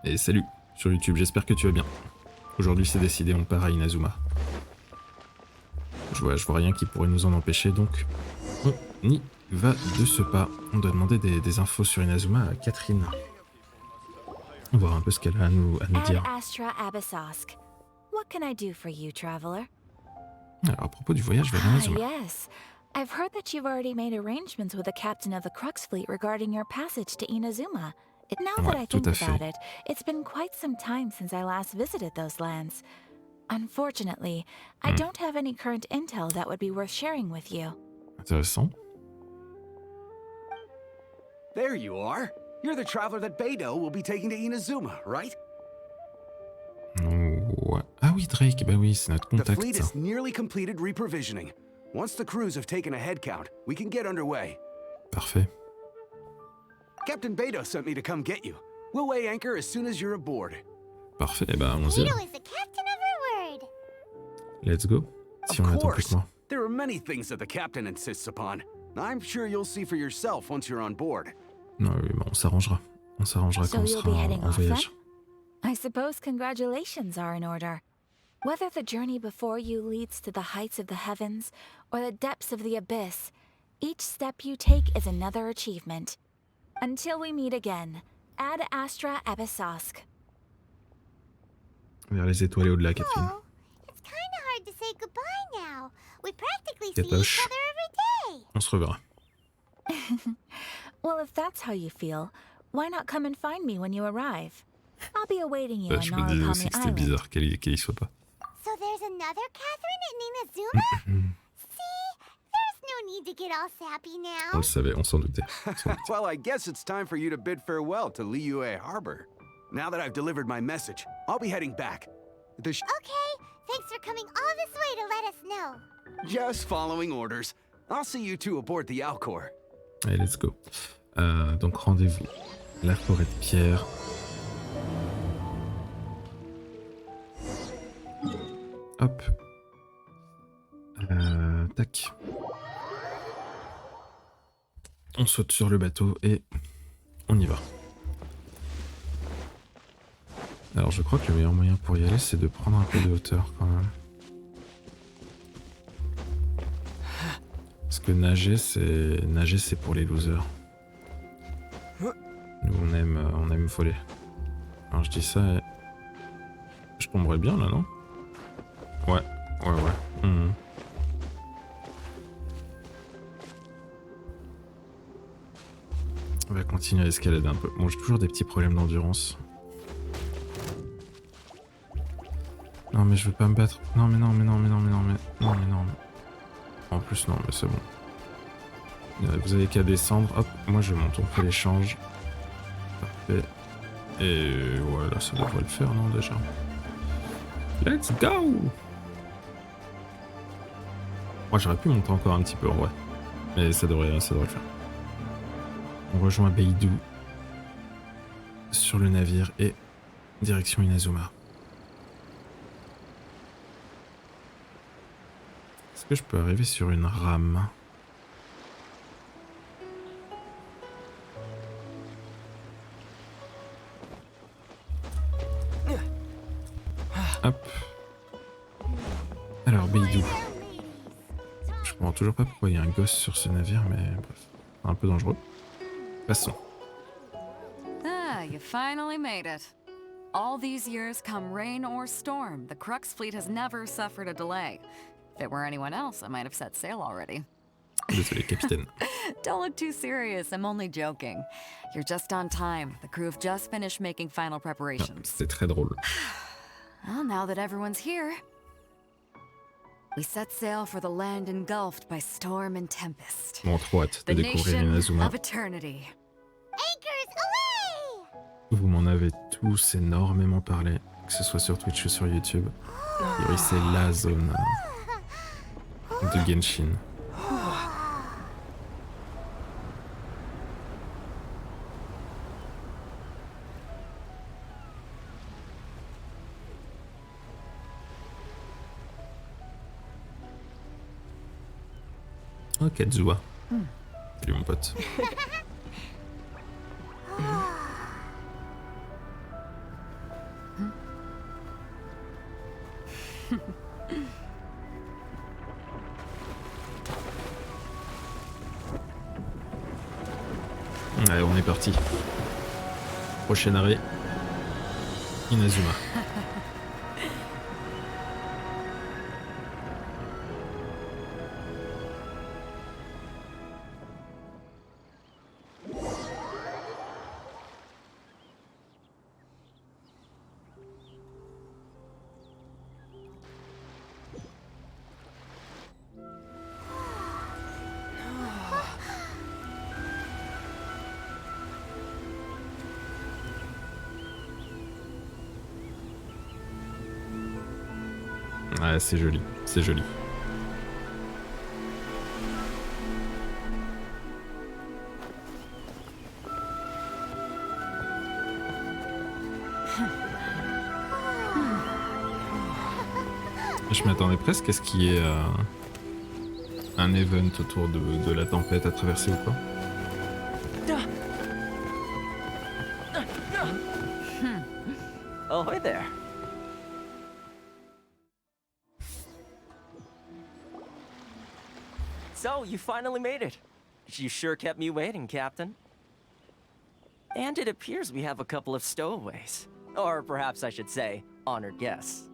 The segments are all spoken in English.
Et salut sur YouTube, j'espère que tu vas bien. Aujourd'hui c'est décidé, on part à Inazuma. Je vois rien qui pourrait nous en empêcher, donc on y va de ce pas. On doit demander des infos sur Inazuma à Catherine. On va voir un peu ce qu'elle a à nous dire. Alors à propos du voyage vers Inazuma. Yes. I've heard that you've already made arrangements with the captain of the Crux fleet regarding your passage to Inazuma. Now that I think about it, it's been quite some time since I last visited those lands. Unfortunately, I don't have any current intel that would be worth sharing with you. Intéressant. There you are. You're the traveler that Beidou will be taking to Inazuma, right? Ouais. Ah oui, Drake, bah oui, c'est notre contact. The fleet is nearly completed reprovisioning. Once the crews have taken a head count, we can get underway. Parfait. Captain Beidou sent me to come get you. We'll weigh anchor as soon as you're aboard. Parfait, eh ben allons-y. Beidou is the captain of our word. Let's go. Si on attend plus que moi. There are many things that the captain insists upon. I'm sure you'll see for yourself once you're on board. Non, oui, bon, on s'arrangera. On s'arrangera quand on sera en voyage. I suppose congratulations are in order. Whether the journey before you leads to the heights of the heavens or the depths of the abyss, each step you take is another achievement. Until we meet again, Ad Astra Abyssosk. Vers les étoiles et au-delà, Catherine. Oh, it's kind of hard to say goodbye now. We practically see each other every day. On se reverra. Well, if that's how you feel, why not come and find me when you arrive? I'll be awaiting you on Je me disais aussi que c'était bizarre qu'elle y soit pas. So there's another Catherine in Inazuma? See, there's no need to get all sappy now. On le savait, on s'en doutait. Well, I guess it's time for you to bid farewell to Liyue Harbor. Now that I've delivered my message, I'll be heading back. Okay, thanks for coming all this way to let us know. Just following orders. I'll see you two aboard the Alcor. Allez, let's go. Donc rendez-vous. La forêt de pierre. Hop. Tac. On saute sur le bateau et on y va. Alors je crois que le meilleur moyen pour y aller, c'est de prendre un peu de hauteur quand même. Parce que nager c'est pour les losers. Nous on aime voler. Alors je dis ça et... Je tomberais bien là, non? Ouais. On va continuer à escalader un peu. Bon, j'ai toujours des petits problèmes d'endurance. Non mais je veux pas me battre. Non. En plus non, mais c'est bon. Vous avez qu'à descendre. Hop, moi je monte, on fait l'échange. Parfait. Et voilà, ça devrait le faire, non, déjà. Let's go! Moi j'aurais pu monter encore un petit peu, ouais. Mais ça devrait le faire. On rejoint Beidou sur le navire et direction Inazuma. Est-ce que je peux arriver sur une rame? Hop. Alors, Beidou. Je comprends toujours pas pourquoi il y a un gosse sur ce navire, mais bref. Un peu dangereux. Passons. Ah, you finally made it. All these years, come rain or storm, the Crux fleet has never suffered a delay. If it were anyone else, I might have set sail already. Désolé, capitaine. Don't look too serious, I'm only joking. You're just on time. The crew have just finished making final preparations. C'est très drôle. Well, now that everyone's here, we set sail for the land engulfed by storm and tempest. Bon, trop hâte de The découvrir nation Inazuma. of eternity. Anchors away! Vous m'en avez tous énormément parlé, que ce soit sur Twitch ou sur YouTube. Et oui, c'est la zone de Genshin. Oh, Kazuha. Salut mon pote. Allez, on est parti. Prochain arrêt. Inazuma. Ouais, c'est joli, c'est joli. Je m'attendais presque à ce qu'il y ait un event autour de la tempête à traverser ou quoi. Oh, hey there. So, you finally made it. You sure kept me waiting, Captain. And it appears we have a couple of stowaways. Or perhaps I should say, honored guests.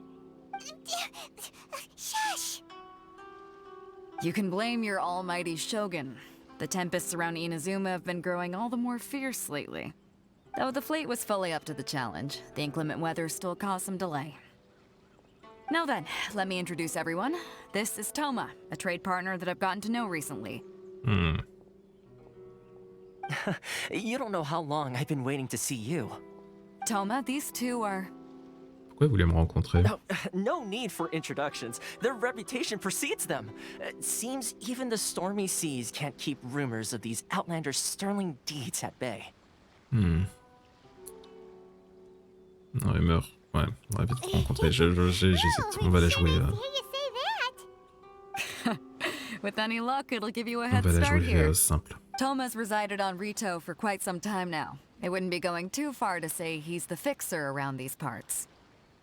Shush! You can blame your almighty shogun. The tempests around Inazuma have been growing all the more fierce lately. Though the fleet was fully up to the challenge, the inclement weather still caused some delay. Now then, let me introduce everyone. This is Toma, a trade partner that I've gotten to know recently. You don't know how long I've been waiting to see you. Toma, these two are... Pourquoi vous voulez me rencontrer? No need for introductions. Their reputation precedes them. Seems even the stormy seas can't keep rumors of these outlanders' sterling deeds at bay. Non, il meurt. Ouais, on va vite rencontrer. J'hésite. On va la jouer. Hear you say that. With any luck, it'll give you a On head va la start jouer here. simple. Toma's resided on Rito for quite some time now. It wouldn't be going too far to say he's the fixer around these parts.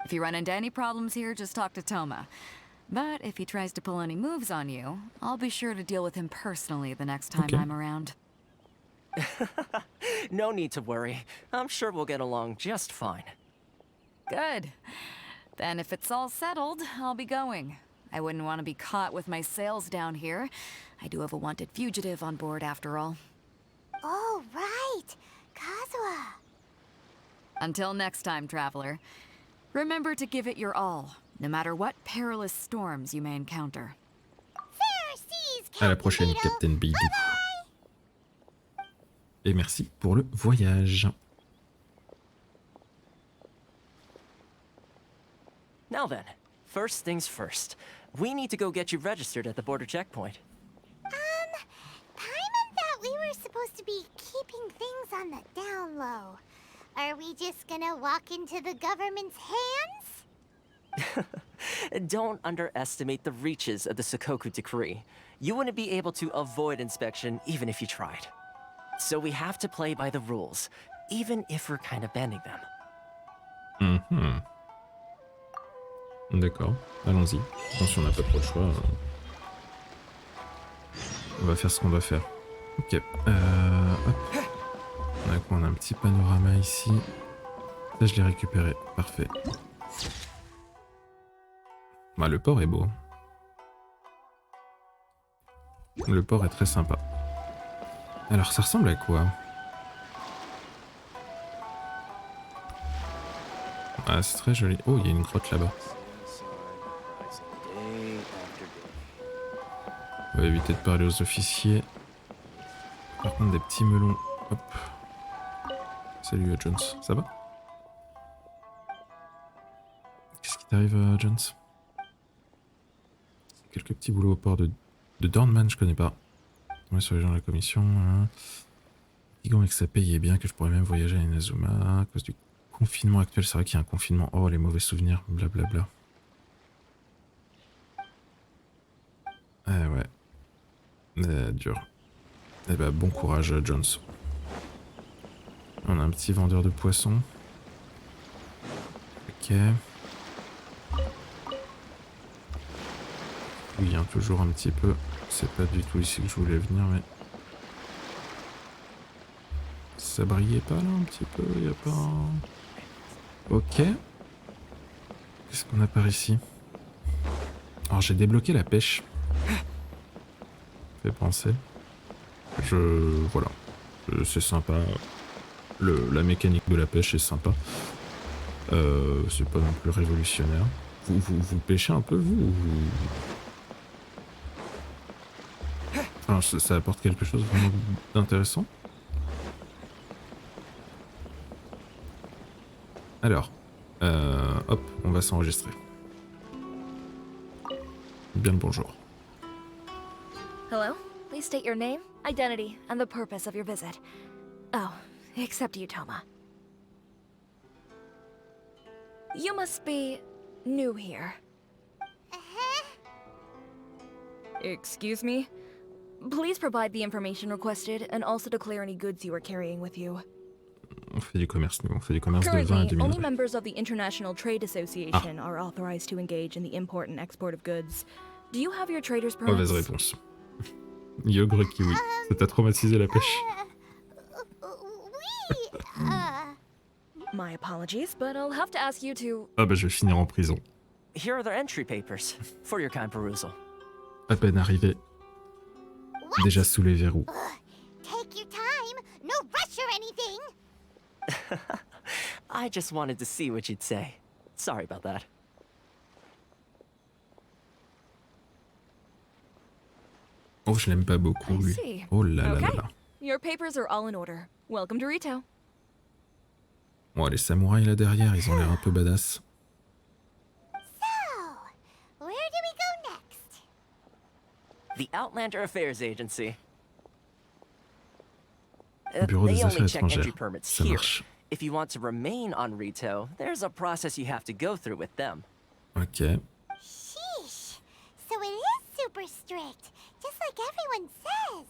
If you run into any problems here, just talk to Toma. But if he tries to pull any moves on you, I'll be sure to deal with him personally the next time I'm around. No need to worry. I'm sure we'll get along just fine. Good. Then if it's all settled, I'll be going. I wouldn't want to be caught with my sails down here. I do have a wanted fugitive on board after all. Oh, right. Kazuha. Until next time, traveler. Remember to give it your all, no matter what perilous storms you may encounter. Fair seas, À la Captain prochaine, Beetle. Captain Bidou. Bye-bye. Et merci pour le voyage. Now then, first things first. We need to go get you registered at the border checkpoint. Paimon thought we were supposed to be keeping things on the down low. Are we just gonna walk into the government's hands? Don't underestimate the reaches of the Sakoku decree. You wouldn't be able to avoid inspection even if you tried. So we have to play by the rules, even if we're kind of bending them. D'accord, allons-y. Attention, on n'a pas trop le choix. On va faire ce qu'on doit faire. Ok. Hop. On a quoi? On a un petit panorama ici. Ça, je l'ai récupéré. Parfait. Bah, le port est beau. Le port est très sympa. Alors, ça ressemble à quoi? Ah, c'est très joli. Oh, il y a une grotte là-bas. On va éviter de parler aux officiers. Par contre, des petits melons. Hop. Salut Jones, ça va? Qu'est-ce qui t'arrive, Jones? Quelques petits boulots au port de Dornman, je connais pas. Ouais, sur les gens de la commission. Digons avec sa paye est bien que je pourrais même voyager à Inazuma à cause du confinement actuel. C'est vrai qu'il y a un confinement. Oh, les mauvais souvenirs, blablabla. Ah ouais. Dur. Eh ben, bon courage, Jones. On a un petit vendeur de poissons. Ok. Oui, hein, toujours un petit peu. C'est pas du tout ici que je voulais venir, mais... Ça brillait pas là un petit peu, y a pas un... Ok. Qu'est-ce qu'on a par ici? Alors j'ai débloqué la pêche. Fait penser. Voilà. C'est sympa. La mécanique de la pêche est sympa. C'est pas non plus révolutionnaire. Vous pêchez un peu, vous, enfin, ça apporte quelque chose vraiment d'intéressant. Alors, hop, on va s'enregistrer. Bien le bonjour. Hello? Please state your name, identity, and the purpose of your visit. Oh, except you, Toma. You must be new here. Excuse me? Please provide the information requested and also declare any goods you are carrying with you. On fait du commerce, nous. On fait du commerce de vin et de Currently, only minerais. members of the International Trade Association are authorized to engage in the import and export of goods. Do you have your trader's permits? Mauvaise réponse. Yogre kiwi. Ça t'a traumatisé la pêche? Oui. My apologies, but I'll have to ask you to... Ah bah je vais finir en prison. Here are their entry papers for your kind perusal. À peine arrivé. Déjà sous les verrous. Take your time. No rush or anything. I just wanted to see what you'd say. Sorry about that. Oh, je l'aime pas beaucoup, I lui. see. Oh là là là Okay. là. Your papers are all in order. Welcome to Rito. Bon, les samouraïs là derrière, ils ont l'air un peu badass. So, where do we go next? The Outlander Affairs Agency. Bureau They des only affaires check entry étrangères. permits Ça here. marche. If you want to remain on Rito, there's a process you have to go through with them. Ok. Sheesh. So it is super strict, just like everyone says.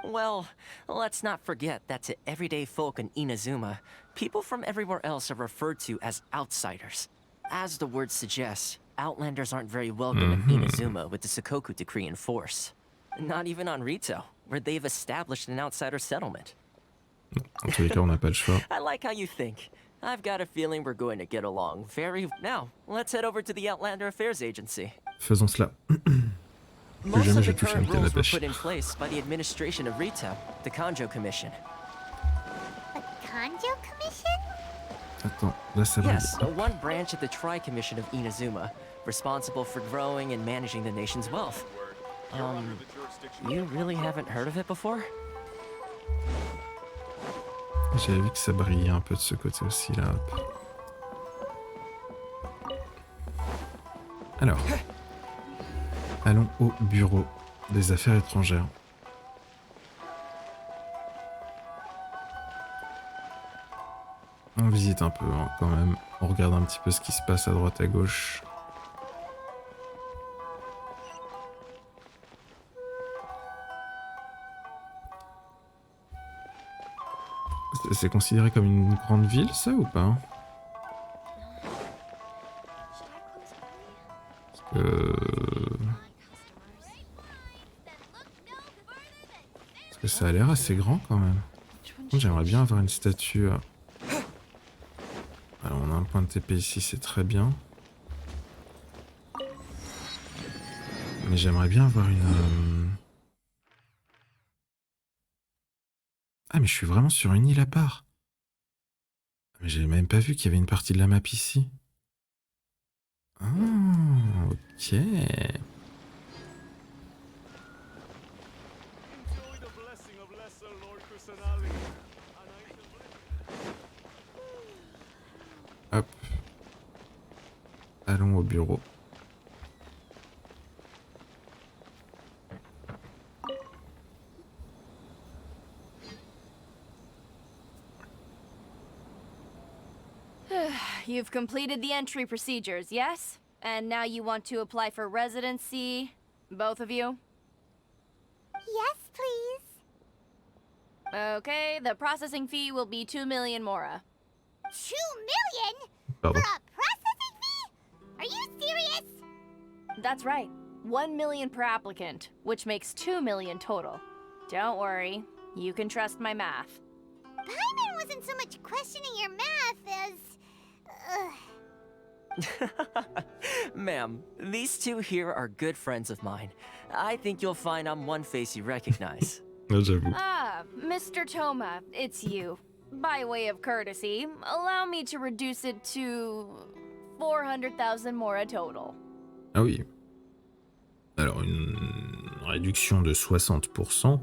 Well, let's not forget that to everyday folk in Inazuma, people from everywhere else are referred to as outsiders. As the word suggests, Outlanders aren't very welcome in Inazuma with the Sakoku decree in force. Not even on Rito, where they've established an outsider settlement. En tous les cas, on n'a pas le choix. I like how you think. I've got a feeling we're going to get along very... Now, let's head over to the Outlander Affairs Agency. Faisons cela. Most jamais of j'ai the touché une current canne à rules were pêche. put in place by the administration of Rito, the Kanjo Commission. The Kanjo Commission? Attends, là ça brille. Yes, one branch of the Tri-Commission of Inazuma, responsible for growing and managing the nation's wealth. You really haven't heard of it before? J'avais vu que ça brillait un peu de ce côté aussi là. Hop. Alors, allons au bureau des affaires étrangères. On visite un peu hein, quand même. On regarde un petit peu ce qui se passe à droite à gauche. C'est considéré comme une grande ville, ça, ou pas? Parce que ça a l'air assez grand, quand même. J'aimerais bien avoir une statue... Alors, on a un point de TP ici, c'est très bien. Mais j'aimerais bien avoir une... Ah, mais je suis vraiment sur une île à part. Mais j'ai même pas vu qu'il y avait une partie de la map ici. Ah, ok. Hop. Allons au bureau. You've completed the entry procedures, yes? And now you want to apply for residency, both of you? Yes, please. Okay, the processing fee will be 2 million mora. 2 million? Pardon. For a processing fee? Are you serious? That's right. 1 million per applicant, which makes 2 million total. Don't worry, you can trust my math. Paimon wasn't so much questioning your math as... Ma'am, these two here are good friends of mine. I think you'll find I'm one face you recognize. J'avoue. Ah, Mr. Toma, it's you. By way of courtesy, allow me to reduce it to 400,000 mora total. Ah oui. Alors, une réduction de 60%.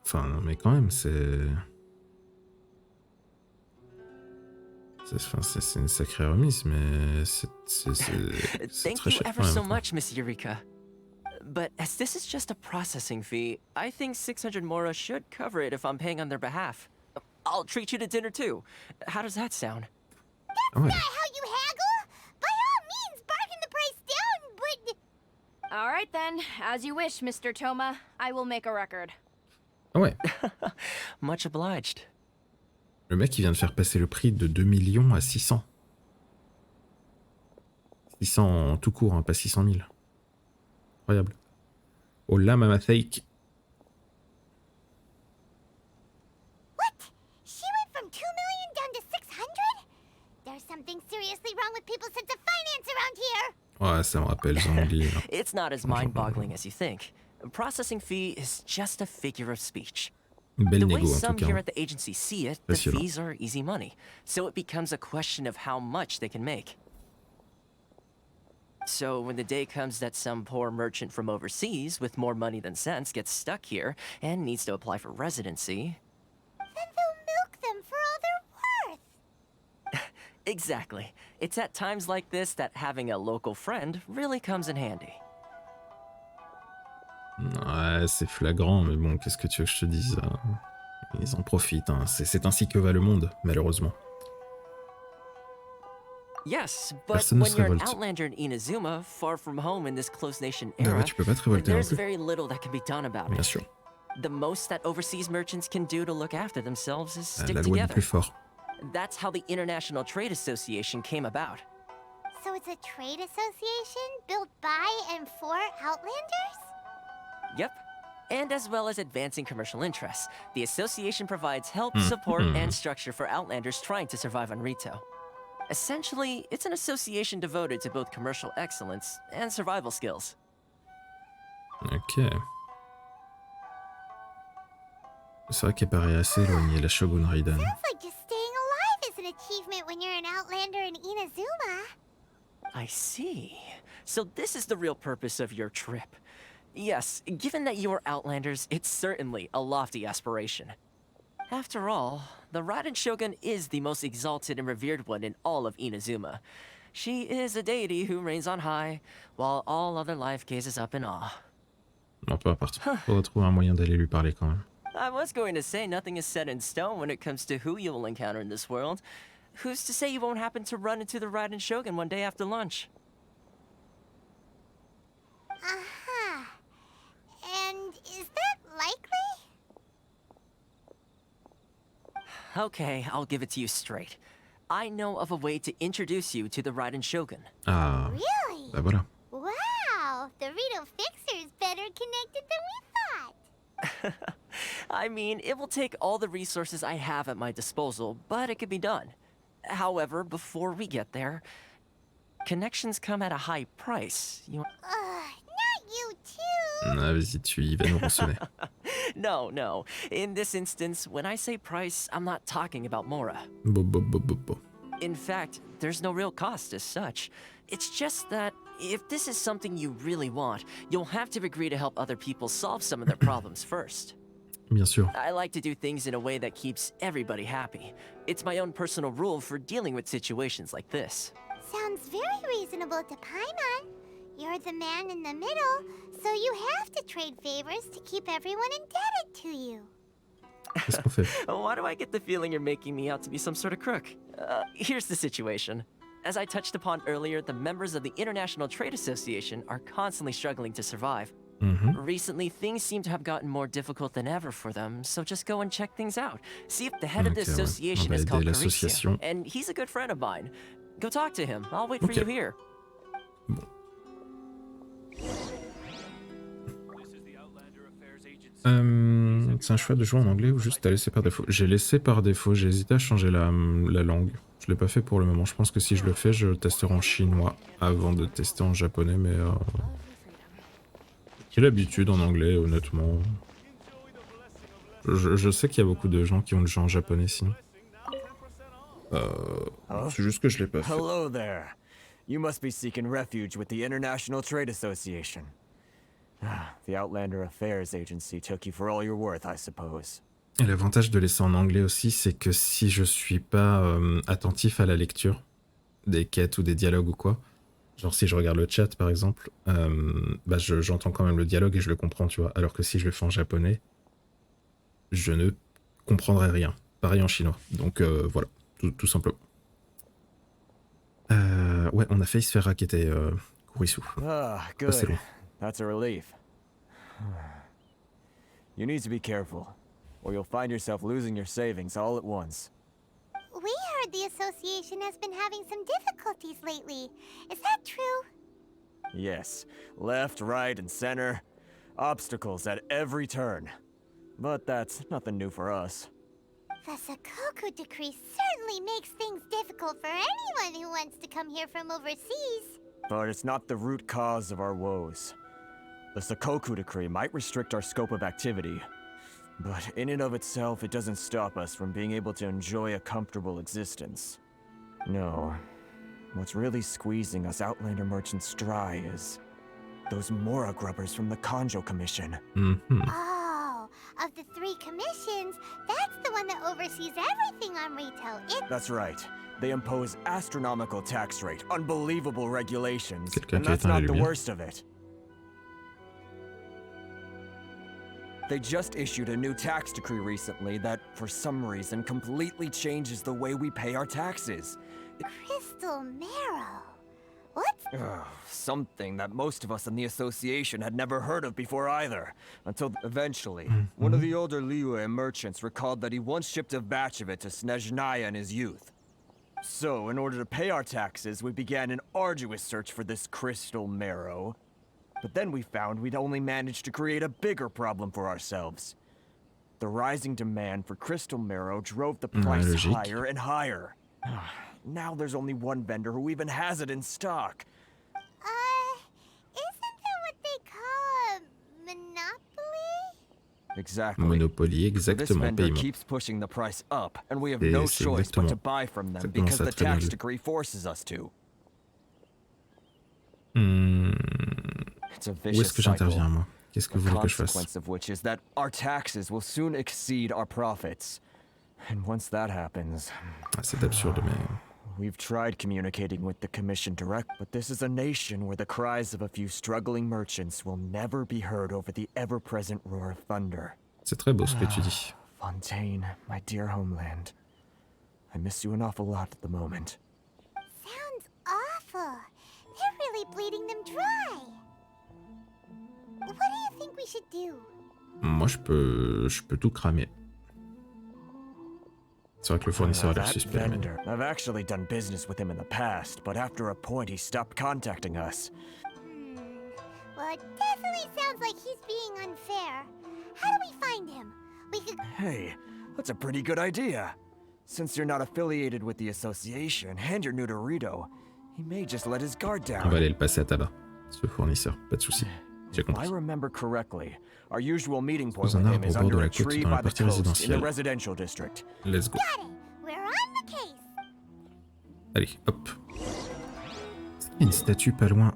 Enfin, mais quand même, c'est une sacrée remise, mais c'est Thank très you cher ever quand so même. much, Miss Eureka. But as this is just a processing fee, I think 600 mora should cover it if I'm paying on their behalf. I'll treat you to dinner too. How does that sound? Ah ouais. Not how you haggle! By all means, bargain the price down, but... All right then, as you wish, Mr. Toma. I will make a record. Ah ouais. Much obliged. Le mec, il vient de faire passer le prix de 2 millions à 600. 600 en tout court, hein, pas 600 000. Incroyable. Oh là, Mama Fake. What? She went from 2 million down to 600? There's something seriously wrong with people's sense of finance around here! Ouais, ça me rappelle Zangli. Là. It's not as mind-boggling as you think. A processing fee is just a figure of speech. Belle The way négo en tout some cas. here Hein. at the agency see it, the Passionnant. fees are easy money. So it becomes a question of how much they can make. So when the day comes that some poor merchant from overseas with more money than sense gets stuck here and needs to apply for residency... Then they'll milk them for all they're worth! Exactly. It's at times like this that having a local friend really comes in handy. Ouais, c'est flagrant, mais bon, qu'est-ce que tu veux que je te dise hein. Ils en profitent, hein. C'est ainsi que va le monde, malheureusement. Yes, but Personne ne when se you're an révolte. outlander in Inazuma, far from home in this closed nation Ah era, ouais, tu peux pas te révolter non there's plus. very little that can be done about Bien it. sûr. The most that overseas merchants can do to look after themselves is stick La loi du together. plus fort. That's how the International Trade Association came about. So it's a trade association built by and for Outlanders? Yep. And as well as advancing commercial interests, the association provides help, support, and structure for Outlanders trying to survive on Rito. Essentially, it's an association devoted to both commercial excellence and survival skills. Ok. C'est vrai qu'elle paraît assez éloignée, la Shogun Raiden. Sounds like just staying alive is an achievement when you're an Outlander in Inazuma. I see. So this is the real purpose of your trip. Yes, given that you are Outlanders, it's certainly a lofty aspiration. After all, the Raiden Shogun is the most exalted and revered one in all of Inazuma. She is a deity who reigns on high, while all other life gazes up in awe. Bon, peu importe. Faudra trouver un moyen d'aller lui parler quand même. I was going to say nothing is set in stone when it comes to who you will encounter in this world. Who's to say you won't happen to run into the Raiden Shogun one day after lunch? Uh-huh. And is that likely? Okay, I'll give it to you straight. I know of a way to introduce you to the Raiden Shogun. Ah, Really? bah voilà. Wow, the Rito Fixer's better connected than we thought. I mean, it will take all the resources I have at my disposal, but it can be done. However, before we get there, connections come at a high price. Not you too. Ah, vas-y, il va nous rançonner. No. In this instance, when I say price, I'm not talking about Mora. Bo, bo, bo, bo, bo. In fact, there's no real cost as such. It's just that if this is something you really want, you'll have to agree to help other people solve some of their problems first. Bien sûr. I like to do things in a way that keeps everybody happy. It's my own personal rule for dealing with situations like this. Sounds very reasonable to Paimon. You're the man in the middle, so you have to trade favors to keep everyone indebted to you. Qu'est-ce qu'on fait? Why do I get the feeling you're making me out to be some sort of crook? Here's the situation. As I touched upon earlier, the members of the International Trade Association are constantly struggling to survive. Recently, things seem to have gotten more difficult than ever for them, so just go and check things out. See if the head of the Ok, ouais. association On va is aider called l'association. Carissia, and he's a good friend of mine. Go talk to him. I'll wait for Ok. you here. Bon. C'est un choix de jouer en anglais ou juste t'as laissé par défaut? J'ai laissé par défaut, j'ai hésité à changer la langue. Je l'ai pas fait pour le moment. Je pense que si je le fais, je testerai en chinois avant de tester en japonais, mais j'ai l'habitude en anglais, honnêtement. Je sais qu'il y a beaucoup de gens qui ont le jeu en japonais sinon. C'est juste que je l'ai pas fait. Hello there. You must be seeking refuge with the International Trade Association. The Outlander Affairs Agency took you for all you're worth, I suppose. Et l'avantage de laisser en anglais aussi, c'est que si je suis pas attentif à la lecture des quêtes ou des dialogues ou quoi, genre si je regarde le chat par exemple, bah j'entends quand même le dialogue et je le comprends, tu vois. Alors que si je le fais en japonais, je ne comprendrai rien. Pareil en chinois. Donc voilà, tout simplement. Ouais, on a failli se faire racketter, Kurisu. Ah, Pas c'est good. long. That's a relief. You need to be careful, or you'll find yourself losing your savings all at once. We heard the association has been having some difficulties lately. Is that true? Yes, left, right, and center. Obstacles at every turn. But that's nothing new for us. The Sakoku decree certainly makes things difficult for anyone who wants to come here from overseas. But it's not the root cause of our woes. The Sakoku decree might restrict our scope of activity, but in and of itself, it doesn't stop us from being able to enjoy a comfortable existence. No, what's really squeezing us Outlander merchants dry is those Mora grubbers from the Kanjo Commission. Oh, of the 3 commissions, that's the one that oversees everything on retail. That's right. They impose astronomical tax rate, unbelievable regulations, Quelqu'un and qui a that's éteint la not the lumière. worst of it. They just issued a new tax decree recently that, for some reason, completely changes the way we pay our taxes. Crystal Marrow. What's... Something that most of us in the association had never heard of before either. Until eventually, one of the older Liyue merchants recalled that he once shipped a batch of it to Snezhnaya in his youth. So, in order to pay our taxes, we began an arduous search for this crystal marrow. But then we found we'd only managed to create a bigger problem for ourselves. The rising demand for crystal marrow drove the price logique. higher and higher. Now there's only one vendor who even has it in stock. Isn't that what they call a monopoly? Exactly. Monopoly, This exactement, vendor paiement. keeps pushing the price up, and we have Et no c'est choice but to exactement- buy from them exactement because ça, the très bien tax vu. decree forces us to. It's a Où vicious est-ce que cycle. j'interviens, moi? Qu'est-ce que The vous voulez que je fasse? consequence of which is that our taxes will soon exceed our profits. And once that happens, Ah, c'est absurde, mais... we've tried communicating with the commission direct, but this is a nation where the cries of a few struggling merchants will never be heard over the ever-present roar of thunder. C'est très beau ce que tu dis. Fontaine, my dear homeland. I miss you an awful lot at the moment. Sounds awful. They're really bleeding them dry. What do you think we should do? Moi, je peux tout cramer. C'est vrai que le fournisseur a l'air That suspect, mais... vendor. I've actually done business with him in the past, but after a point he stopped contacting us. Well, it definitely sounds like he's being unfair. How do we find him? We could... Hey, that's a pretty good idea. Since you're not affiliated with the association and you're new to Rito, he may just let his guard On va down. aller le passer à tabac, ce fournisseur, pas de souci. J'ai If I compris. remember correctly, our usual meeting point Dans un with him arbre is au bord de under la a côte tree dans la by the partie coast in the résidentielle. residential district. Let's go. Got it. We're on the case. Allez, hop. Est-ce qu'il y a une statue pas loin?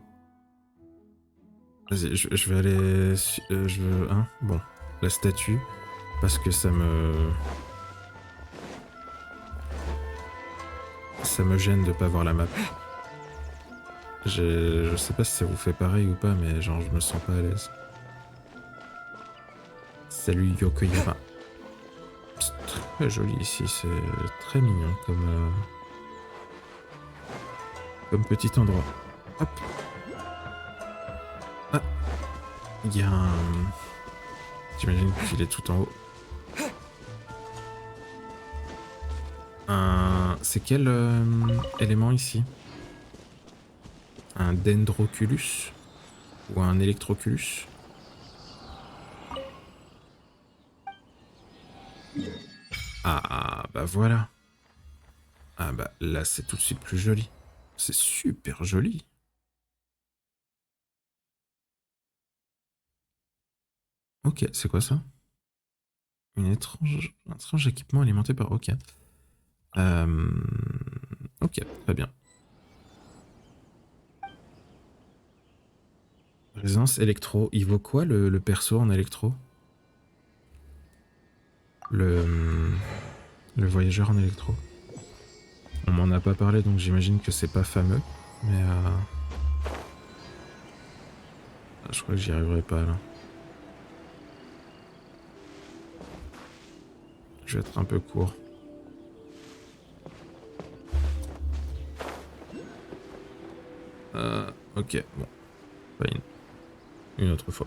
Vas-y, je vais aller... je veux... Hein? Bon, la statue, parce que ça me... Ça me gêne de pas voir la map. Je sais pas si ça vous fait pareil ou pas, mais genre je me sens pas à l'aise. Salut Yokoyama. C'est très joli ici, c'est très mignon comme petit endroit. Hop. Ah. Il y a un... J'imagine qu'il est tout en haut. C'est quel élément ici? Un dendroculus? Ou un électroculus? Ah, bah voilà. Ah bah là, c'est tout de suite plus joli. C'est super joli. Ok, c'est quoi ça? Un étrange équipement alimenté par... Ok. Ok, très bien. Résonance électro. Il vaut quoi le perso en électro? Le voyageur en électro. On m'en a pas parlé, donc j'imagine que c'est pas fameux. Mais je crois que j'y arriverai pas là. Je vais être un peu court. Ok, bon. Fine. Une autre fois.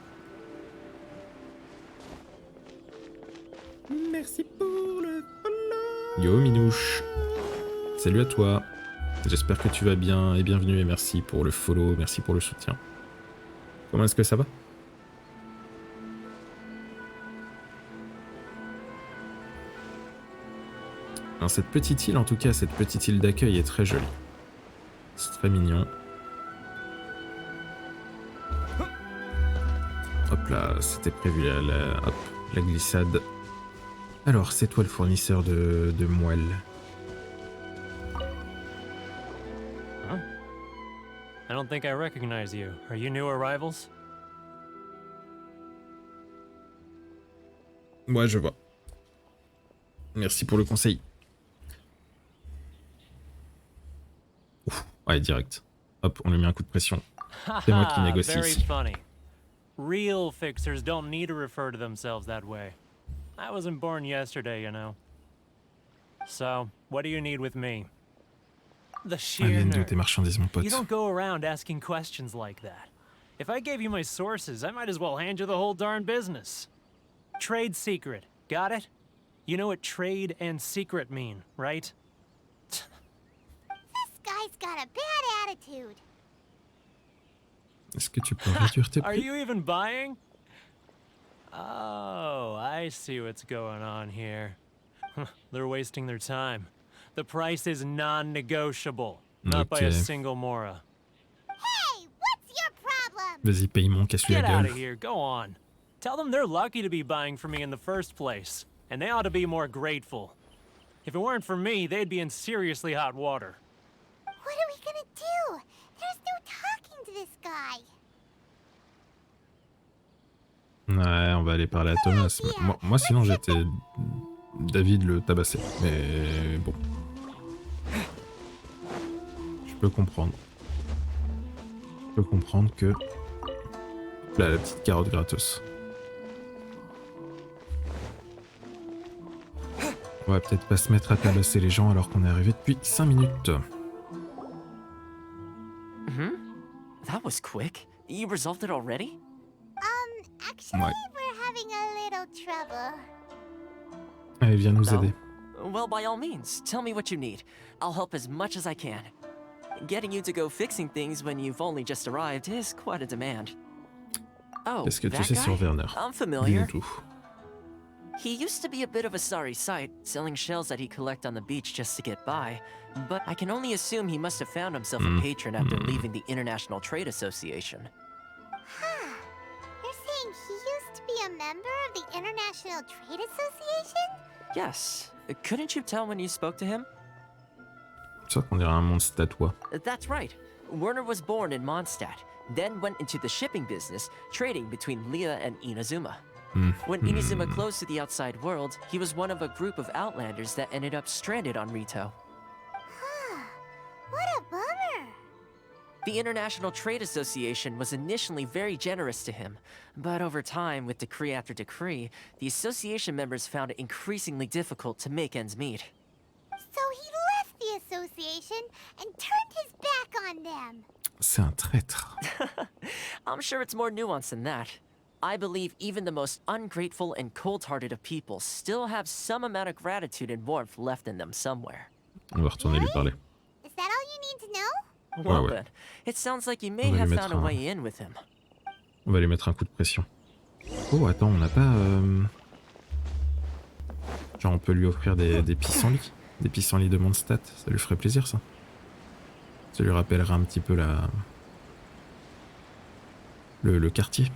Merci pour le follow. Yo Minouche. Salut à toi. J'espère que tu vas bien et bienvenue et merci pour le follow, merci pour le soutien. Comment est-ce que ça va? Alors, cette petite île, en tout cas, cette petite île d'accueil est très jolie. C'est très mignon. Hop là, c'était prévu la glissade. Alors, c'est toi le fournisseur de moelle. Huh? I don't think I recognize you. Are you new arrivals? Ouais, je vois. Merci pour le conseil. Ouf, ouais, direct. Hop, on lui met un coup de pression. C'est moi qui négocie Very ici. funny. Real fixers don't need to refer to themselves that way. I wasn't born yesterday, you know. So, what do you need with me? The sheer Vienne de nerve. tes marchandises, mon pote. You don't go around asking questions like that. If I gave you my sources, I might as well hand you the whole darn business. Trade secret, got it? You know what trade and secret mean, right? This guy's got a bad attitude. Est-ce que tu peux réduire tes Are prix? you even buying? Oh, I see what's going on here. They're wasting their time. The price is non-negotiable. Not by a Ok. single Mora. Hey, what's your problem? Vas-y, paye mon, casse-lui la Get out gueule. of here, go on. Tell them they're lucky to be buying from me in the first place, and they ought to be more grateful. If it weren't for me, they'd be in seriously hot water. What are we gonna do? There's no talking to this guy. Ouais, on va aller parler à Thomas. Moi sinon, j'étais David le tabassé. Mais bon. Je peux comprendre. Je peux comprendre que... Là, la petite carotte gratos. On va peut-être pas se mettre à tabasser les gens alors qu'on est arrivé depuis 5 minutes. That was quick. You resolved it already? Actually, Ouais. we're having a little trouble. Allez, viens nous No? aider. Well, by all means, tell me what you need. I'll help as much as I can. Getting you to go fixing things when you've only just arrived is quite a demand. Oh, Qu'est-ce que tu that sais sur guy? Werner? I'm familiar. Dis-nous tout. He used to be a bit of a sorry sight, selling shells that he'd collect on the beach just to get by. But I can only assume he must have found himself a patron after leaving the International Trade Association. Huh. You're saying he used to be a member of the International Trade Association? Yes. Couldn't you tell when you spoke to him? C'est ça qu'on dirait un monstre tatoué. That's right. Werner was born in Mondstadt, then went into the shipping business, trading between Leah and Inazuma. When Inazuma closed to the outside world, he was one of a group of outlanders that ended up stranded on Rito. Huh. What a bummer. The International Trade Association was initially very generous to him, but over time, with decree after decree, the association members found it increasingly difficult to make ends meet. So he left the association and turned his back on them. C'est un traître. I'm sure it's more nuanced than that. I believe even the most ungrateful and cold-hearted of people still have some amount of gratitude and warmth left in them somewhere. On va retourner lui parler. Is that all you need to know? Well ouais. then, it sounds like you may On va have lui found mettre a un- way in with him. On va lui mettre un coup de pression. Oh, attends, on n'a pas... Genre on peut lui offrir des pissenlits. Des pissenlits de Mondstadt. Ça lui ferait plaisir ça. Ça lui rappellera un petit peu le quartier.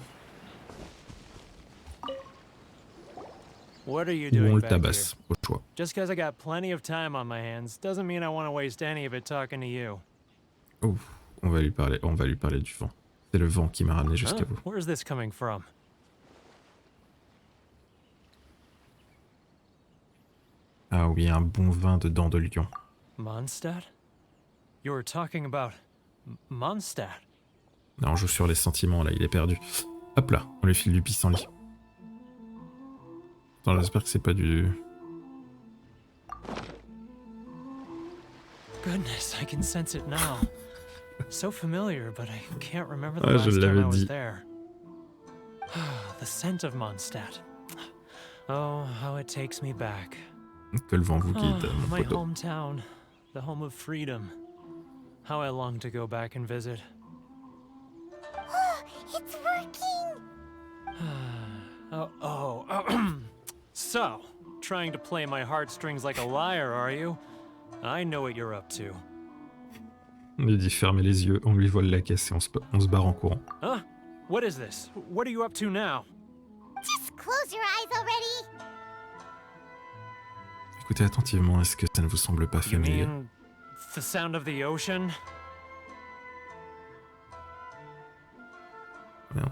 What are you Ou on doing le back here? tabasse, au choix. Just because I got plenty of time on my hands doesn't mean I want to waste any of it talking to you. Oh, on va lui parler du vent. C'est le vent qui m'a ramené jusqu'à vous. Where's this coming from? Ah oui, un bon vin de dents de lion. Mondstadt? You were talking about Mondstadt. Là, on joue sur les sentiments, là, il est perdu. Hop là, on lui file du pissenlit. Attends, j'espère que c'est pas du... Goodness, I can sense it now. So familiar, but I can't remember the Ah, je last time I l'avais was dit. there. The scent of Mondstadt. Oh, how it takes me back. Que le vent vous guide, mon My poteau. hometown, the home of freedom. How I long to go back and visit. It's working! So, trying to play my heartstrings like a liar, are you? I know what you're up to. On lui dit fermez les yeux, on lui vole la caisse et on se barre en courant. Huh? What is this? What are you up to now? Just close your eyes already! Écoutez attentivement, est-ce que ça ne vous semble pas You familier? mean the sound of the ocean? Merde.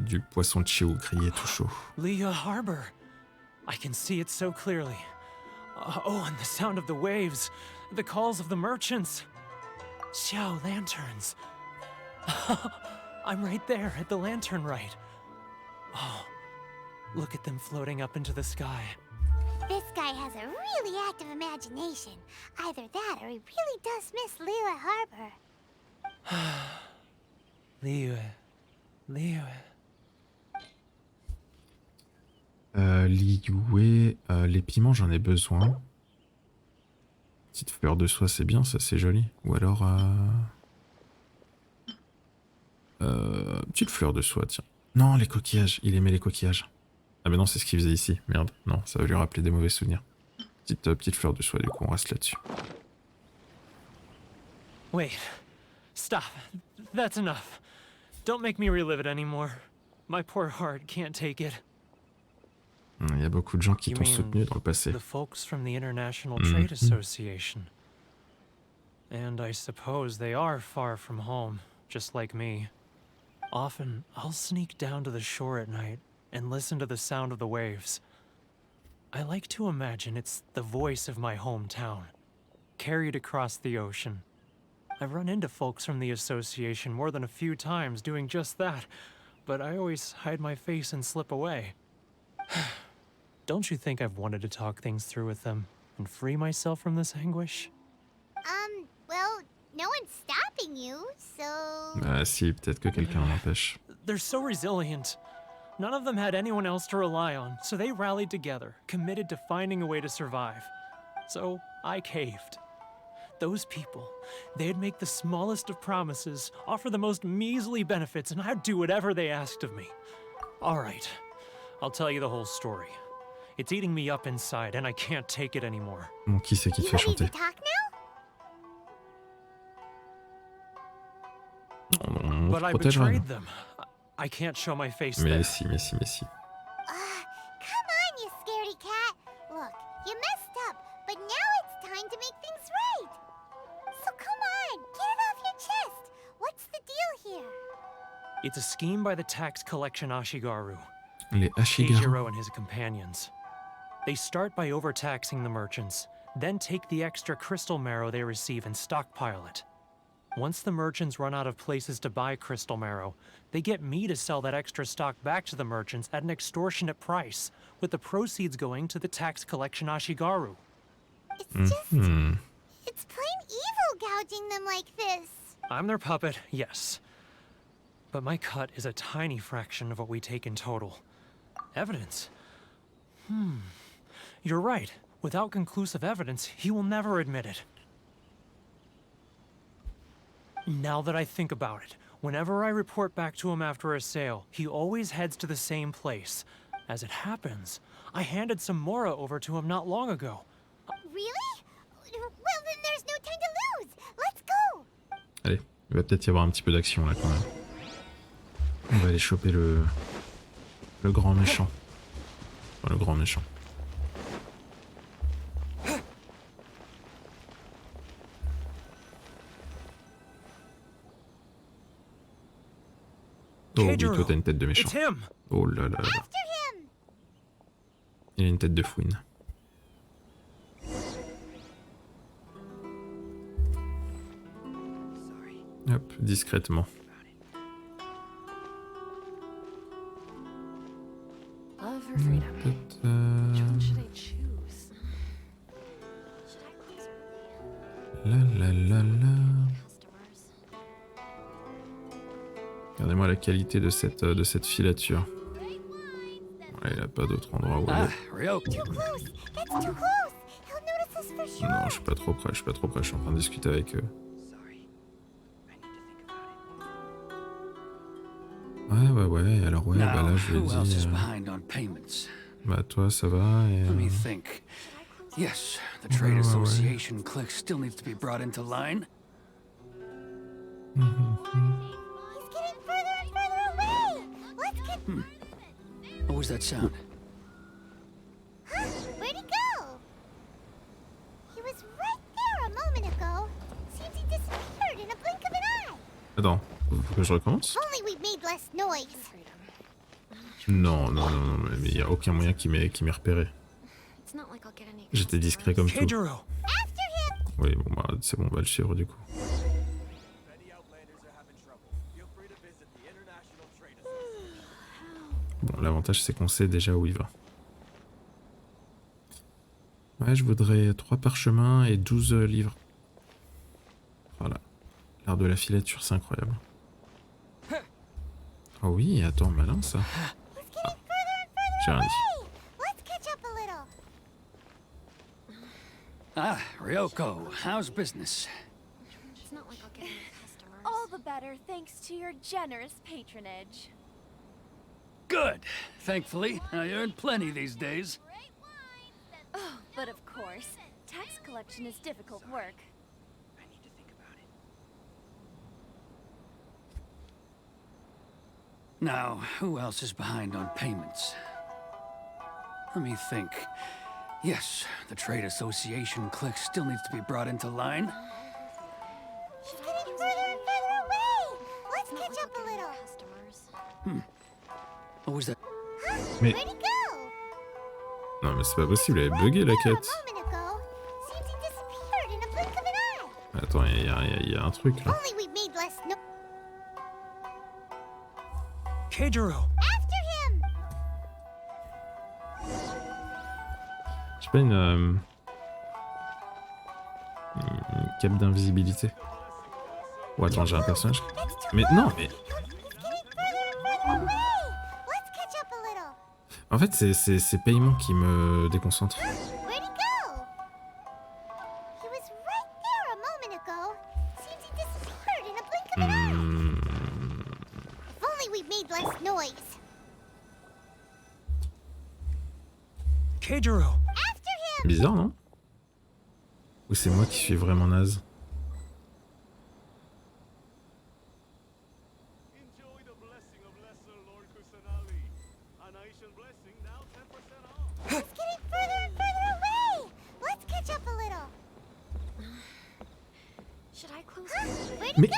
Du poisson de Chiou grillé tout chaud. Leah Harbor. I can see it so clearly. Oh, and the sound of the waves. The calls of the merchants. Xiao lanterns. I'm right there at the lantern right. Oh, look at them floating up into the sky. This guy has a really active imagination. Either that or he really does miss Liyue Harbor. Liyue. Liyue, les piments j'en ai besoin. Petite fleur de soie c'est bien, ça c'est joli. Ou alors... petite fleur de soie, tiens. Non, les coquillages, il aimait les coquillages. Ah mais non, c'est ce qu'il faisait ici, merde. Non, ça va lui rappeler des mauvais souvenirs. Petite fleur de soie, du coup on reste là-dessus. Wait. Stop. That's enough. Don't make me relive it anymore. My poor heart can't take it. Il y a beaucoup de gens qui You t'ont mean soutenu dans le passé. The folks from the International Trade Association. And I suppose they are far from home, just like me. Often, I'll sneak down to the shore at night and listen to the sound of the waves. I like to imagine it's the voice of my hometown, carried across the ocean. I've run into folks from the association more than a few times doing just that, but I always hide my face and slip away. Don't you think I've wanted to talk things through with them and free myself from this anguish? Well, no one's stopping you, so... Ah si, peut-être que quelqu'un l'empêche. They're so resilient. None of them had anyone else to rely on, so they rallied together, committed to finding a way to survive. So I caved. Those people, they'd make the smallest of promises, offer the most measly benefits, and I'd do whatever they asked of me. All right, I'll tell you the whole story. It's eating me up inside, and I can't take it anymore. Bon, qui c'est qui te You fait ready to chanter? talk now? On But te I protégera, betrayed non? them. I can't show my face Mais there. si. Come on, you scaredy cat. Look, you messed up, but now it's time to make things right. So come on, get it off your chest. What's the deal here? It's a scheme by the tax collection Ashigaru. Les Ashigaru. Keijiro and his companions. They start by overtaxing the merchants, then take the extra crystal marrow they receive and stockpile it. Once the merchants run out of places to buy crystal marrow, they get me to sell that extra stock back to the merchants at an extortionate price, with the proceeds going to the tax collection Ashigaru. It's just... It's plain evil gouging them like this. I'm their puppet, yes. But my cut is a tiny fraction of what we take in total. Evidence? You're right. Without conclusive evidence, he will never admit it. Now that I think about it, whenever I report back to him after a sale, he always heads to the same place. As it happens, I handed some Mora over to him not long ago. Really? Well, then there's no time to lose. Let's go. Allez, il va peut-être y avoir un petit peu d'action là quand même. On va aller choper le grand méchant. Enfin, le grand méchant. Oh oui, toi t'as une tête de méchant. Oh là là là. Il a une tête de fouine. Hop, discrètement. La la la la. Regardez-moi la qualité de cette filature. Ouais, il a pas d'autre endroit où aller. Non, je suis pas trop près, je suis en train de discuter avec eux. Ouais, alors ouais, bah là je lui ai dit... Bah toi ça va et... Yes, the trade association clique still needs to be brought into line. He's getting further and further away. Let's get... What was that sound? Huh? Where'd he go? He was right there a moment ago. Seems he disappeared in a blink of an eye. Attends, faut que je recommence? Only we've made less noise. Non, mais il y a aucun moyen qu'il m'ait repéré. J'étais discret comme tout. Oui, bon bah c'est bon, on va le suivre du coup. Bon, l'avantage c'est qu'on sait déjà où il va. Ouais, je voudrais 3 parchemins et 12 livres. Voilà. L'art de la filature, c'est incroyable. Oh oui, attends, malin ça. Ah, j'ai rien dit. Ah, Ryoko, how's business? All the better thanks to your generous patronage. Good. Thankfully, I earn plenty these days. Oh, but of course, tax collection is difficult work. Now, who else is behind on payments? Let me think. Yes, the trade association clique still needs to be brought into line. She's getting further and further away. Let's catch up a little. What was that? Mais... Where'd he go? Non mais c'est pas possible, elle est buggée la quête. Attends, il y a un truc là. Keijiro. J'ai pas une cape d'invisibilité. Oh attends, j'ai un personnage. Mais non, mais... En fait, c'est paiement qui me déconcentre. Bizarre, non? Ou c'est moi qui suis vraiment naze? Mais...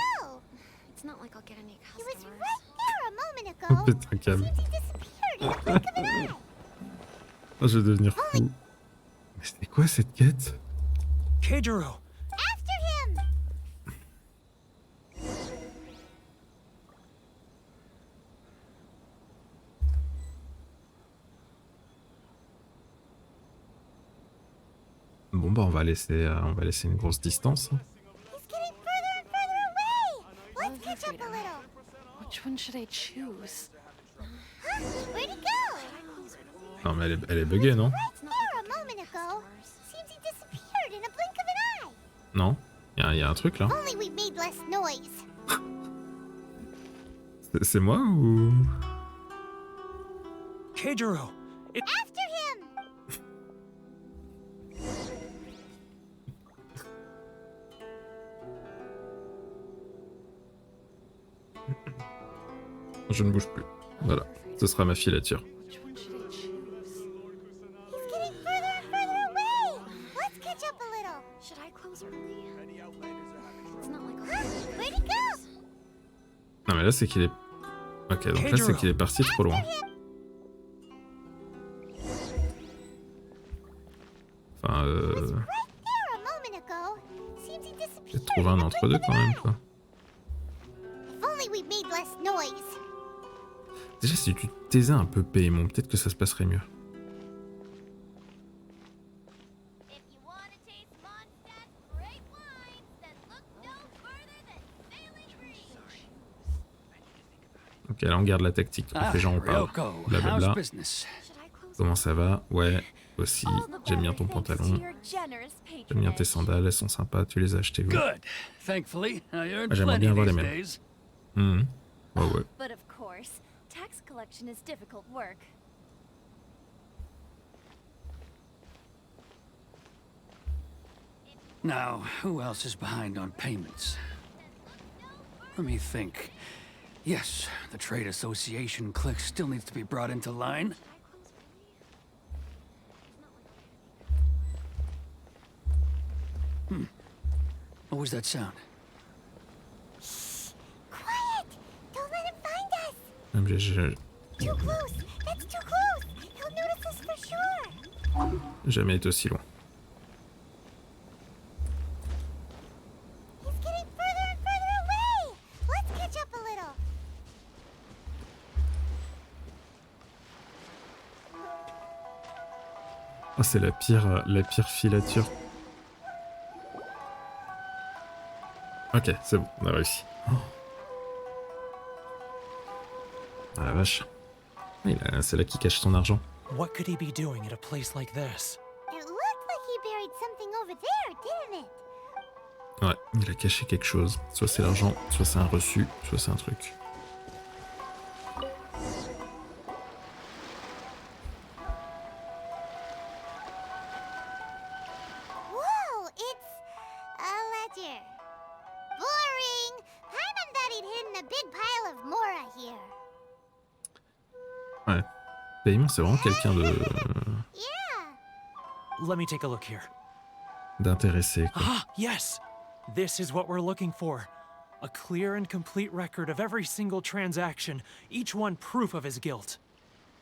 Putain, calme. Oh, je vais devenir fou. Mais c'était quoi cette quête? Keijiro. Bon bah on va laisser une grosse distance. Which one should I choose? Non mais elle est buggée, non? Non? Il y a un truc là? C'est moi ou... Keijiro, Je ne bouge plus. Voilà, ce sera ma filature. He's getting further and further away. Let's catch up a little. Should I close early? It's not like Huh? Where'd he go? Non mais là c'est qu'il est... Ok, donc là c'est qu'il est parti trop loin. Enfin Right there a moment ago. Seems he disappeared. Peut-être trouver un entre-deux quand même, quoi. If only we made less noise. Déjà si tu taisais un peu Paimon, peut-être que ça se passerait mieux. If you want to taste Mondstadt's great wines, then look no further than Salut, toutes. Ok, là on garde la tactique, on fait genre on parle. Ryoko, Blablabla. how's business? Comment ça va? Ouais, aussi. J'aime bien ton pantalon. J'aime bien tes sandales, elles sont sympas, tu les as achetées où? Good. Thankfully, I earned J'aimerais plenty bien avoir les these mêmes. days. Ouais, ouais. But of course, tax collection is difficult work. Now, who else is behind on payments? Let me think. Yes, the trade association clique still needs to be brought into line. What was that sound? Quiet! Don't let him find us. Même Too close. That's too close. He'll notice us for sure. jamais été aussi loin. He's getting further and further away. Let's catch up a little. Oh, c'est la pire filature. Ok, c'est bon, on a réussi. Oh. Ah la vache. C'est là qu'il cache son argent. What could he be doing at a place like this? It looked like he buried something over there, didn't it? Ouais, il a caché quelque chose. Soit c'est l'argent, soit c'est un reçu, soit c'est un truc. Whoa, it's a ledger. Boring. Paimon thought he'd hidden a big pile of Mora here. Ouais. Paimon, c'est vraiment quelqu'un de... Yeah. Let me take a look here. d'intéressé, quoi. Ah, yes! This is what we're looking for. A clear and complete record of every single transaction, each one proof of his guilt.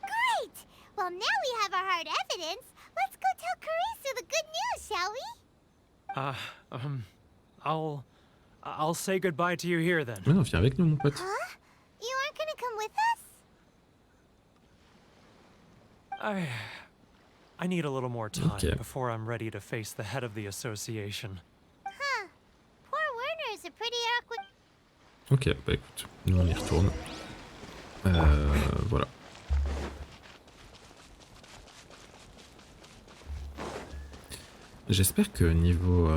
Great! Well, now we have our hard evidence. Let's go tell Karisu the good news, shall we? I'll say goodbye to you here then. Mais non, viens avec nous, mon pote. Huh? You aren't gonna come with us? I need a little more time Okay. before I'm ready to face the head of the association. Huh. Poor Werner's a pretty awkward... Ok, bah écoute, nous on y retourne. Voilà. J'espère que niveau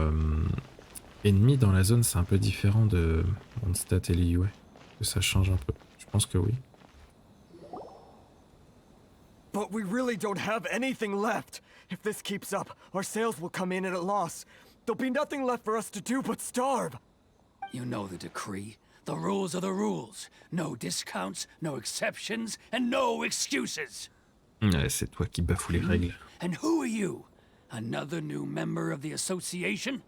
ennemi dans la zone, c'est un peu différent de Mondstadt et Liyue. Que ça change un peu. Je pense que oui. But we really don't have anything left. If this keeps up, our sales will come in at a loss. There'll be nothing left for us to do but starve. You know the decree. The rules are the rules. No discounts, no exceptions, and no excuses. Ouais, c'est toi qui bafoues les règles. And who are you? Another new member of the association?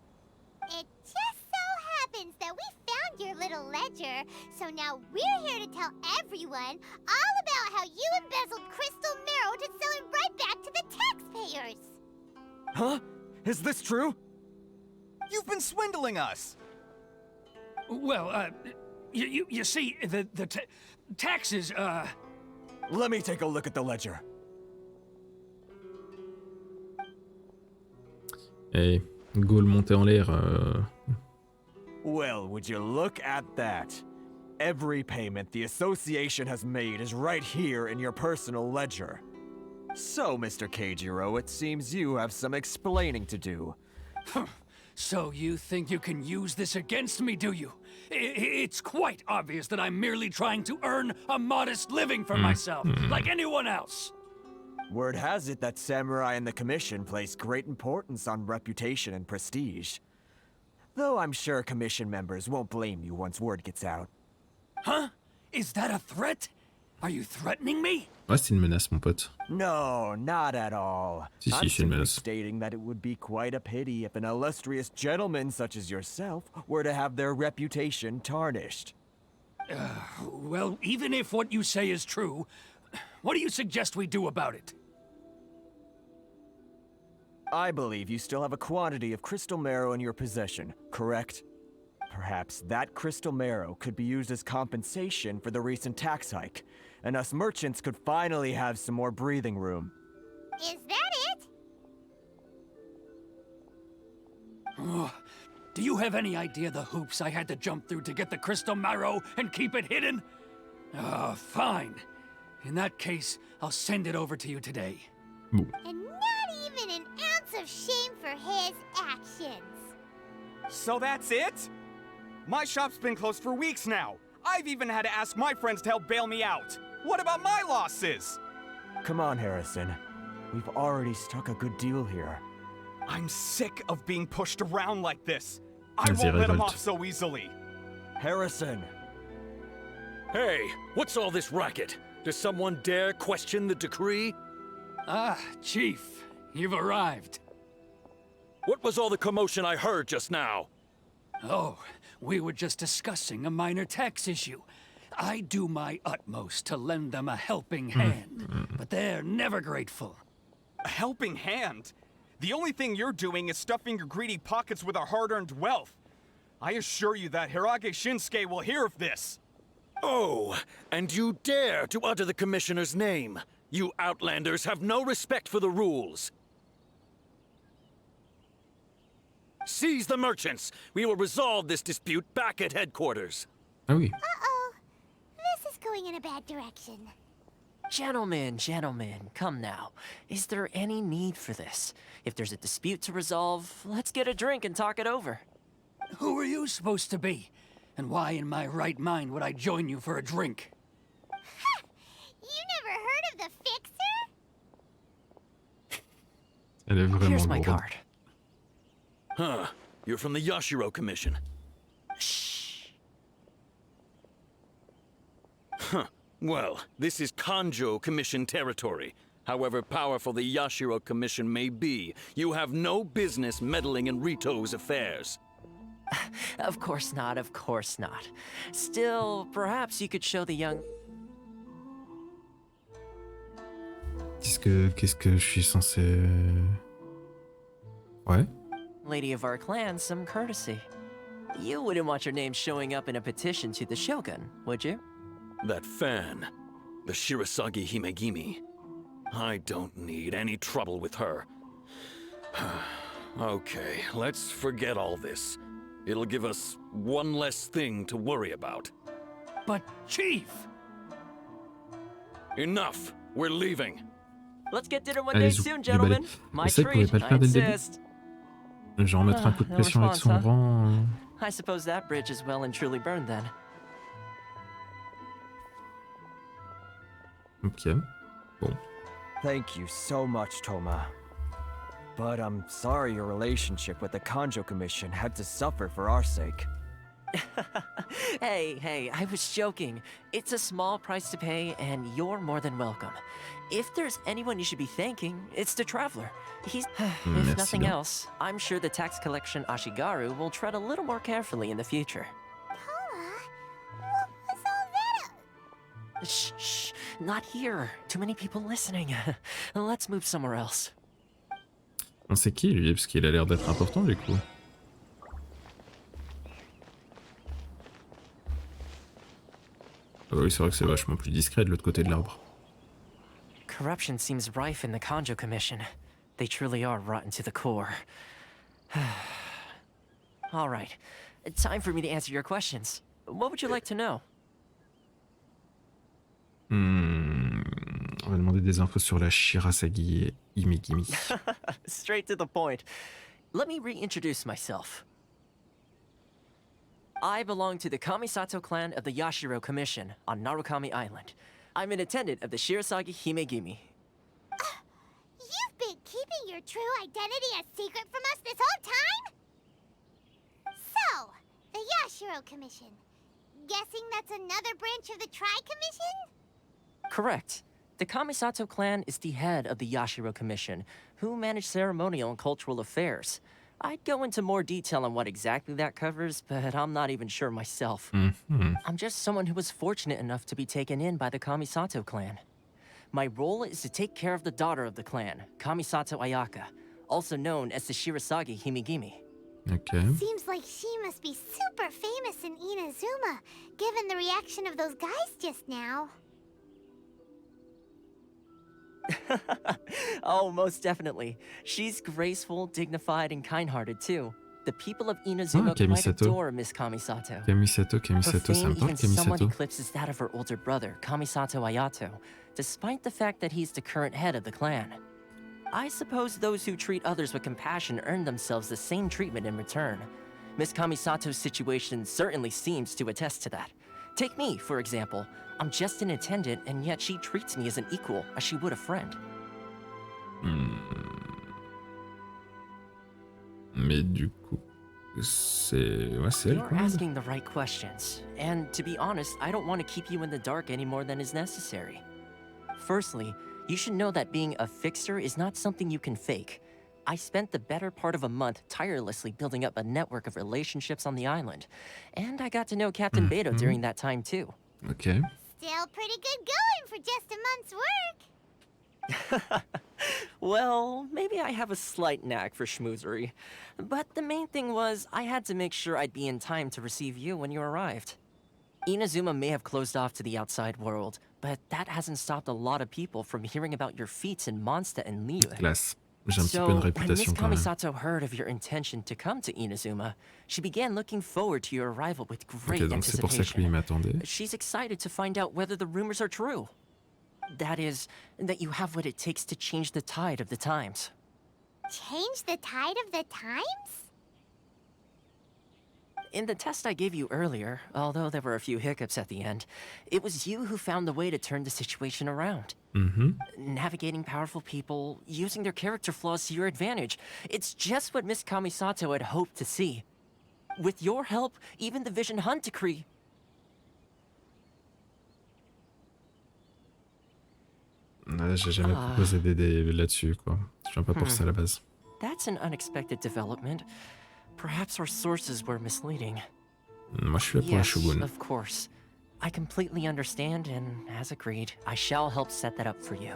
It just so happens that we found your little ledger, so now we're here to tell everyone all about how you embezzled crystal marrow to sell it right back to the taxpayers. Huh? Is this true? You've been swindling us! Well, you see, the taxes, Let me take a look at the ledger. Hey, Gaulle monté en l'air. Well, would you look at that? Every payment the association has made is right here in your personal ledger. So, Mr. Keijiro, it seems you have some explaining to do. So you think you can use this against me, do you? It's quite obvious that I'm merely trying to earn a modest living for myself, like anyone else. Word has it that samurai and the commission place great importance on reputation and prestige. Though I'm sure commission members won't blame you once word gets out. Huh? Is that a threat? Are you threatening me? Ouais, c'est une menace, mon pote. No, not at all. Si, I'm c'est une simply menace. stating that it would be quite a pity if an illustrious gentleman such as yourself were to have their reputation tarnished. Well, even if what you say is true, what do you suggest we do about it? I believe you still have a quantity of crystal marrow in your possession, correct? Perhaps that crystal marrow could be used as compensation for the recent tax hike, and us merchants could finally have some more breathing room. Is that it? Do you have any idea the hoops I had to jump through to get the crystal marrow and keep it hidden? Fine. In that case, I'll send it over to you today. Bon. And not even an ounce of shame for his actions. So that's it? My shop's been closed for weeks now. I've even had to ask my friends to help bail me out. What about my losses? Come on, Harrison. We've already struck a good deal here. I'm sick of being pushed around like this. I Vas-y, won't let him révolte. off so easily. Harrison! Hey, what's all this racket? Does someone dare question the decree? Ah, Chief, you've arrived. What was all the commotion I heard just now? Oh, we were just discussing a minor tax issue. I do my utmost to lend them a helping hand, but they're never grateful. A helping hand? The only thing you're doing is stuffing your greedy pockets with our hard-earned wealth. I assure you that Hirage Shinsuke will hear of this. Oh, and you dare to utter the Commissioner's name. You Outlanders have no respect for the rules. Seize the merchants. We will resolve this dispute back at headquarters. Ah oui. Uh-oh. This is going in a bad direction. Gentlemen, come now. Is there any need for this? If there's a dispute to resolve, let's get a drink and talk it over. Who are you supposed to be? And why in my right mind would I join you for a drink? You never heard of the Fixer? Elle est vraiment Here's my lourde. card. Huh. You're from the Yashiro Commission. Shh. Huh. Well, this is Kanjo Commission territory. However powerful the Yashiro Commission may be, you have no business meddling in Rito's affairs. Of course not, of course not. Still, perhaps you could show the young... Qu'est-ce que je suis censé... Ouais. lady of our clan some courtesy. You wouldn't want your name showing up in a petition to the Shogun, would you? That fan, the Shirasagi Himegimi. I don't need any trouble with her. Okay, let's forget all this. It'll give us one less thing to worry about. But, Chief! Enough! We're leaving. Let's get dinner one Allez, day zou, soon, du balai. gentlemen. My Je sais que vous pouvez treat, pas le I faire dès le début. insist. Je vais remettre un coup de No pression avec response, son huh? rang. I suppose that bridge is well and truly burned then. Ok. Bon. Thank you so much, Toma. But I'm sorry your relationship with the Kanjo Commission had to suffer for our sake. Hey, I was joking. It's a small price to pay, and you're more than welcome. If there's anyone you should be thanking, it's the Traveler. He's... if Merci nothing bien. else, I'm sure the tax collection Ashigaru will tread a little more carefully in the future. Toma, what was all that? Shh, not here. Too many people listening. Let's move somewhere else. On sait qui lui, parce qu'il a l'air d'être important du coup. Ah oui, c'est vrai que c'est vachement plus discret de l'autre côté de l'arbre. Corruption seems rife in the Kanjo Commission. They truly are rotten to the core. All right, time for me to answer your questions. What would you like to know? On va demander des infos sur la Shirasagi Himegimi. Straight to the point. Let me reintroduce myself. I belong to the Kamisato clan of the Yashiro Commission on Narukami Island. I'm an attendant of the Shirasagi Himegimi. You've been keeping your true identity a secret from us this whole time? So, the Yashiro Commission. Guessing that's another branch of the Tri-Commission? Correct. The Kamisato clan is the head of the Yashiro Commission, who manage ceremonial and cultural affairs. I'd go into more detail on what exactly that covers, but I'm not even sure myself. I'm just someone who was fortunate enough to be taken in by the Kamisato clan. My role is to take care of the daughter of the clan, Kamisato Ayaka, also known as the Shirasagi Himigimi. Okay. Seems like she must be super famous in Inazuma, given the reaction of those guys just now. Oh, most definitely. She's graceful, dignified, and kind-hearted too. The people of Inazuma quite adore Miss Kamisato. Kamisato, Her ça me fame parle, even somewhat Kamisato. eclipses that of her older brother, Kamisato Ayato, despite the fact that he's the current head of the clan. I suppose those who treat others with compassion earn themselves the same treatment in return. Miss Kamisato's situation certainly seems to attest to that. Take me, for example. I'm just an attendant, and yet she treats me as an equal, as she would a friend. Mais du coup, c'est elle You're quoi. asking the right questions, and to be honest, I don't want to keep you in the dark any more than is necessary. Firstly, you should know that being a fixer is not something you can fake. I spent the better part of a month tirelessly building up a network of relationships on the island, and I got to know Captain Beto during that time too. Okay. Still pretty good going for just a month's work. Well, maybe I have a slight knack for schmoozery, but the main thing was I had to make sure I'd be in time to receive you when you arrived. Inazuma may have closed off to the outside world, but that hasn't stopped a lot of people from hearing about your feats in Mondstadt and Liyue. Classe. J'ai un petit So, peu de when Miss réputation quand même. Kamisato heard of your intention to come to Inazuma, she began looking forward to your arrival with great Ok, donc c'est pour ça que lui il anticipation. m'attendait. She's excited to find out whether the rumors are true. That is, that you have what it takes to change the tide of the times. Change the tide of the times? In the test I gave you earlier, although there were a few hiccups at the end, it was you who found the way to turn the situation around. Navigating powerful people, using their character flaws to your advantage. It's just what Miss Kamisato had hoped to see. With your help, even the Vision Hunt decree. Ouais, j'ai jamais proposé d'aider là-dessus, quoi. Je viens pas pour ça à la base. That's an unexpected development. Perhaps our sources were misleading. Moi, je suis là pour la Yes, shogun. of course. I completely understand, and as agreed, I shall help set that up for you.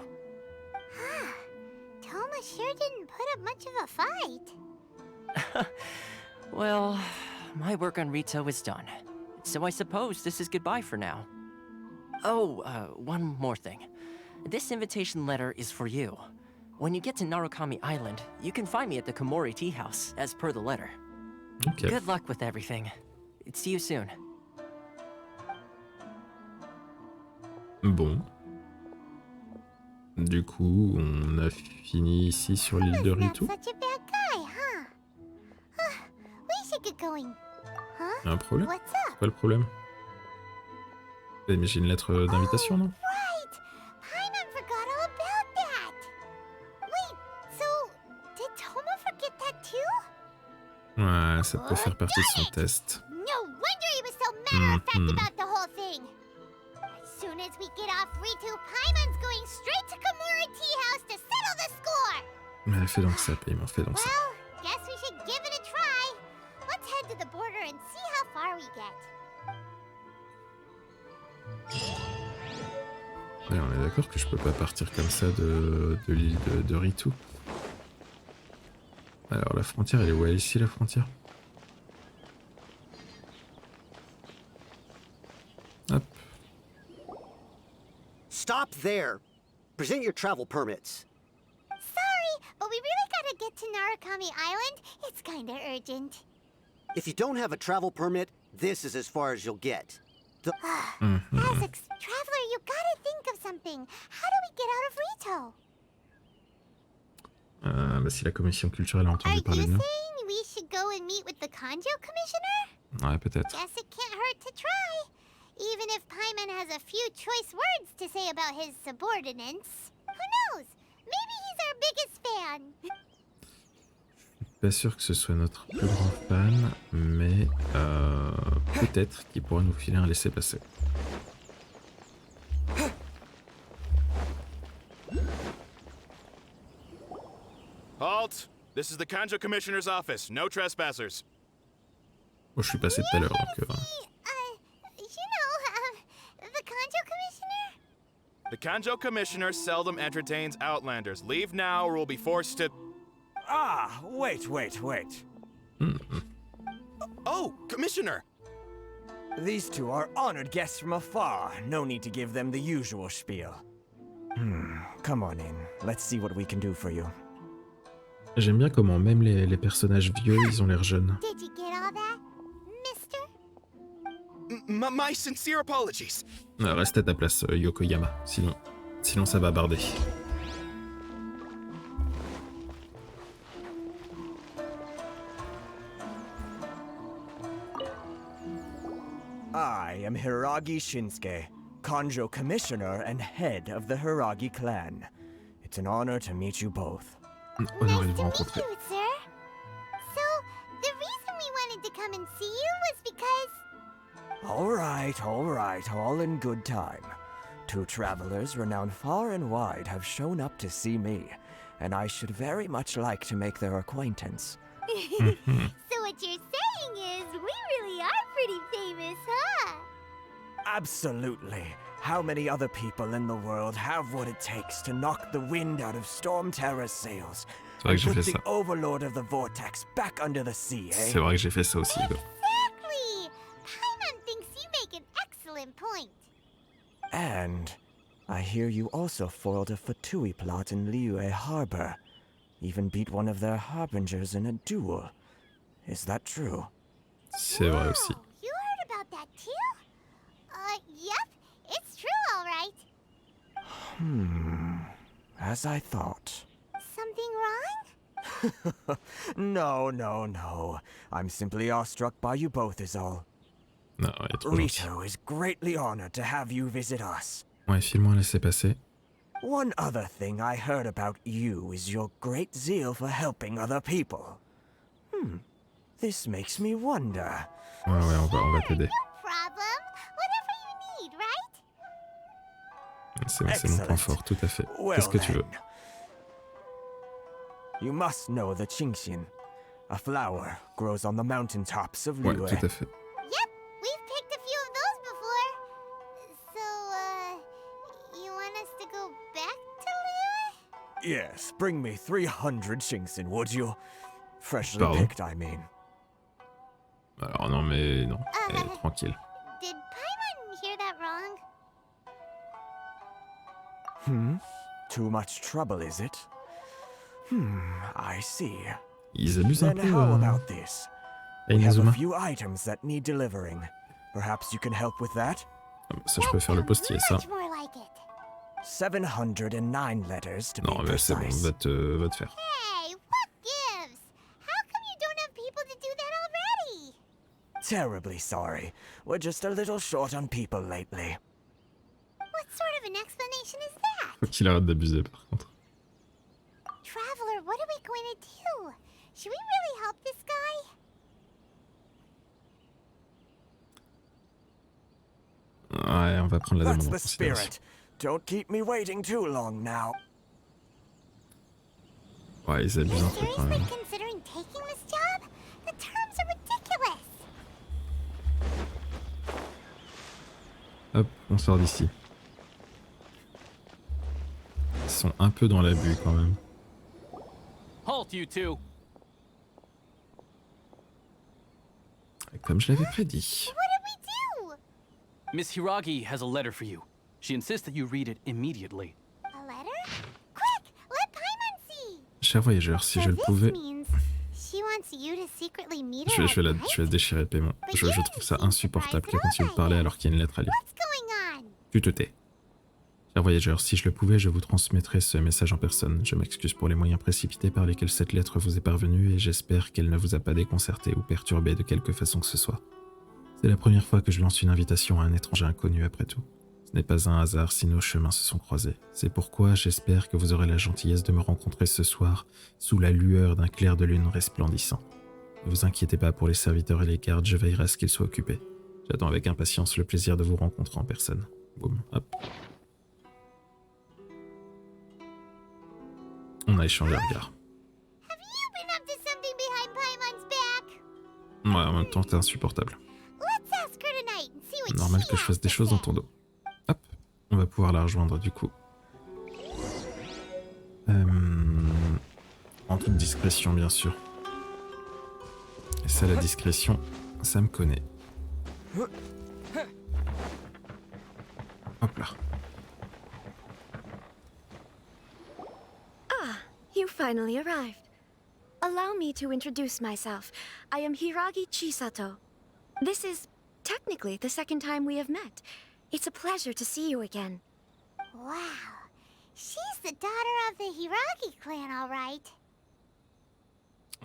Toma sure didn't put up much of a fight. Well, my work on Rito is done. So I suppose this is goodbye for now. Oh, one more thing. This invitation letter is for you. When you get to Narukami Island, you can find me at the Komori Tea House, as per the letter. Ok. Good luck with everything. See you soon. Bon. Du coup, on a fini ici sur l'île de Ritu. Not such a bad guy, huh? We should get going. Huh? Un problème? What's C'est up? quoi le problème? Eh, mais j'ai une lettre d'invitation, non? Right! Paimon forgot all about that! Wait, so did Toma forget that too? Ouais, ça peut faire partie de son test. No wonder he was so matter-of-fact about the whole thing! As soon as we get off Ritu, Paimon's going straight to Komori Tea House to settle the score! Mais fais donc ça, Paiement, fais donc ça. Well, guess we should give it a try. Let's head to the border and see how far we get. Ouais, on est d'accord que je peux pas partir comme ça de l'île de Ritu. Alors la frontière, elle est où? Elle est ici, la frontière? Hop. Stop there. Present your travel permits. Sorry, but we really gotta get to Narukami Island. It's kinda urgent. If you don't have a travel permit, this is as far as you'll get. The As a traveler, you gotta think of something. How do we get out of Rito? Bah si la commission culturelle a Are entendu you parler de nous. saying we should go and meet with the Kanjo Commissioner? Ouais, peut-être. Guess it can't hurt to try. Even if Paimon has a few choice words to say about his subordinates. Who knows? Maybe he's our biggest fan. pas sûr que ce soit notre plus grand fan, mais peut-être qu'il pourra nous filer un laissez-passer. Halt! This is the Kanjo Commissioner's office. No trespassers. Bon, je suis passé tout à l'heure, donc... You know, the Kanjo Commissioner? The Kanjo Commissioner seldom entertains Outlanders. Leave now or we'll be forced to... Ah, wait. Oh, Commissioner! These two are honored guests from afar. No need to give them the usual spiel. Come on in. Let's see what we can do for you. J'aime bien comment même les personnages vieux, ils ont l'air jeunes. Did you get all that, mister? My sincere apologies. Reste à ta place, Yokoyama. Sinon ça va barder. I am Hiragi Shinsuke, Kanjo Commissioner and head of the Hiragi clan. It's an honor to meet you both. Honoré de vous rencontrer. You, sir. So, the reason we wanted to come and see you was because... All right, all in good time. Two travelers renowned far and wide have shown up to see me, and I should very much like to make their acquaintance. So what you're saying is, we really are pretty famous, huh? Absolutely. How many other people in the world have what it takes to knock the wind out of Storm Terror's sails and put the Overlord of the Vortex back under the sea, eh? C'est vrai que j'ai fait ça aussi, quoi. Exactly! Paimon thinks you make an excellent point. And I hear you also foiled a Fatui plot in Liyue Harbor. Even beat one of their harbingers in a duel. Is that true? C'est vrai aussi. You heard about that too? Yep. It's true, all right. As I thought. Something wrong? No. I'm simply awestruck by you both is all. Non, elle est trop Rito is greatly honored to have you visit us. Ouais, file-moi un laissez-passer. One other thing I heard about you is your great zeal for helping other people. This makes me wonder. Ouais, on va t'aider. Problem. Whatever you need, right? C'est mon point fort, tout à fait. Qu'est-ce que tu veux? You must know the Qingxin. A flower grows on the mountaintops of Ouais, Liyue. tout à fait. Yep, we've picked a few of those before. So, you want us to go back to Liyue? Yes, bring me 300 Qingxin, would you? Freshly Pardon? picked, I mean. Alors non, mais non. Tranquille. Did Paimon hear that wrong? Too much trouble, is it? I see. Ils abusent un Then peu. how about this? We have a Inazuma. few items that need delivering. Perhaps you can help with that? Ça, je peux faire le postier, ça. Much more like it. 709 letters to Non, be mais c'est bon, precise. va te faire. Hey, what gives? How come you don't have people to do that already? Terribly sorry. We're just a little short on people lately. What sort of an explanation is that? Faut qu'il arrête d'abuser, par contre. Traveler, what are we going to do? Should we really help this guy? Ouais, on va prendre la That's demande en the considération. spirit. Don't keep me waiting too long now. Ouais, ils abusent un peu quand Seriously même. considering taking this job? The terms are ridiculous. Hop, on sort d'ici. Ils sont un peu dans l'abus quand même. Halt, you two. Comme je l'avais prédit. What did we do? Miss Hiragi has a letter for you. She insists that you read it immediately. A letter? Quick, let Paimon see. Cher voyageur, si je le So pouvais... this means she wants you to secretly meet Je her vais at la night? déchirer le paiement. Je trouve ça insupportable qu'elle continue de parler alors qu'il y a une lettre à lire. What's going on? Tu te tais. Cher voyageur, si je le pouvais, je vous transmettrais ce message en personne. Je m'excuse pour les moyens précipités par lesquels cette lettre vous est parvenue et j'espère qu'elle ne vous a pas déconcerté ou perturbé de quelque façon que ce soit. C'est la première fois que je lance une invitation à un étranger inconnu après tout. Ce n'est pas un hasard si nos chemins se sont croisés. C'est pourquoi j'espère que vous aurez la gentillesse de me rencontrer ce soir sous la lueur d'un clair de lune resplendissant. Ne vous inquiétez pas pour les serviteurs et les gardes, je veillerai à ce qu'ils soient occupés. J'attends avec impatience le plaisir de vous rencontrer en personne. Boum, hop. On a échangé un regard. Ouais, en même temps, t'es insupportable. Normal que je fasse des choses dans ton dos. Hop, on va pouvoir la rejoindre du coup. En toute discrétion, bien sûr. Et ça, la discrétion, ça me connaît. Hop là. Ah, you finally arrived. Allow me to introduce myself. I am Hiragi Chisato. This is technically the second time we have met. It's a pleasure to see you again. Wow. She's the daughter of the Hiragi clan, all right.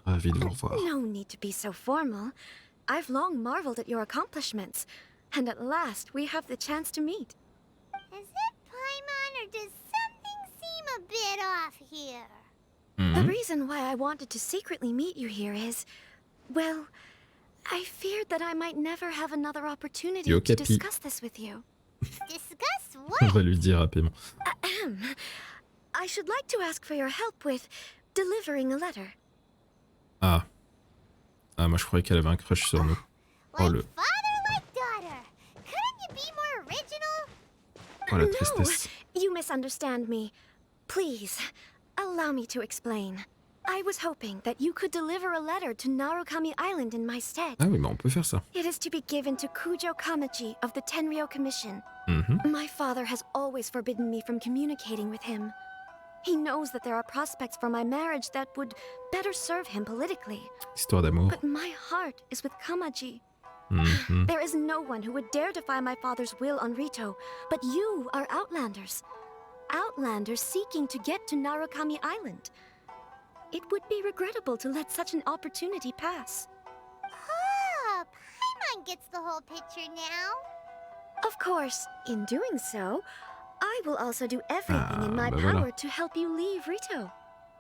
Ravi de vous revoir. No need to be so formal. I've long marveled at your accomplishments. And at last, we have the chance to meet. Is it Paimon, or does something seem a bit off here? The reason why I wanted to secretly meet you here is, well, I feared that I might never have another opportunity to discuss this with you. Discuss On what? va lui dire rapidement. I should like to ask for your help with delivering a letter. Ah. Ah, moi je croyais qu'elle avait un crush sur nous. Oh le... Father like daughter. Couldn't you be more original? Oh la tristesse. No, you misunderstand me. Please, allow me to explain. I was hoping that you could deliver a letter to Narukami Island in my stead. Ah oui, bah on peut faire ça. It is to be given to Kujo Kamaji of the Tenryou Commission. My father has always forbidden me from communicating with him. He knows that there are prospects for my marriage that would better serve him politically. Histoire d'amour. But my heart is with Kamaji. There is no one who would dare defy my father's will on Rito, but you are Outlanders. Outlanders seeking to get to Narukami Island. It would be regrettable to let such an opportunity pass. Oh, Paimon gets the whole picture now. Of course, in doing so, I will also do everything in my power to help you leave Rito.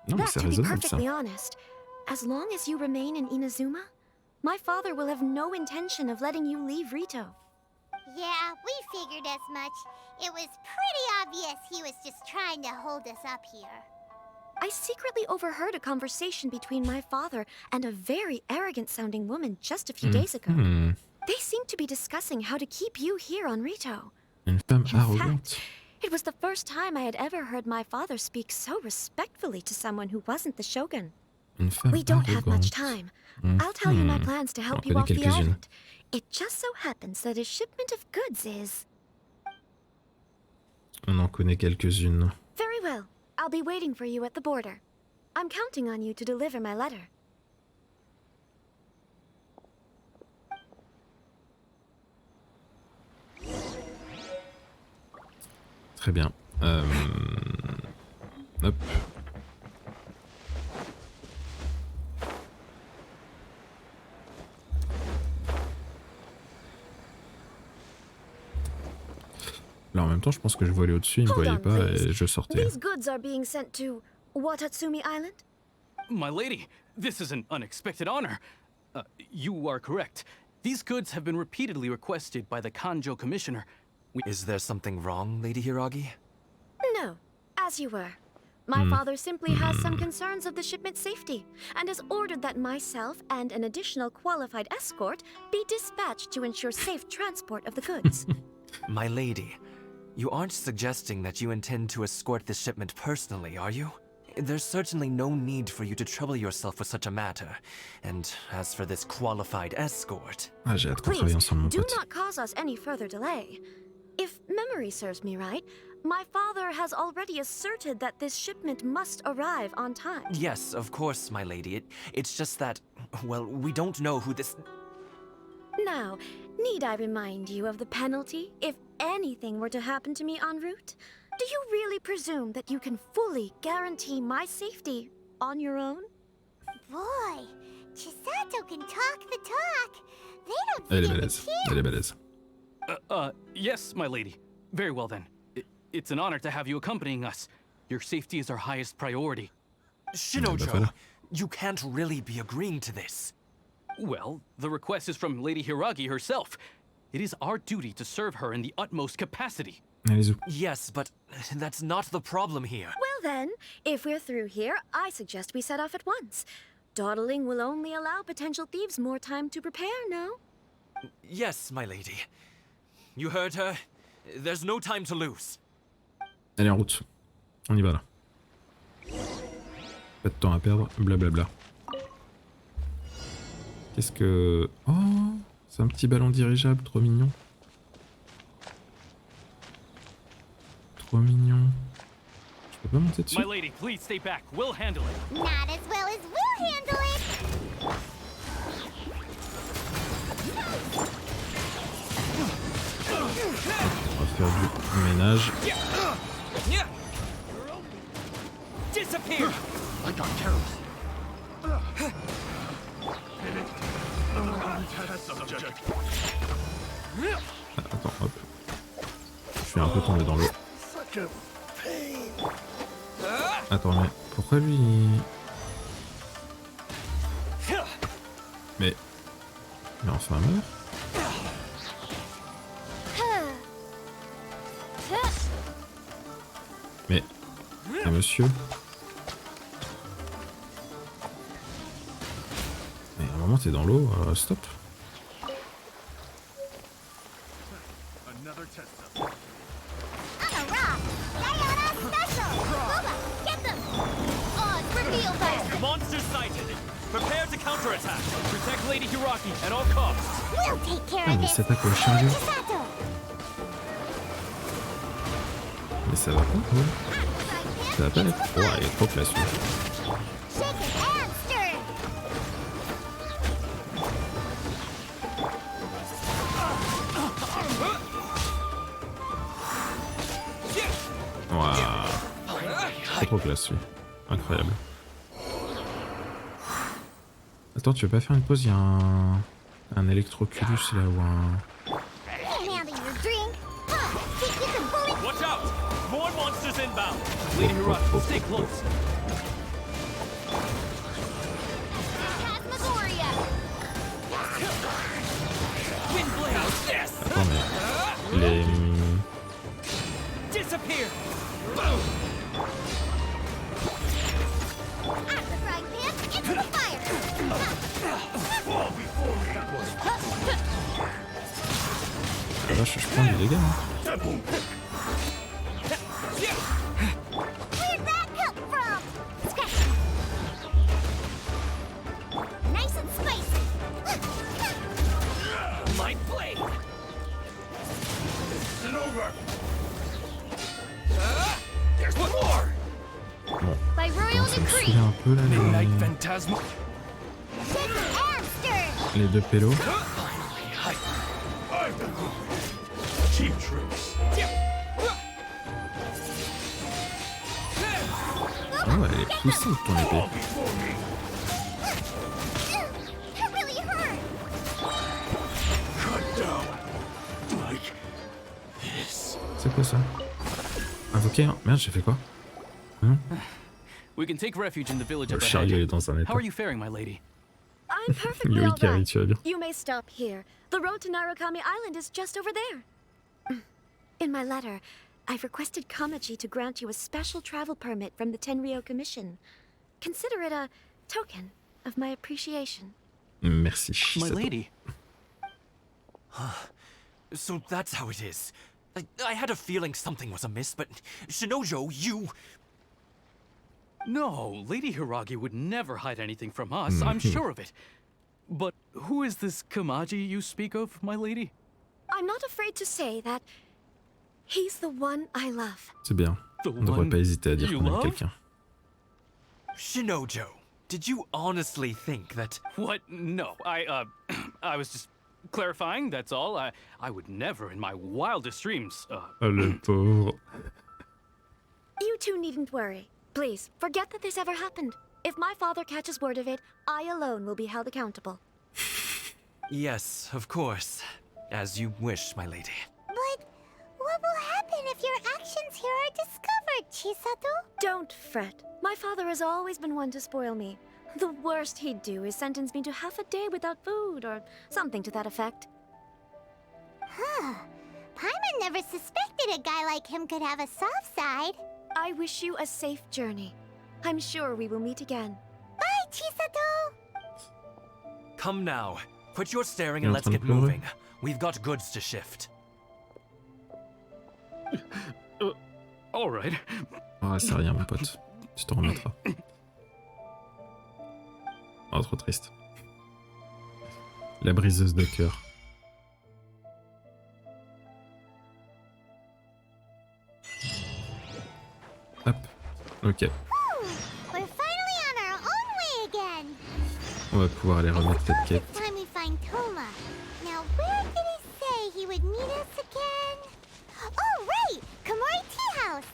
That, to be perfectly honest, as long as you remain in Inazuma, my father will have no intention of letting you leave Rito. Yeah, we figured as much. It was pretty obvious he was just trying to hold us up here. I secretly overheard a conversation between my father and a very arrogant-sounding woman just a few days ago. They seemed to be discussing how to keep you here on Rito. Une femme arrogante. In fact, it was the first time I had ever heard my father speak so respectfully to someone who wasn't the shogun. Une femme We don't have much arrogante. time. I'll tell you my plans to help you off the island. It just so happens that a shipment of goods is... On en connaît quelques-unes. Very well. I'll be waiting for you at the border. I'm counting on you to deliver my letter. Très bien. Hop. Là, en même temps, je pense que je volais au-dessus, il me voyait pas et je sortais. These goods are being sent to Watatsumi Island? My lady, this is an unexpected honor. You are correct. These goods have been repeatedly requested by the Kanjo Commissioner. Is there something wrong, Lady Hiragi? No, as you were. My father simply has some concerns of the shipment's safety, and has ordered that myself and an additional qualified escort be dispatched to ensure safe transport of the goods. My lady, you aren't suggesting that you intend to escort this shipment personally, are you? There's certainly no need for you to trouble yourself with such a matter. And as for this qualified escort... Ah, j'ai hâte qu'on travaille ensemble, mon do pote. not cause us any further delay. If memory serves me right, my father has already asserted that this shipment must arrive on time. Yes, of course, my lady. It's just that, well, we don't know who this... Now, need I remind you of the penalty if anything were to happen to me en route? Do you really presume that you can fully guarantee my safety on your own? Boy, Chisato can talk the talk. They don't Elle est stand a balèze. chance. Elle est balèze. Yes, my lady. Very well then. It's an honor to have you accompanying us. Your safety is our highest priority. Shinojo, you can't really be agreeing to this. Well, the request is from Lady Hiragi herself. It is our duty to serve her in the utmost capacity. Yes, but that's not the problem here. Well then, if we're through here, I suggest we set off at once. Dawdling will only allow potential thieves more time to prepare, no? Yes, my lady. You heard her. There's no time to lose. Allez, en route. On y va là. Pas de temps à perdre, blablabla. Qu'est-ce que... Oh, c'est un petit ballon dirigeable, trop mignon. Trop mignon. Je peux pas monter dessus? My lady, please stay back. We'll handle it. Not as well as we'll handle it. On va faire du ménage. Disappear. I got careless. Ah, attends, hop. Je suis un peu tombé dans l'eau. Attends, mais pourquoi lui... Mais enfin meurt. Mais monsieur. Mais à un moment t'es dans l'eau, stop. Monster sighted. Prepare to counterattack. Protect Lady Hiragi at all costs. We'll take care Ah, of mais this. ça t'a quoi chargé? Mais ça va pas, ouais. Ça va pas être... Oh, il est trop classe, lui. Waouh. Trop classe, lui. Incroyable. Attends, tu veux pas faire une pause? Il y a un électroculus là ou un... Watch out! More monsters inbound. Lady Hiragi, stay close. Windblade. Yes. Attends, mais... Les... Disappear. Ah vache, je prends du dégât, hein. Bon, ça me saoule un peu là, les deux pélos. Oh, elle est puissante ton épée. C'est quoi ça? Invoquer un... Merde, j'ai fait quoi? We can take refuge in the village up Charlie, elle est ahead. dans un état. How are you faring, my lady? I'm perfectly Yuri all Kari, right. tu vas bien? You may stop here. The road to Narukami Island is just over there. In my letter, I've requested Kamaji to grant you a special travel permit from the Tenryou Commission. Consider it a token of my appreciation. Merci. My lady. So that's how it is. I had a feeling something was amiss, but Shinojo, you... No, Lady Hiragi would never hide anything from us, I'm sure of it. But who is this Kamaji you speak of, my lady? I'm not afraid to say that he's the one I love. C'est bien. On ne devrait pas hésiter à dire qu'on aime quelqu'un. Shinojo, did you honestly think that... What? No, I was just clarifying, that's all. I would never in my wildest dreams, Oh, le pauvre. You two needn't worry. Please, forget that this ever happened. If my father catches word of it, I alone will be held accountable. Yes, of course. As you wish, my lady. But what will happen if your actions here are discovered, Chisato. Don't fret. My father has always been one to spoil me. The worst he'd do is sentence me to half a day without food or something to that effect. Huh. Paimon never suspected a guy like him could have a soft side. I wish you a safe journey. I'm sure we will meet again. Bye, Chisato! Come now. Quit your staring and let's get moving. We've got goods to shift. All right. Ah, c'est rien, mon pote. Tu t'en remettras. Oh, trop triste. La briseuse de cœur. Hop. Ok. We're finally on our own way again. On va pouvoir aller remettre cette quête. It's time we find Toma. Now, where did he say he would meet us again? Oh, right! Komori Tea House.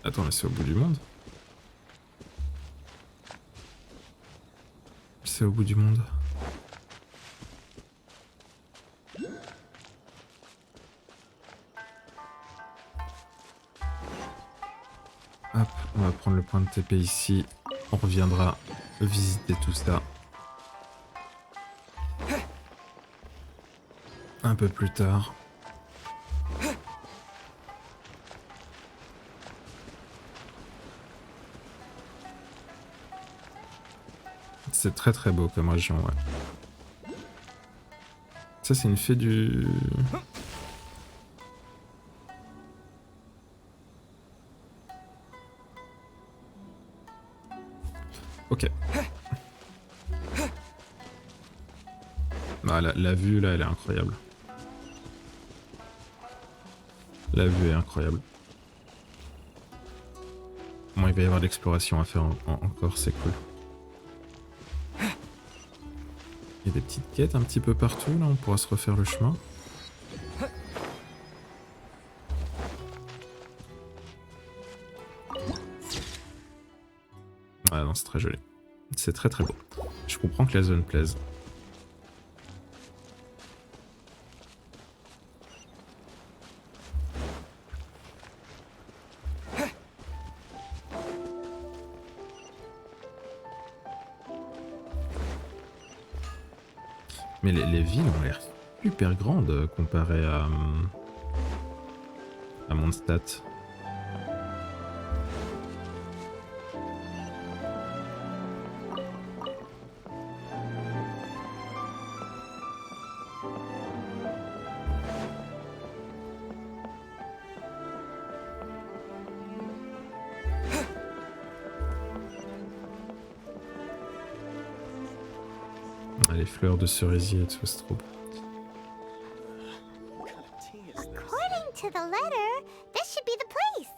Attends, mais c'est au bout du monde. C'est au bout du monde. Hop, on va prendre le point de TP ici. On reviendra visiter tout ça un peu plus tard. C'est très très beau comme région, ouais. Ça c'est une fée du... Ok. Bah, la vue là elle est incroyable. La vue est incroyable. Bon, il va y avoir de l'exploration à faire encore, c'est cool. Il y a des petites quêtes un petit peu partout, là on pourra se refaire le chemin. Ouais non, c'est très joli. C'est très très beau. Je comprends que la zone plaise. Mais les villes ont l'air super grandes comparées à Mondstadt. Les fleurs de cerisier et tout, c'est trop beau. According to the letter, this should be the place.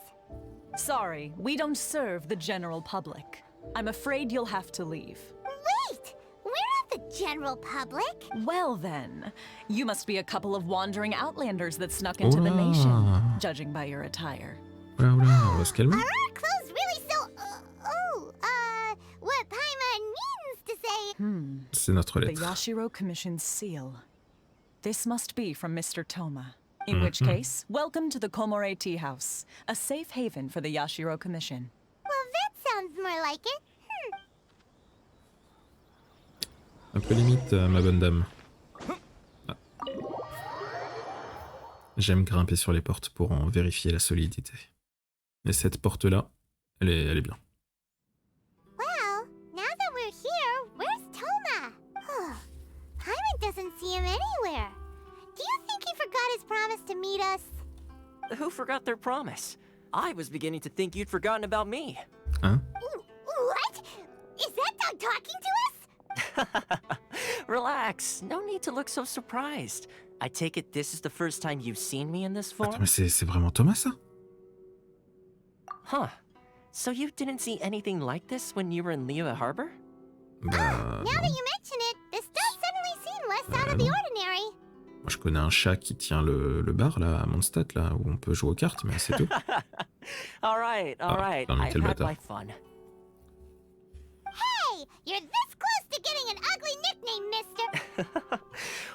Sorry, we don't serve the general public. I'm afraid you'll have to leave. Wait! We're not the general public. Well then, you must be a couple of wandering outlanders that snuck into the nation, judging by your attire. Oula, oula, on va se calmer. Are our clothes really so... what Paimon means to say... C'est notre The lettre. Yashiro Commission's seal. This must be from Mr. Toma. In which case, welcome to the Komore Tea House, a safe haven for the Yashiro Commission. Well, that sounds more like it. Un peu limite, ma bonne dame. Ah. J'aime grimper sur les portes pour en vérifier la solidité. Et cette porte-là, elle est bien. Well, now that we're here, where's Toma? Paimon doesn't see him anywhere. Do you think he forgot his promise to meet us? Who forgot their promise? I was beginning to think you'd forgotten about me. Hein? What? Is that dog talking to us? Relax, no need to look so surprised. I take it this is the first time you've seen me in this form? Attends, mais c'est vraiment Thomas, ça? Huh. So you didn't see anything like this when you were in Liyue Harbor? Bah, Now that you mention it, this does suddenly seem less out of the ordinary. moi je connais un chat qui tient le bar là à Mondstadt là où on peut jouer aux cartes, mais c'est tout. Alright. I've had my fun. Hey, you're this close to getting an ugly nickname, mister.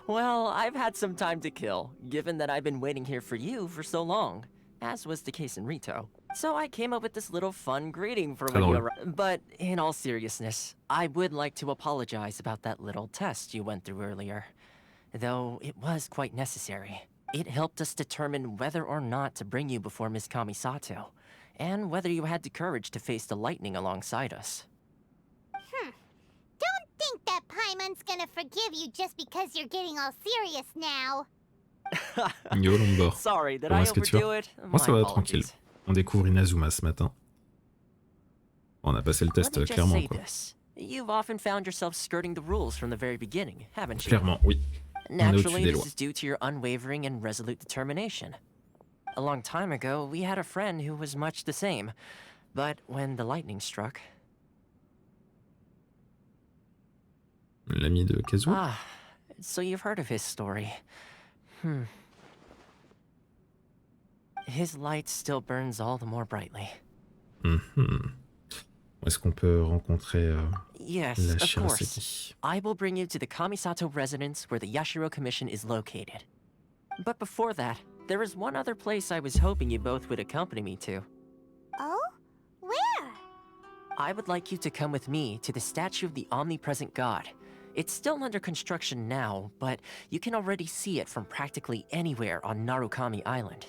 Well, I've had some time to kill, given that I've been waiting here for you for so long. as was the case in Rito. So I came up with this little fun greeting for when you arrived. But in all seriousness, I would like to apologize about that little test you went through earlier. Though it was quite necessary. It helped us determine whether or not to bring you before Miss Kamisato, and whether you had the courage to face the lightning alongside us. Don't think that Paimon's gonna forgive you just because you're getting all serious now. Yo Lombor, Sorry, did comment I est-ce que tu vas? overdo it? Moi ça My va apologies. tranquille. On découvre Inazuma ce matin. On a passé le Let test me just clairement say quoi. this. You've often found yourself skirting the rules from the very beginning, haven't you? Clairement, oui. On est au-dessus Naturally, des this lois. is due to your unwavering and resolute determination. A long time ago, we had a friend who was much the same. But when the lightning struck... L'ami de Kazuo? Ah, so you've heard of his story. His light still burns all the more brightly. Est-ce qu'on peut rencontrer Yes, la of course. Shiroseki? I will bring you to the Kamisato residence where the Yashiro Commission is located. But before that, there is one other place I was hoping you both would accompany me to. Oh? Where? I would like you to come with me to the statue of the omnipresent god. It's still under construction now, but you can already see it from practically anywhere on Narukami Island.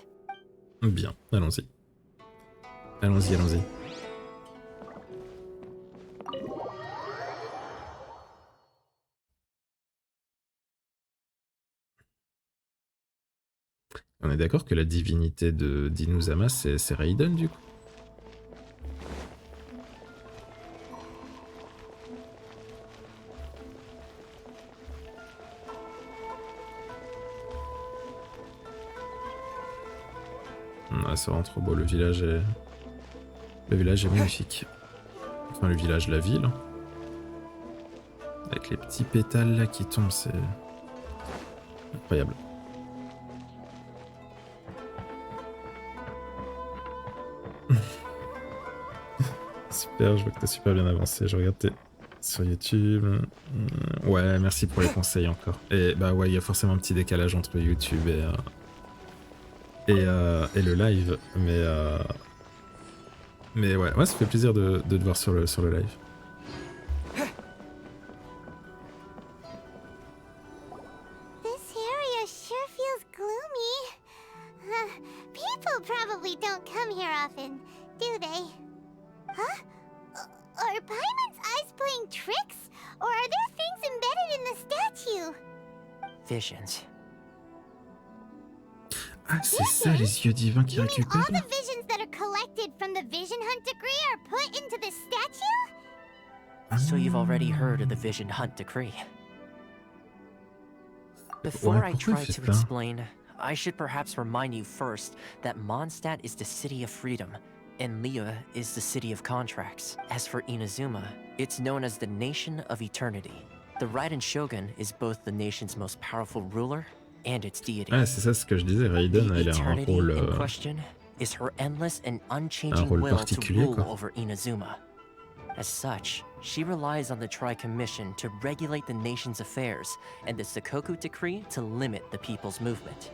Bien, allons-y. Allons-y, allons-y. On est d'accord que la divinité de d'Inazuma, c'est Raiden, du coup? Ah, c'est vraiment trop beau, le village est magnifique. Enfin, le village, la ville. Avec les petits pétales là qui tombent, c'est incroyable. Super, je vois que t'as super bien avancé. Je regarde sur YouTube. Ouais, merci pour les conseils encore. Et bah ouais, il y a forcément un petit décalage entre YouTube et le live, mais ouais, ça fait plaisir de te voir sur le live. This area sure feels gloomy. People probably don't come here often, do they? Huh? Are Paimon's eyes playing tricks? Or are there things embedded in the statue? Visions. Ah, c'est ça les yeux divins qui récupèrent? All the visions that are collected from the Vision Hunt decree are put into the statue? So you've already heard of the Vision Hunt decree. Before I try to explain, I should perhaps remind you first that Mondstadt is the city of freedom, and Liyue is the city of contracts. As for Inazuma, it's known as the Nation of Eternity. The Raiden Shogun is both the nation's most powerful ruler and its deity. Ah, c'est ça ce que je disais, Raiden, elle a un rôle question is her endless and unchanging will to rule over Inazuma. As such, she relies on the Tri-Commission to regulate the nation's affairs and the Sakoku Decree to limit the people's movement.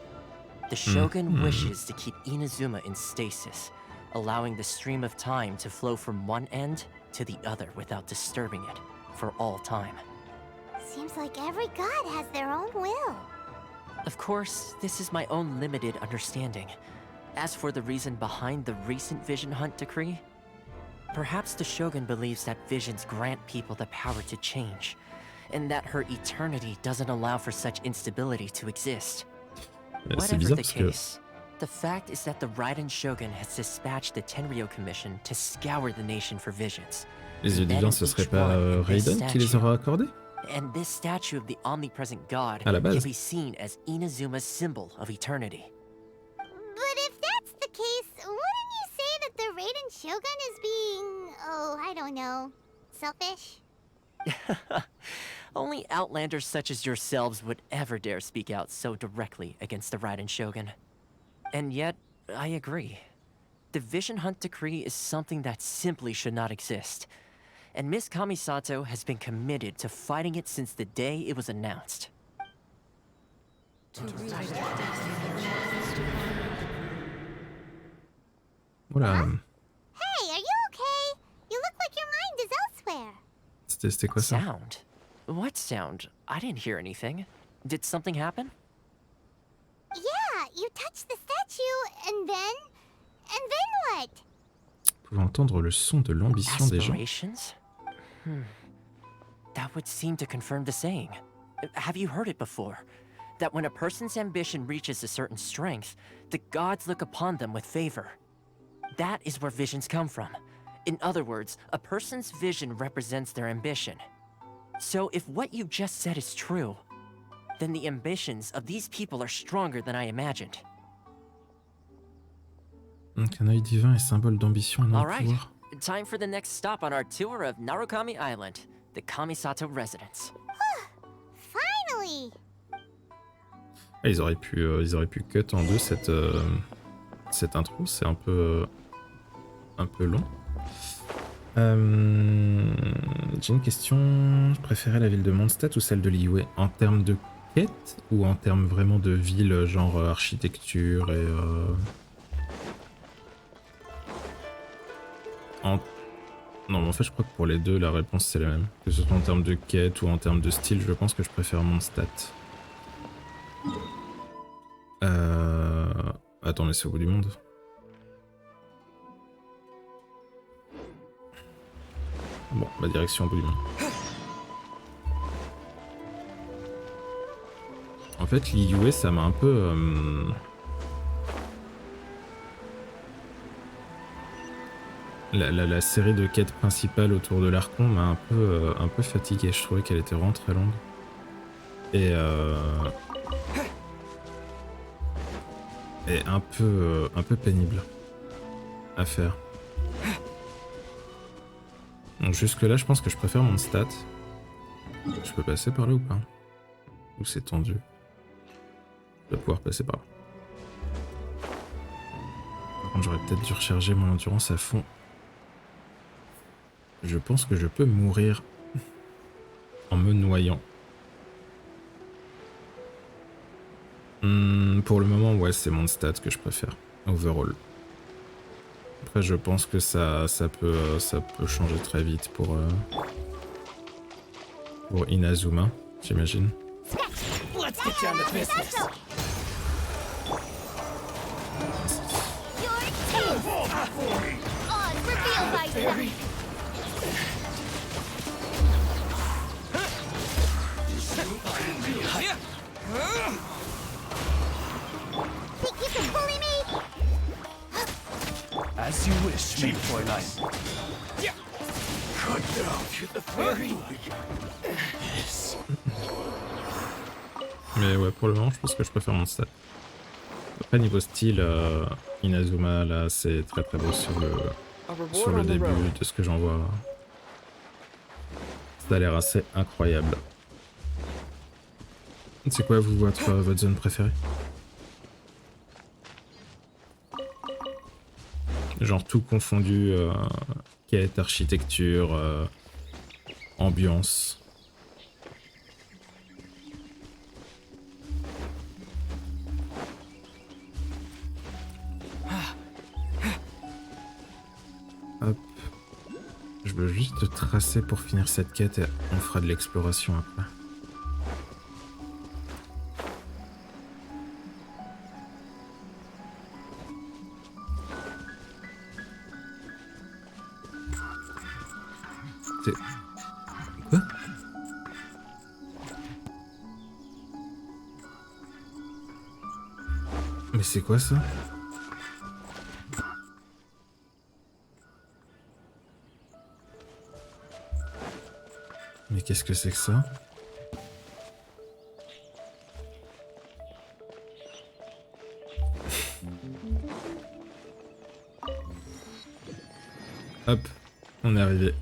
The Shogun wishes to keep Inazuma in stasis, allowing the stream of time to flow from one end to the other without disturbing it for all time. Seems like every god has their own will. Of course, this is my own limited understanding. As for the reason behind the recent Vision Hunt decree, perhaps the Shogun believes that visions grant people the power to change, and that her eternity doesn't allow for such instability to exist. Whatever the case, the fact is that the Raiden Shogun has dispatched the Tenryou Commission to scour the nation for visions. Les yeux divins, ce serait pas Raiden qui les aura accordés? And this statue of the omnipresent god can be seen as Inazuma's symbol of eternity. But if that's the case, wouldn't you say that the Raiden Shogun is being, I don't know, selfish? Only outlanders such as yourselves would ever dare speak out so directly against the Raiden Shogun. And yet, I agree. The Vision Hunt decree is something that simply should not exist. And Miss Kamisato has been committed to fighting it since the day it was announced. Oula. Hey, are you okay? You look like your mind is elsewhere. C'était quoi ça? Sound? What sound? I didn't hear anything. Did something happen? Yeah, you touched the statue, and then what? Vous pouvez entendre le son de l'ambition des gens. Aspirations? That would seem to confirm the saying. Have you heard it before? That when a person's ambition reaches a certain strength, the gods look upon them with favor. That is where visions come from. In other words, a person's vision represents their ambition. So if what you just said is true, then the ambitions of these people are stronger than I imagined. Donc un œil divin est symbole d'ambition et non de pouvoir. Time for the next stop on our tour of Narukami Island, the Kamisato residence. Finally! Ah, ils auraient pu cut en deux cette intro, c'est un peu long. J'ai une question. Je préférais la ville de Mondstadt ou celle de Liyue en termes de quête ou en termes vraiment de ville, genre architecture et Non, mais en fait, je crois que pour les deux, la réponse c'est la même. Que ce soit en termes de quête ou en termes de style, je pense que je préfère Mondstadt. Attends, mais c'est au bout du monde. Bon, bah direction au bout du monde. En fait, Liyue, ça m'a un peu... La série de quêtes principales autour de l'Archon m'a un peu fatigué. Je trouvais qu'elle était vraiment très longue. Et un peu pénible à faire. Donc jusque là, je pense que je préfère Mondstadt. Je peux passer par là ou pas? Ou c'est tendu? Je vais pouvoir passer par là. Par contre, j'aurais peut-être dû recharger mon endurance à fond. Je pense que je peux mourir en me noyant. Pour le moment, ouais, c'est Mondstadt que je préfère. Overall. Après, je pense que ça peut changer très vite pour Inazuma, j'imagine. Let's get down to business. Think you can bully me? As you wish, main Fräulein. Cut down to the fairy. Mais ouais, pour le moment, je pense que je préfère Mondstadt. Après, niveau style, Inazuma, là, c'est très très beau sur le début de ce que j'en vois. Ça a l'air assez incroyable. C'est quoi, vous, votre zone préférée? Genre tout confondu, quête, architecture, ambiance. Hop. Je veux juste tracer pour finir cette quête et on fera de l'exploration après. Quoi? Mais c'est quoi ça? Mais qu'est-ce que c'est que ça? Hop, on est arrivé.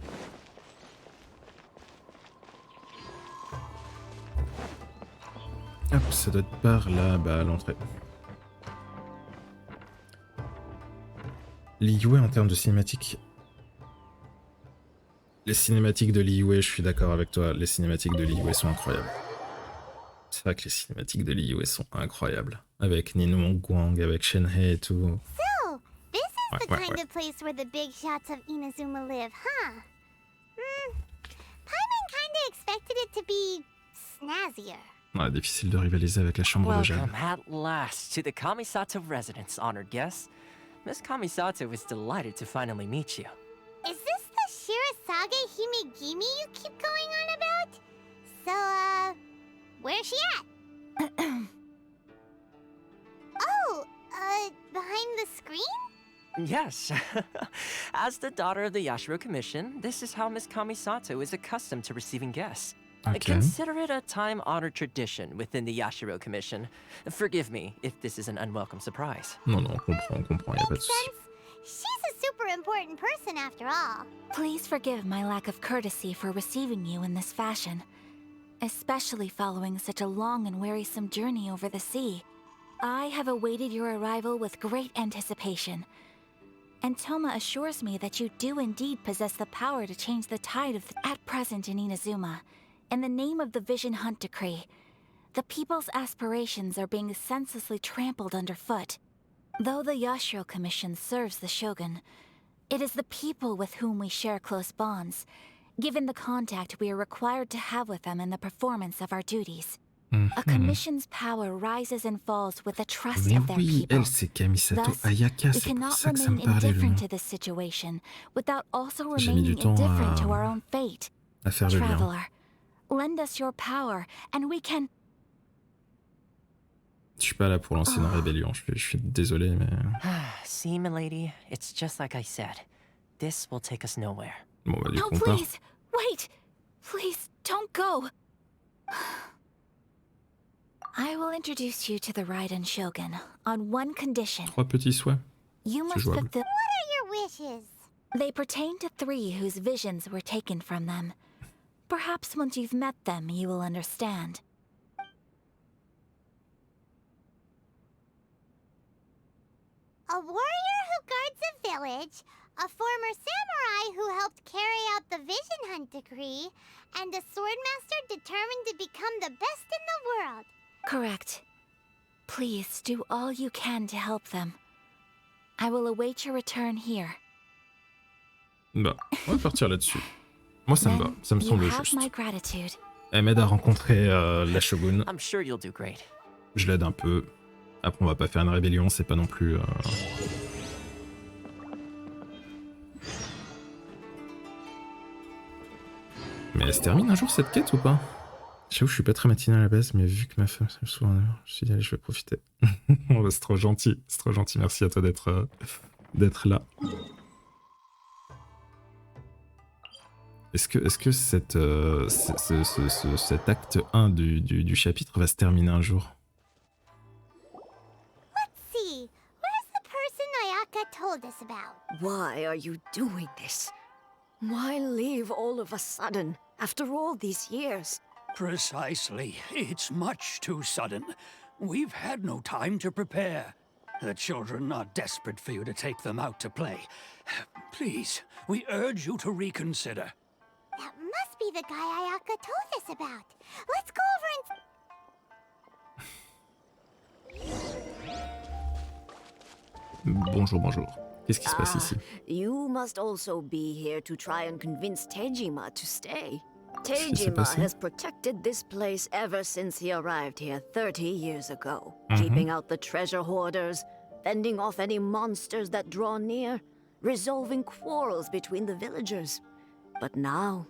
Hop, ça doit être par là-bas à l'entrée. Liyue en termes de cinématiques. Les cinématiques de Liyue, je suis d'accord avec toi, les cinématiques de Liyue sont incroyables. C'est vrai que les cinématiques de Liyue sont incroyables. Avec Nino Guang, avec Shenhe et tout. So, this is the kind of place where the big shots of Inazuma live, huh? Paimon kinda expected it to be snazzier. Ouais, difficile de rivaliser avec la chambre de Jade. Welcome at last to the Kamisato residence, honored guests. Miss Kamisato is delighted to finally meet you. Is this the Shirasage Himegimi you keep going on about? So, where's she at? Behind the screen? Yes. As the daughter of the Yashiro Commission, this is how Miss Kamisato is accustomed to receiving guests. Okay. Consider it a time-honored tradition within the Yashiro Commission. Forgive me if this is an unwelcome surprise. Non, on comprend, y a pas de souci. She's a super important person after all. Please forgive my lack of courtesy for receiving you in this fashion, especially following such a long and wearisome journey over the sea. I have awaited your arrival with great anticipation, and Toma assures me that you do indeed possess the power to change the tide of at present in Inazuma. In the name of the Vision Hunt Decree, the people's aspirations are being senselessly trampled underfoot. Though the Yashiro Commission serves the Shogun, it is the people with whom we share close bonds, given the contact we are required to have with them in the performance of our duties. A commission's power rises and falls with the trust of their people. Elle, c'est Kamisato Thus, Ayaka, we c'est pour cannot ça que ça remain me parlait le indifferent nom. to this situation without also J'ai mis remaining du temps indifferent to our own fate. à faire le lien. Traveler, lend us your power, and we can... Je suis pas là pour lancer une rébellion, je suis désolé, mais... See, milady, it's just like I said. This will take us nowhere. Bon, bah, du No, coup, on part. please! Wait! Please, don't go! I will introduce you to the Raiden Shogun on one condition. 3 petits souhaits. You C'est must jouable. fulfill... What are your wishes? They pertain to 3 whose visions were taken from them. Perhaps once you've met them, you will understand. A warrior who guards a village, a former samurai who helped carry out the Vision Hunt Decree, and a swordmaster determined to become the best in the world. Correct. Please do all you can to help them. I will await your return here. Bah, on va partir là-dessus. Moi, ça me va, ça me semble You have juste. my gratitude. Elle m'aide à rencontrer la Shogun. I'm sure you'll do great. Je l'aide un peu. Après, on va pas faire une rébellion, c'est pas non plus... Mais elle se termine un jour cette quête ou pas? J'avoue, je suis pas très matinal à la base, mais vu que ma femme se souvent en heure, je me suis dit, allez, je vais profiter. Oh, c'est trop gentil, merci à toi d'être là. Est-ce que cet acte 1 du chapitre va se terminer un jour? Let's see, where's the person Ayaka told us about? Why are you doing this? Why leave all of a sudden, after all these years? Precisely. It's much too sudden. We've had no time to prepare. The children are desperate for you to take them out to play. Please, we urge you to reconsider. That must be the guy Ayaka told us about. Let's go over and... Bonjour. Qu'est-ce qui se passe ici? You must also be here to try and convince Tejima to stay. Qu'est-ce qui s'est Tejima passé? has protected this place ever since he arrived here 30 years ago, keeping out the treasure hoarders, fending off any monsters that draw near, resolving quarrels between the villagers. But now,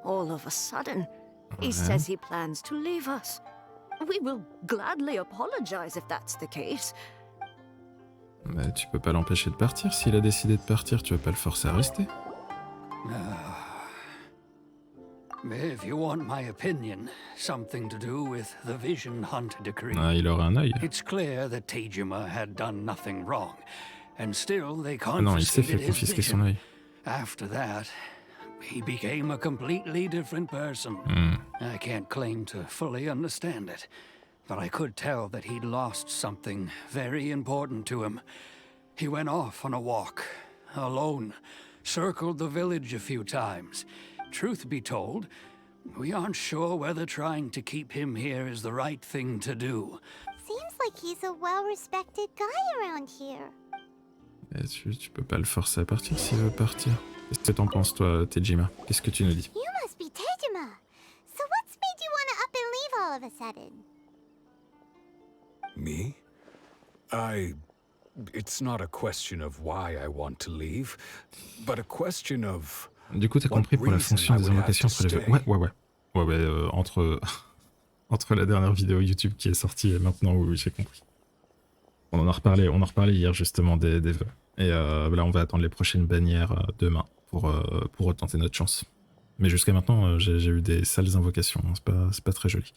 all of a sudden, he says he plans to leave us. We will gladly apologize if that's the case. Bah, tu peux pas l'empêcher de partir. S'il a décidé de partir, tu vas pas le forcer à rester. If you want my opinion, something to do with the Vision Hunt Decree. Ah, il aura un œil. It's clear that Tejima had done nothing wrong, and still they Ah non, il s'est fait confiscated his confisquer son vision. œil. After that, he became a completely different person. I can't claim to fully understand it, but I could tell that he'd lost something very important to him. He went off on a walk, alone, circled the village a few times. Truth be told, we aren't sure whether trying to keep him here is the right thing to do. Seems like he's a well-respected guy around here. Et tu peux pas le forcer à partir s'il veut partir. Qu'est-ce que t'en penses, toi, Tejima? Qu'est-ce que tu nous dis? You must be Tejima. So what's made you want to up and leave all of a sudden? Me? It's not a question of why I want to leave, but a question of... Du coup, t'as compris pour la fonction des invocations entre les... Ouais, entre... entre la dernière vidéo YouTube qui est sortie et maintenant, oui, j'ai compris. On en a reparlé hier, justement, des vœux. Et là, on va attendre les prochaines bannières demain pour retenter notre chance. Mais jusqu'à maintenant, j'ai eu des sales invocations, c'est pas très joli.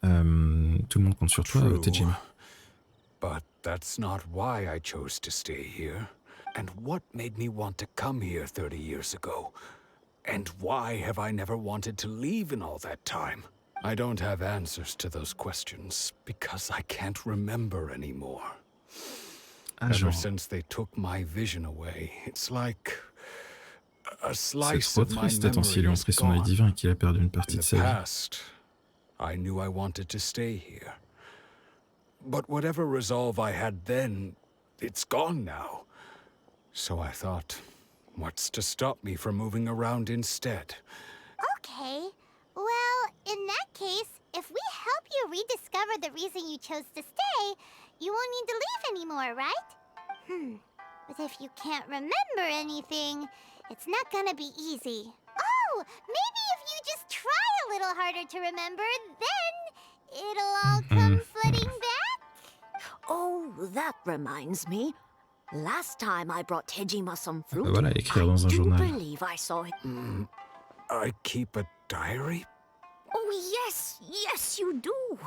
Tout le monde compte sur toi, Tejima. But that's not why I chose to stay here. And what made me want to come here 30 years ago? And why have I never wanted to leave in all that time? I don't have answers to those questions because I can't remember anymore. Ever since they took my vision away, it's like a slice of my memory is gone. In the past, I knew I wanted to stay here. But whatever resolve I had then, it's gone now. So I thought, what's to stop me from moving around instead? Okay. Well, in that case, if we help you rediscover the reason you chose to stay, you won't need to leave anymore, right? But if you can't remember anything, it's not gonna be easy. Oh, maybe if you just try a little harder to remember, then it'll all come flooding back? Oh, that reminds me. Last time I brought Tejima some fruit, Voilà, écrire dans un I do journal. believe I saw it. I keep a diary? Oh, yes, you do.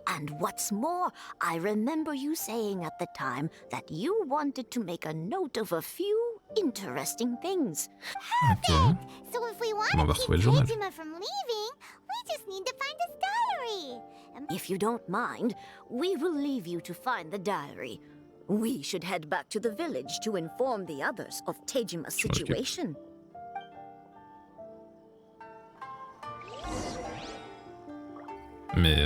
And what's more, I remember you saying at the time that you wanted to make a note of a few interesting things. Perfect! So if we want to keep Tejima from leaving, we just need to find his diary. If you don't mind, we will leave you to find the diary. We should head back to the village to inform the others of Tejima's situation. Mais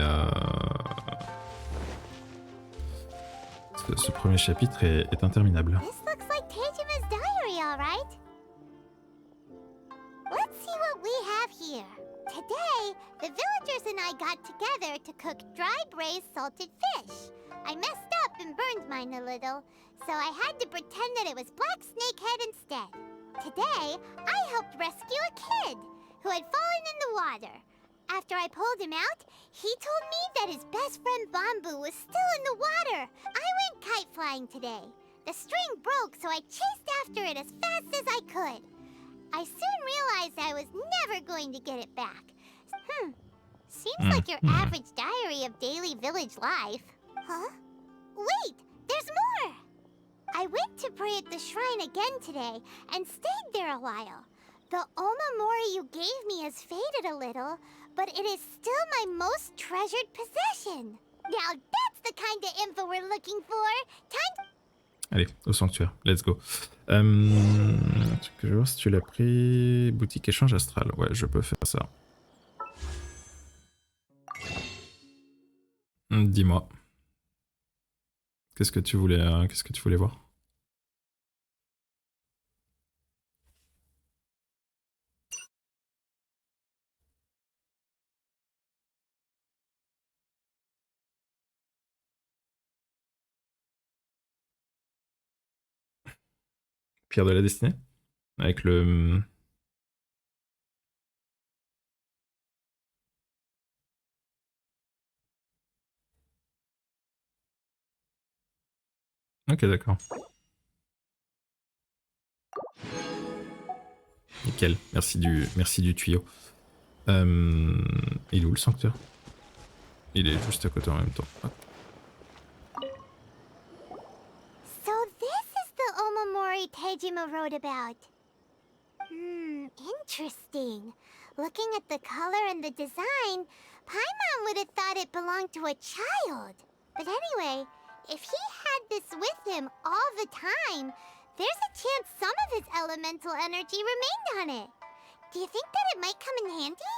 ce premier chapitre est interminable. This looks like Tejima's diary, all right. Let's see what we have here. Today, the villagers and I got together to cook dry braised salted fish. I messed up and burned mine a little, so I had to pretend that it was black snakehead instead. Today, I helped rescue a kid who had fallen in the water. After I pulled him out, he told me that his best friend Bamboo was still in the water. I went kite flying today. The string broke, so I chased after it as fast as I could. I soon realized I was never going to get it back. Seems like your average diary of daily village life. Huh? Wait, there's more! I went to pray at the shrine again today and stayed there a while. The Omamori you gave me has faded a little, but it is still my most treasured possession. Now that's the kind of info we're looking for. Time. Allez, au sanctuaire, let's go. Je vais voir si tu l'as pris. Boutique échange astral. Ouais, je peux faire ça. Dis-moi. Qu'est-ce que tu voulais voir? Pierre de la destinée? Avec le... Ok, d'accord. Nickel, merci du tuyau. Il est où le sanctuaire? Il est juste à côté en même temps. Hop. So this is the Omamori Tejima wrote about. Interesting. Looking at the color and the design, Paimon would have thought it belonged to a child. But anyway, if he had this with him all the time, there's a chance some of his elemental energy remained on it. Do you think that it might come in handy?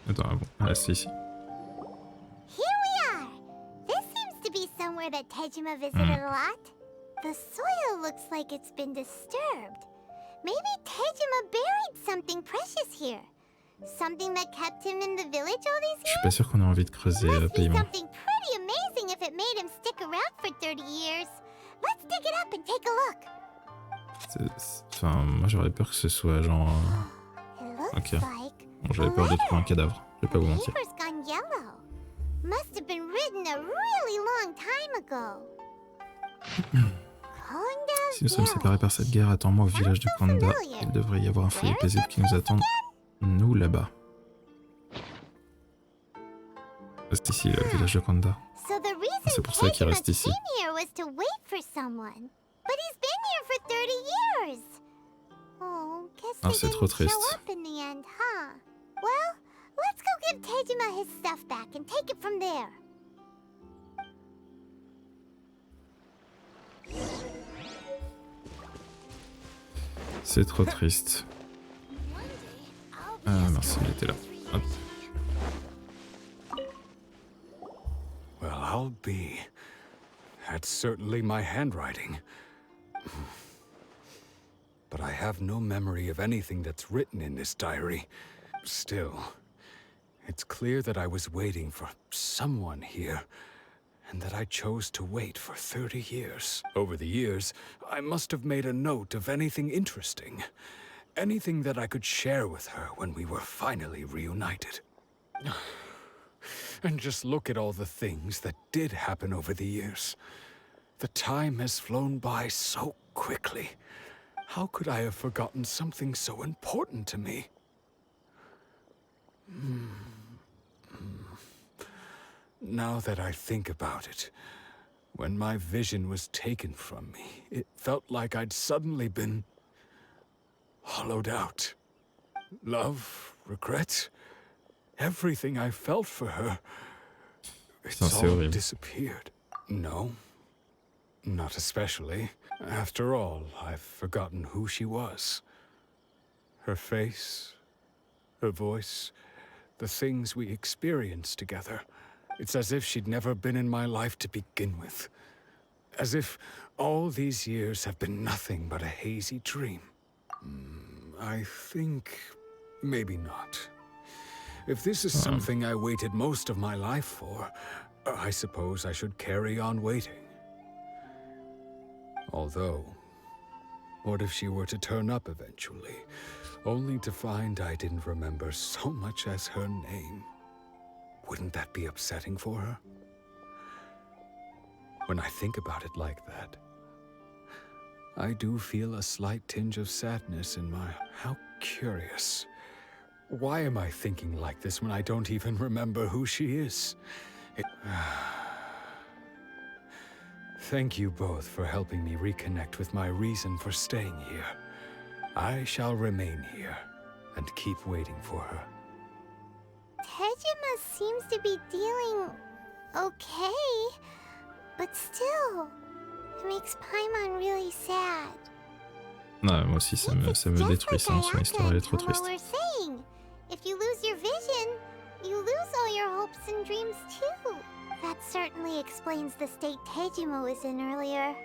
Attends, bon, ah, c'est ici. Here we are. This seems to be somewhere that Tejima visited a lot. The soil looks like it's been disturbed. Maybe Tejima buried something precious here. Something that kept him in the village all these years? Je suis pas sûr qu'on ait envie de creuser paiement. Something pretty amazing if it made him stick around for 30 years. Let's dig it up and take a look. Enfin, moi j'aurais peur que ce soit genre... Ok. Bon, j'avais peur de trouver un cadavre, je vais pas vous mentir. Gone yellow. Must have been written a really long time ago. Si nous sommes séparés par cette guerre, attends-moi au village de Kanda. Il devrait y avoir un foyer paisible qui nous attend. Nous là-bas. C'est ici le village de Kanda. C'est pour ça qu'il reste ici. Ah, c'est trop triste. C'est trop triste. Ah merci, il était là. Hop. Well, I'll be. That's certainly my handwriting. But I have no memory of anything that's written in this diary. Still, it's clear that I was waiting for someone here, and that I chose to wait for 30 years. Over the years, I must have made a note of anything interesting. Anything that I could share with her when we were finally reunited. And just look at all the things that did happen over the years. The time has flown by so quickly. How could I have forgotten something so important to me? Now that I think about it, when my vision was taken from me, it felt like I'd suddenly been hollowed out. Love, regret, everything I felt for her, it's all disappeared. No, not especially. After all, I've forgotten who she was. Her face, her voice, the things we experienced together. It's as if she'd never been in my life to begin with. As if all these years have been nothing but a hazy dream. I think maybe not. If this is something I waited most of my life for, I suppose I should carry on waiting. Although, what if she were to turn up eventually, only to find I didn't remember so much as her name? Wouldn't that be upsetting for her? When I think about it like that, I do feel a slight tinge of sadness in my... How curious. Why am I thinking like this when I don't even remember who she is? Thank you both for helping me reconnect with my reason for staying here. I shall remain here and keep waiting for her. Tejima seems to be dealing okay, but still, it makes Paimon really sad. Ouais, moi aussi ça me détruit ça, son histoire elle est trop triste. If you lose your vision, you lose all your hopes and dreams too. That certainly explains the state Tejima was in earlier.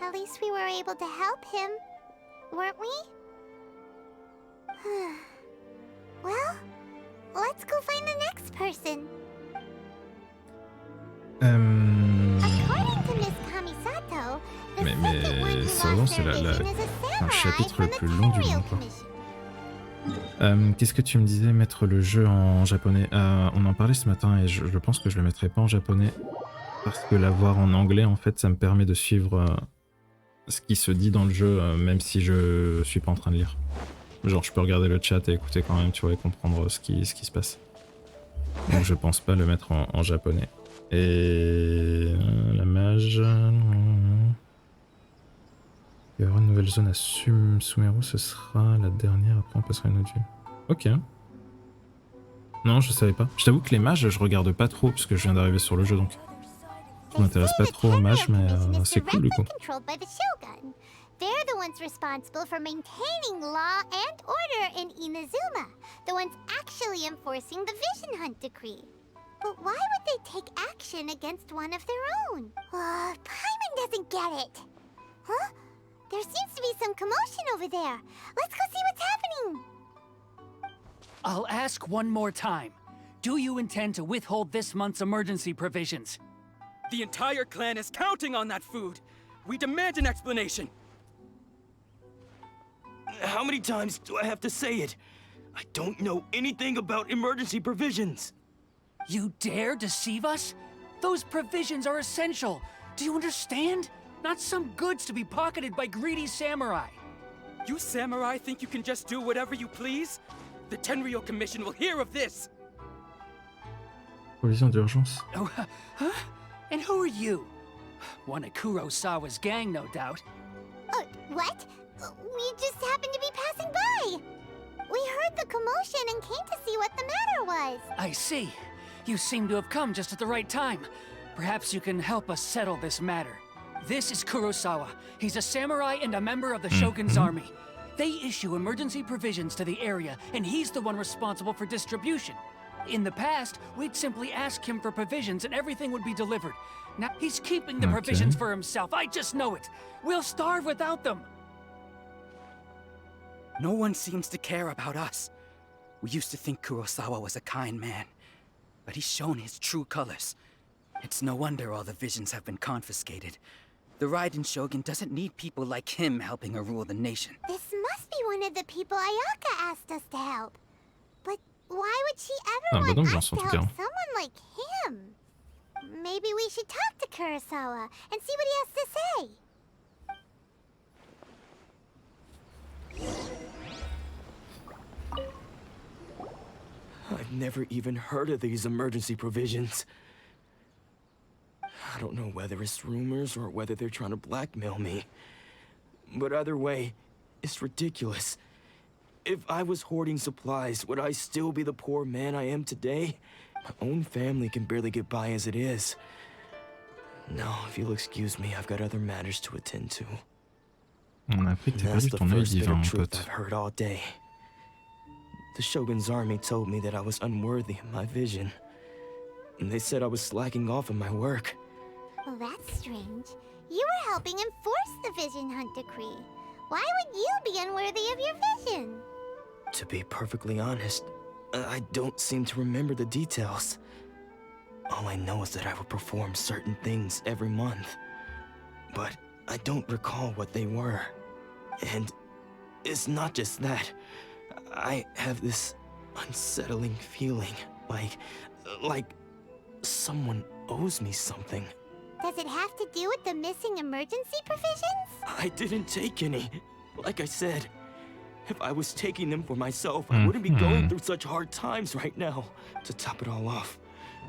At least we were able to help him, weren't we? Well, let's go find the next person. According to Miss Kamisato, mais sérieusement c'est un chapitre le plus long du monde quoi. Qu'est-ce que tu me disais, mettre le jeu en japonais? On en parlait ce matin et je pense que je le mettrai pas en japonais parce que l'avoir en anglais en fait ça me permet de suivre ce qui se dit dans le jeu même si je suis pas en train de lire. Genre je peux regarder le chat et écouter quand même, tu vois, et comprendre ce qui se passe. Donc je pense pas le mettre en japonais. Et la mage... Il va y avoir une nouvelle zone à Sumeru, ce sera la dernière, après on passera à une autre ville. Ok. Non, je savais pas. Je t'avoue que les mages, je regarde pas trop, parce que je viens d'arriver sur le jeu, donc je m'intéresse pas trop aux mages, mais c'est cool du coup. They're the ones responsible for maintaining law and order in Inazuma. The ones actually officially enforcing the Vision Hunt decree. But why would they take action against one of their own? Paimon doesn't get it. Huh? There seems to be some commotion over there. Let's go see what's happening. I'll ask one more time. Do you intend to withhold this month's emergency provisions? The entire clan is counting on that food. We demand an explanation. How many times do I have to say it? I don't know anything about emergency provisions. You dare deceive us? Those provisions are essential. Do you understand? Not some goods to be pocketed by greedy samurai. You samurai think you can just do whatever you please? The Tenryou Commission will hear of this! Provision d'urgence. Oh, huh? And who are you? One of Kurosawa's gang, no doubt. What? We just happened to be passing by. We heard the commotion and came to see what the matter was. I see. You seem to have come just at the right time. Perhaps you can help us settle this matter. This is Kurosawa. He's a samurai and a member of the Shogun's army. They issue emergency provisions to the area, and he's the one responsible for distribution. In the past, we'd simply ask him for provisions and everything would be delivered. Now he's keeping the provisions for himself. I just know it. We'll starve without them. No one seems to care about us. We used to think Kurosawa was a kind man, but he's shown his true colors. It's no wonder all the visions have been confiscated. The Raiden Shogun doesn't need people like him helping her rule the nation. This must be one of the people Ayaka asked us to help. But why would she ever want us to help someone like him? Maybe we should talk to Kurosawa and see what he has to say. I've never even heard of these emergency provisions. I don't know whether it's rumors or whether they're trying to blackmail me. But either way, it's ridiculous. If I was hoarding supplies, would I still be the poor man I am today? My own family can barely get by as it is. No, if you'll excuse me, I've got other matters to attend to. On a appris que t'as perdu ton œil divin, mon pote. I've heard all day. The Shogun's army told me that I was unworthy of my vision. And they said I was slacking off in my work. Well, that's strange. You were helping enforce the Vision Hunt decree. Why would you be unworthy of your vision? To be perfectly honest, I don't seem to remember the details. All I know is that I would perform certain things every month. But I don't recall what they were. And it's not just that. I have this unsettling feeling, like someone owes me something. Does it have to do with the missing emergency provisions? I didn't take any. Like I said, if I was taking them for myself, I wouldn't be going through such hard times right now. To top it all off,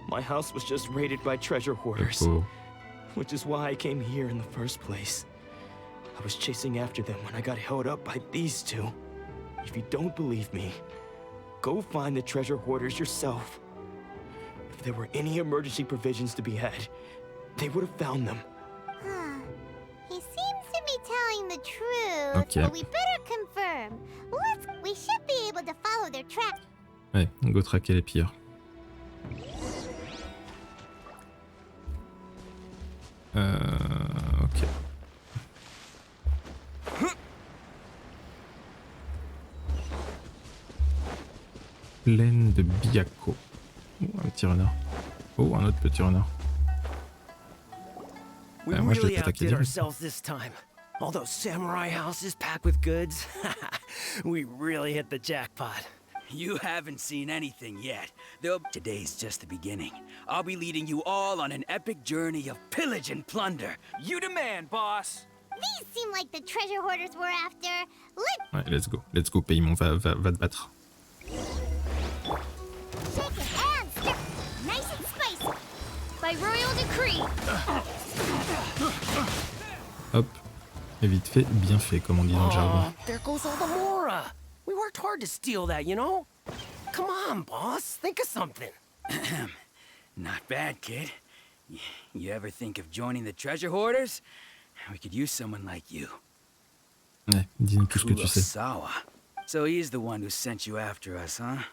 my house was just raided by treasure hoarders, which is why I came here in the first place. I was chasing after them when I got held up by these two. If you don't believe me, go find the treasure hoarders yourself. If there were any emergency provisions to be had, they would have found them. He seems to be telling the truth, but we better confirm. We should be able to follow their track. Ouais, go traquer les pires. Ok. Plaine de Byakuo. Oh, un petit renard. Oh, un autre petit renard. We really outdid ourselves this time. All those samurai houses packed with goods. We really hit the jackpot. You haven't seen anything yet. Today's just the beginning. I'll be leading you all on an epic journey of pillage and plunder. You demand, boss. These seem like the treasure hoarders we're after. Ouais, let's go. Let's go, Paimon, va te battre. Shake it and stir. Nice and spicy. By royal decree. Hop. Et vite fait, bien fait, comme on dit dans le jargon. There goes all the Mora. We worked hard to steal that, you know? Come on, boss. Think of something. Not bad, kid. You ever think of joining the treasure hoarders? We could use someone like you. Ouais, dis-nous tout ce que tu sais. Kurosawa. So he's the one who sent you after us, huh?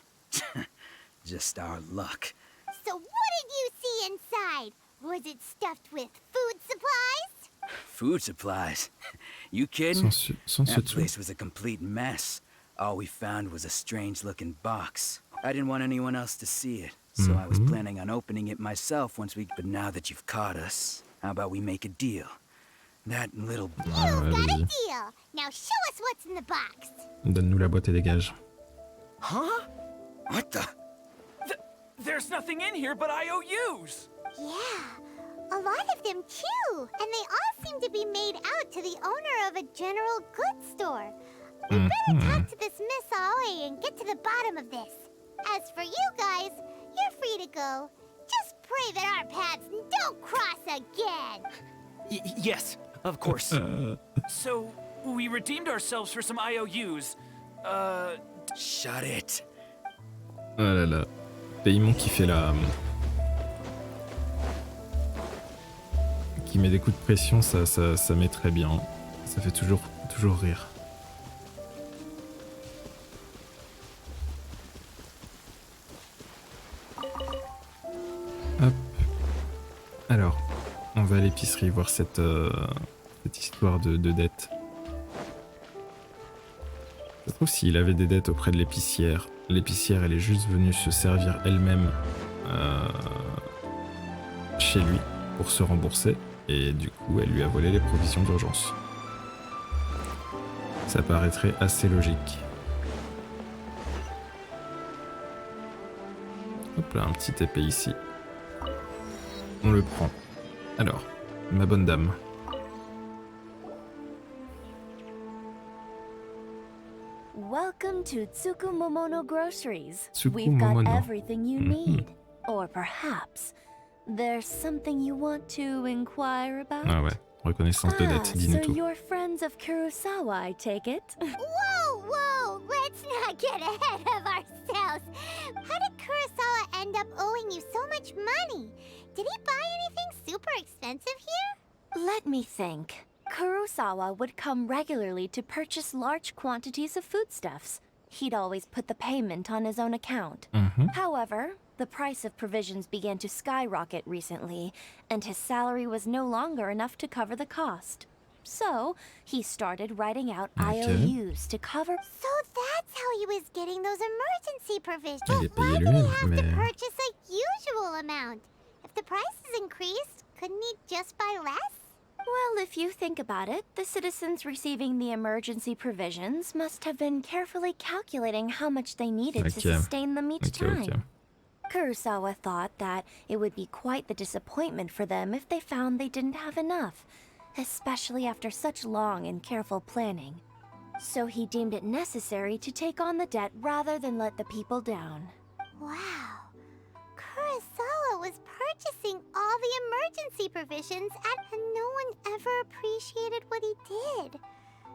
Just our luck. So what did you see inside? Was it stuffed with food supplies? Food supplies? You kidding? Sans That ce place was a complete mess. All we found was a strange-looking box. I didn't want anyone else to see it, so I was planning on opening it myself once we... But now that you've caught us, how about we make a deal? That little... You got a deal. Now show us what's in the box. Donne-nous la boîte et dégage. Huh? What the... There's nothing in here but IOUs! Yeah, a lot of them too. And they all seem to be made out to the owner of a general goods store. We better talk to this Miss Aoi and get to the bottom of this. As for you guys, you're free to go. Just pray that our paths don't cross again. Yes, of course. So, we redeemed ourselves for some IOUs. Shut it. Oh là là. Paymon qui fait la... qui met des coups de pression, ça met très bien. Ça fait toujours rire. Hop. Alors, on va à l'épicerie voir cette histoire de dette. Ça se trouve s'il avait des dettes auprès de l'épicière. L'épicière, elle est juste venue se servir elle-même chez lui pour se rembourser. Et du coup, elle lui a volé les provisions d'urgence. Ça paraîtrait assez logique. Hop là, un petit épée ici. On le prend. Alors, ma bonne dame. Welcome to Tsukumomono Groceries. We've Tsukumomono. got everything you need. Or perhaps there's something you want to inquire about? Ah ouais, reconnaissance de dette, dis-nous So tout. you're friends of Kurosawa, I take it? Whoa, let's not get ahead of ourselves. How did Kurosawa end up owing you so much money? Did he buy anything super expensive here? Let me think. Kurosawa would come regularly to purchase large quantities of foodstuffs. He'd always put the payment on his own account. However, the price of provisions began to skyrocket recently, and his salary was no longer enough to cover the cost. So, he started writing out IOUs to cover... So that's how he was getting those emergency provisions. Il est Why payé did he lui-même, have to mais... purchase a usual amount? If the prices increased, couldn't he just buy less? Well, if you think about it, the citizens receiving the emergency provisions must have been carefully calculating how much they needed to sustain them each time. Kurosawa thought that it would be quite the disappointment for them if they found they didn't have enough, especially after such long and careful planning. So he deemed it necessary to take on the debt rather than let the people down. Wow. Kurosawa was purchasing all the emergency provisions and no one ever appreciated what he did.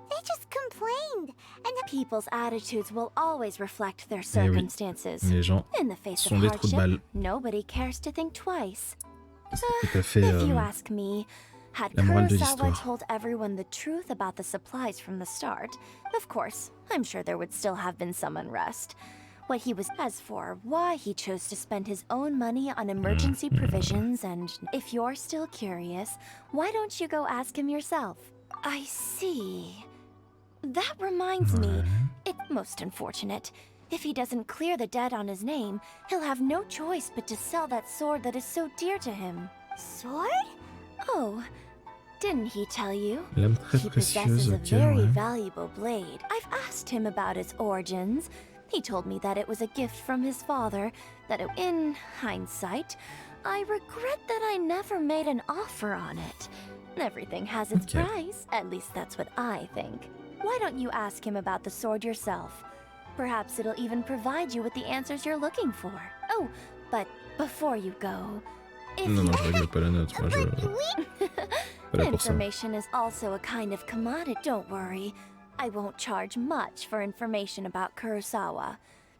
They just complained, and the people's attitudes will always reflect their circumstances. Les gens In the face sont of des trous de hardship, balle. nobody cares to think twice. Tout à fait If you ask me, had la morale de Kurosawa l'histoire. told everyone the truth about the supplies from the start, of course, I'm sure there would still have been some unrest. What he was as for why he chose to spend his own money on emergency provisions, and if you're still curious, why don't you go ask him yourself? I see. That reminds me, it's most unfortunate. If he doesn't clear the debt on his name, he'll have no choice but to sell that sword that is so dear to him. Sword? Oh, didn't he tell you? L'âme très He précieuse, possesses a ok, very ouais. valuable blade. I've asked him about its origins. He told me that it was a gift from his father, that in hindsight, I regret that I never made an offer on it. Everything has its price, at least that's what I think. Why don't you ask him about the sword yourself? Perhaps it'll even provide you with the answers you're looking for. Oh, but before you go, if Non, non, je règle pas la note, moi je... Pas là pour ça. information is also a kind of commodity. Don't worry, I won't charge much for information about Kurosawa.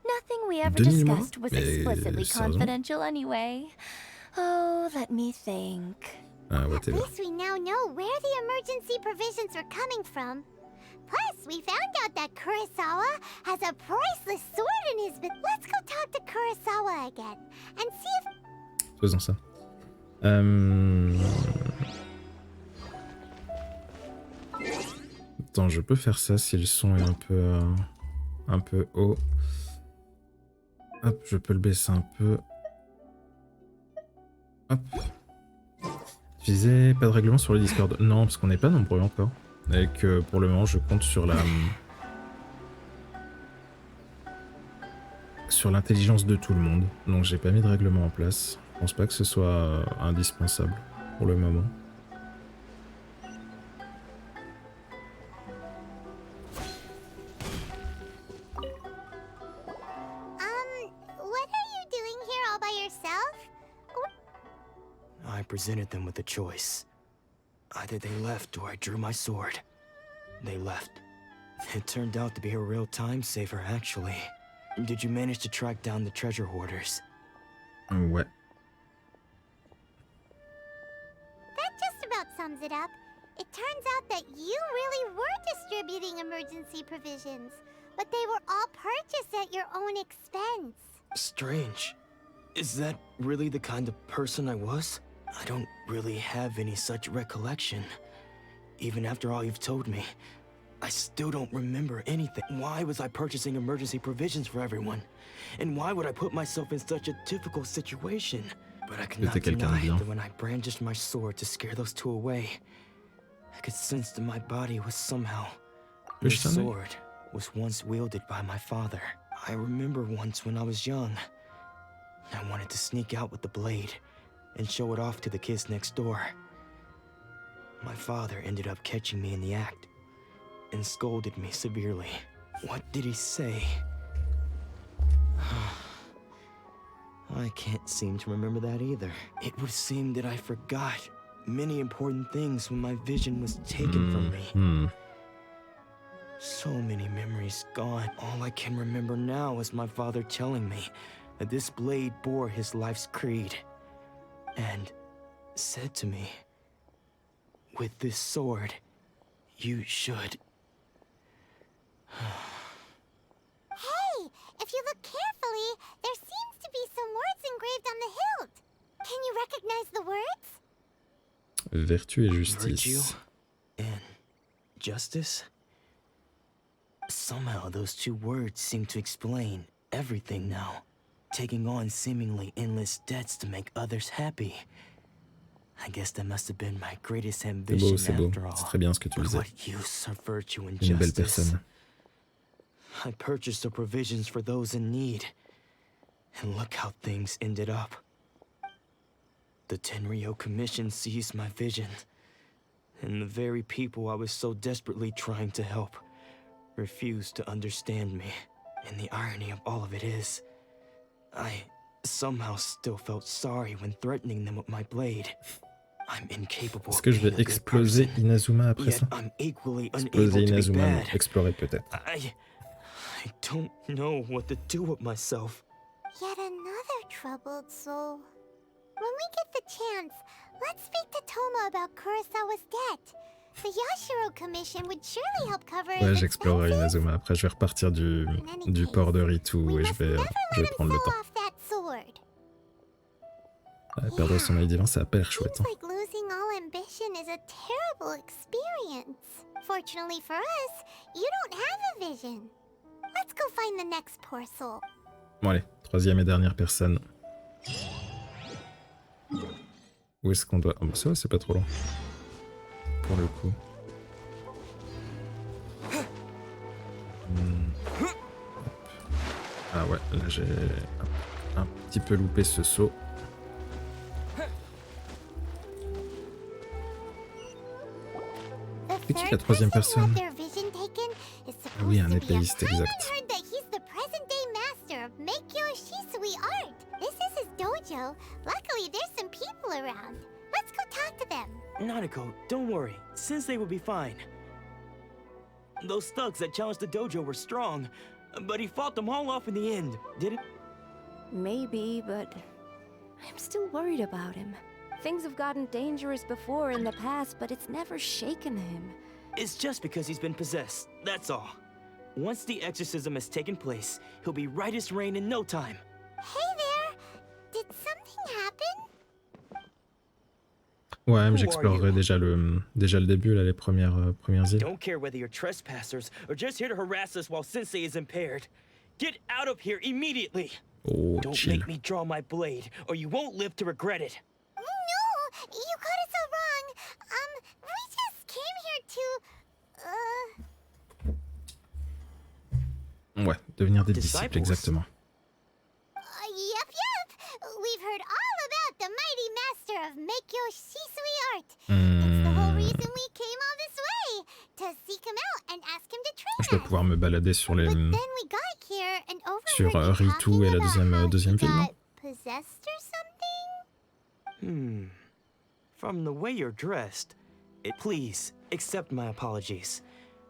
Nothing we ever 2000 mois? discussed was Mais explicitly sérieusement? confidential anyway. Oh, let me think. Ah, At whatever. least we now know where the emergency provisions are coming from. Plus, we found out that Kurosawa has a priceless sword in his bed. Let's go talk to Kurosawa again and see if... Faisons ça. Attends, je peux faire ça si le son est un peu haut. Hop, je peux le baisser un peu. Hop. Tu disais pas de règlement sur le Discord? Non, parce qu'on n'est pas nombreux encore. Et que pour le moment, je compte sur l'intelligence de tout le monde. Donc j'ai pas mis de règlement en place. Je pense pas que ce soit indispensable pour le moment. What are you doing here all by yourself? I presented them with a choice. Either they left or I drew my sword. They left. It turned out to be a real time saver, actually. Did you manage to track down the treasure hoarders? Ouais. That just about sums it up. It turns out that you really were distributing emergency provisions, but they were all purchased at your own expense. Strange. Is that really the kind of person I was? I don't really have any such recollection. Even after all you've told me, I still don't remember anything. Why was I purchasing emergency provisions for everyone? And why would I put myself in such a difficult situation? But I cannot deny that when I brandished my sword to scare those two away, I could sense that my body was somehow... The sword was once wielded by my father. I remember once when I was young, I wanted to sneak out with the blade and show it off to the kids next door. My father ended up catching me in the act and scolded me severely. What did he say? I can't seem to remember that either. It would seem that I forgot many important things when my vision was taken from me. So many memories gone. All I can remember now is my father telling me that this blade bore his life's creed and said to me, with this sword, you should... Hey, if you look carefully, there seems to be some words engraved on the hilt. Can you recognize the words? Vertu et justice. Virtue and justice? Somehow those two words seem to explain everything now. Taking on seemingly endless debts to make others happy. I guess that must have been my greatest ambition after all. C'est très bien ce que tu disais. What use are virtue and Une belle justice? personne. I purchased the provisions for those in need. And look how things ended up. The Tenryo Commission seized my vision. And the very people I was so desperately trying to help refused to understand me. And the irony of all of it is, I somehow still felt sorry when threatening them with my blade. I'm incapable. Est-ce que je vais exploser Inazuma après ça? Exploser Inazuma, explorer peut-être. I don't know what to do with myself. Yet another troubled soul. When we get the chance, let's speak to Toma about Kurosawa's debt. The Yashiro Commission would surely help cover Ouais, his j'explorerai Inazuma. Après, je vais repartir du port de Ritu et je vais prendre le temps. Perdre son œil divin, ça a pas l'air chouette. Hein. Like losing all ambition is a terrible experience. Fortunately for us, you don't have a vision. Let's go find the next poor soul. Bon allez, troisième et dernière personne. Où est-ce qu'on doit... Oh bah ça va, c'est pas trop long. Pour le coup. Ah ouais, là j'ai un petit peu loupé ce saut. C'est qui la troisième personne? Ah oui, un épéiste, exact. Nanako, don't worry. Sensei will be fine. Those thugs that challenged the dojo were strong, but he fought them all off in the end, didn't? Maybe, but I'm still worried about him. Things have gotten dangerous before in the past, but it's never shaken him. It's just because he's been possessed, that's all. Once the exorcism has taken place, he'll be right as rain in no time. Hey there! Did something happen? Ouais, mais j'explorerai déjà le début, là, les premières îles. Don't care whether you're trespassers or just here to harass us while Sensei is impaired. Get out of here immediately! Oh, Don't chill. make me draw my blade, or you won't live to regret it. No! You got it so wrong. We just came here to, Ouais, devenir des disciples, exactement. Yep. We've heard all about the mighty master of meilleurs art. It's the whole reason we came all this way, to seek him out and ask him to train us. Je dois pouvoir me balader sur les... Then we got here and sur Ritu et la deuxième ville, non? Possessed or something? From the way you're dressed, please accept my apologies.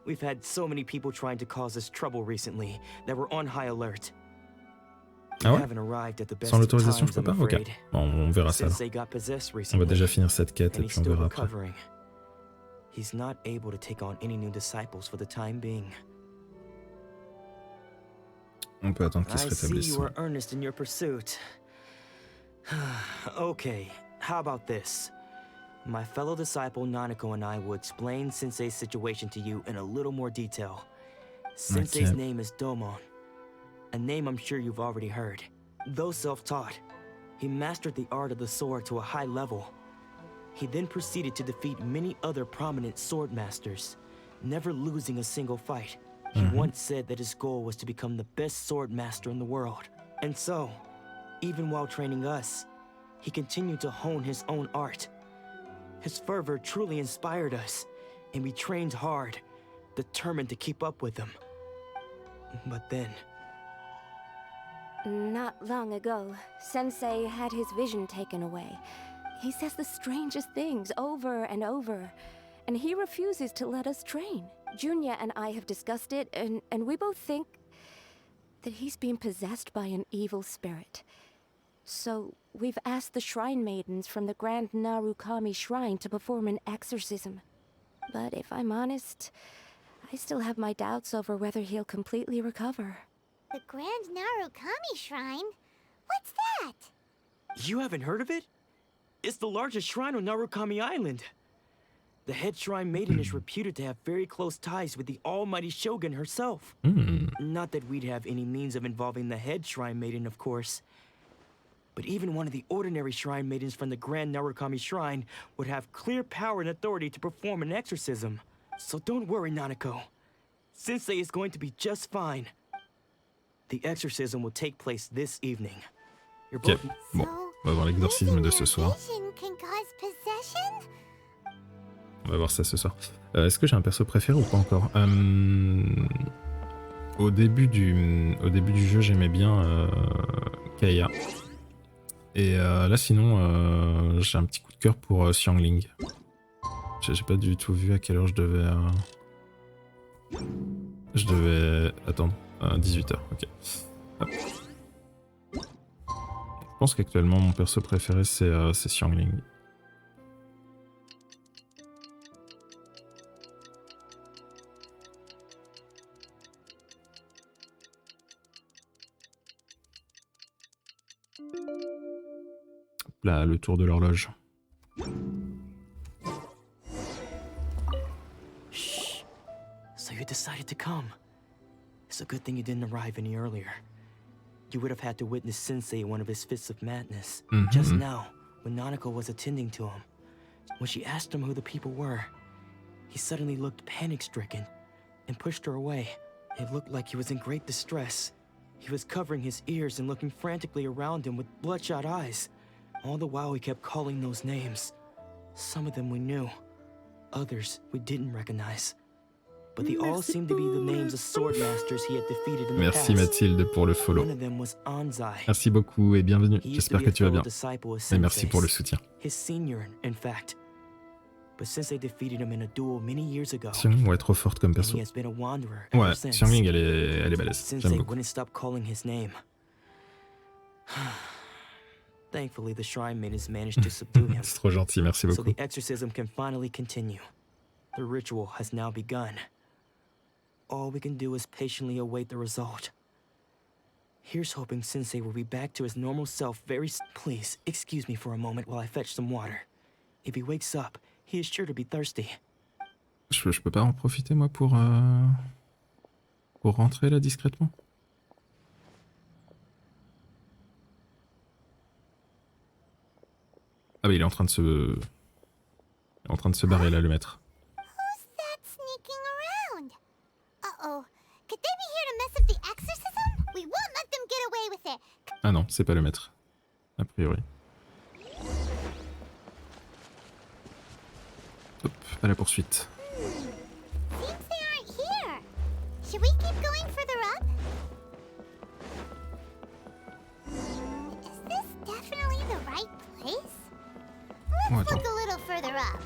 We've had so many people trying to cause us trouble recently that we're on high alert. Ah ouais? Sans l'autorisation, je peux pas? Ok. Bon, on verra ça alors. On va déjà finir cette quête et puis on verra après. He's not able to take on any new disciples for the time being. On peut attendre qu'il se rétablisse. I see you are earnest in your pursuit. Okay, how about this? My fellow disciple Nanako and I will explain Sensei's situation to you in a little more detail. Sensei's name is Domon, a name I'm sure you've already heard. Though self-taught, he mastered the art of the sword to a high level. He then proceeded to defeat many other prominent sword masters, never losing a single fight. He once said that his goal was to become the best sword master in the world. And so, even while training us, he continued to hone his own art. His fervor truly inspired us, and we trained hard, determined to keep up with him. But then... Not long ago, Sensei had his vision taken away. He says the strangest things over and over, and he refuses to let us train. Junya and I have discussed it, and we both think that he's been possessed by an evil spirit. So we've asked the shrine maidens from the Grand Narukami Shrine to perform an exorcism. But if I'm honest, I still have my doubts over whether he'll completely recover. The Grand Narukami Shrine? What's that? You haven't heard of it? It's the largest shrine on Narukami Island. The head shrine maiden is reputed to have very close ties with the almighty shogun herself. Not that we'd have any means of involving the head shrine maiden, of course. But even one of the ordinary shrine maidens from the Grand Narukami Shrine would have clear power and authority to perform an exorcism. So don't worry, Nanako. Sensei is going to be just fine. The exorcism will take place this evening. Ok, bon, on va voir l'exorcisme de ce soir. On va voir ça ce soir. Est-ce que j'ai un perso préféré ou pas encore? Au début du jeu, j'aimais bien Kaya. Et là, sinon, j'ai un petit coup de cœur pour Xiangling. J'ai pas du tout vu à quelle heure je devais... Je devais attendre 18h, ok. Hop. Je pense qu'actuellement, mon perso préféré, c'est Xiangling. Là, le tour de l'horloge. Shh. So you decided to come. It's a good thing you didn't arrive any earlier. You would have had to witness Sensei in one of his fits of madness. Just now, when Nanako was attending to him. When she asked him who the people were, he suddenly looked panic-stricken and pushed her away. It looked like he was in great distress. He was covering his ears and looking frantically around him with bloodshot eyes. All the while he kept calling those names. Some of them we knew, others we didn't recognize. But they all seemed to be the names of sword masters he had defeated in the past. Merci Mathilde pour le follow. One of them was Anzai. Merci beaucoup et bienvenue. J'espère que tu vas bien. Et merci pour le soutien. His senior, in fact. But Sensei defeated him in a duel many years ago. Xiangling, ouais, trop forte comme perso. Ouais, Xiangling, elle est balèze. J'aime beaucoup. Wouldn't stop calling his name. Thankfully, the shrine maidens managed to subdue him. C'est trop gentil, merci beaucoup. So the exorcism can finally continue. The ritual has now begun. All we can do is patiently await the result. Here's hoping Sensei will be back to his normal self very soon. Please, excuse me for a moment while I fetch some water. If he wakes up, he is sure to be thirsty. Je peux pas en profiter moi pour rentrer là discrètement? Ah oui, il est en train de se barrer là, le maître. Who's that sneaking around? Uh-oh. Could they be here to mess up the exorcism? We won't let them get away with it. Ah non, c'est pas le maître. A priori. Hop, à la poursuite. Seems they aren't here. Should we keep going further up? Is this definitely the right place? Let's look a little further up.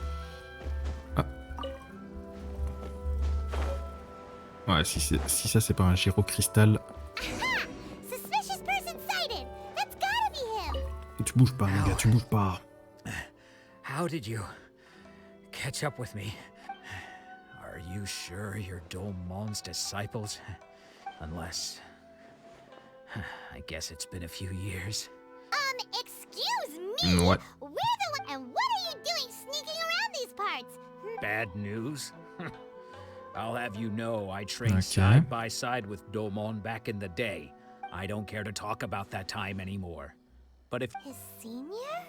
Ouais, si ça c'est pas un gyrocristal. Suspicious person sighted. That's gotta be him. Tu bouges pas, mon gars, tu bouges pas. How did you catch up with me? Are you sure you're Domon's disciples? Unless... I guess it's been a few years. Excuse me? What? We're the one, and what are you doing sneaking around these parts? Bad news? I'll have you know I trained side by side with Domon back in the day. I don't care to talk about that time anymore. But if... His senior?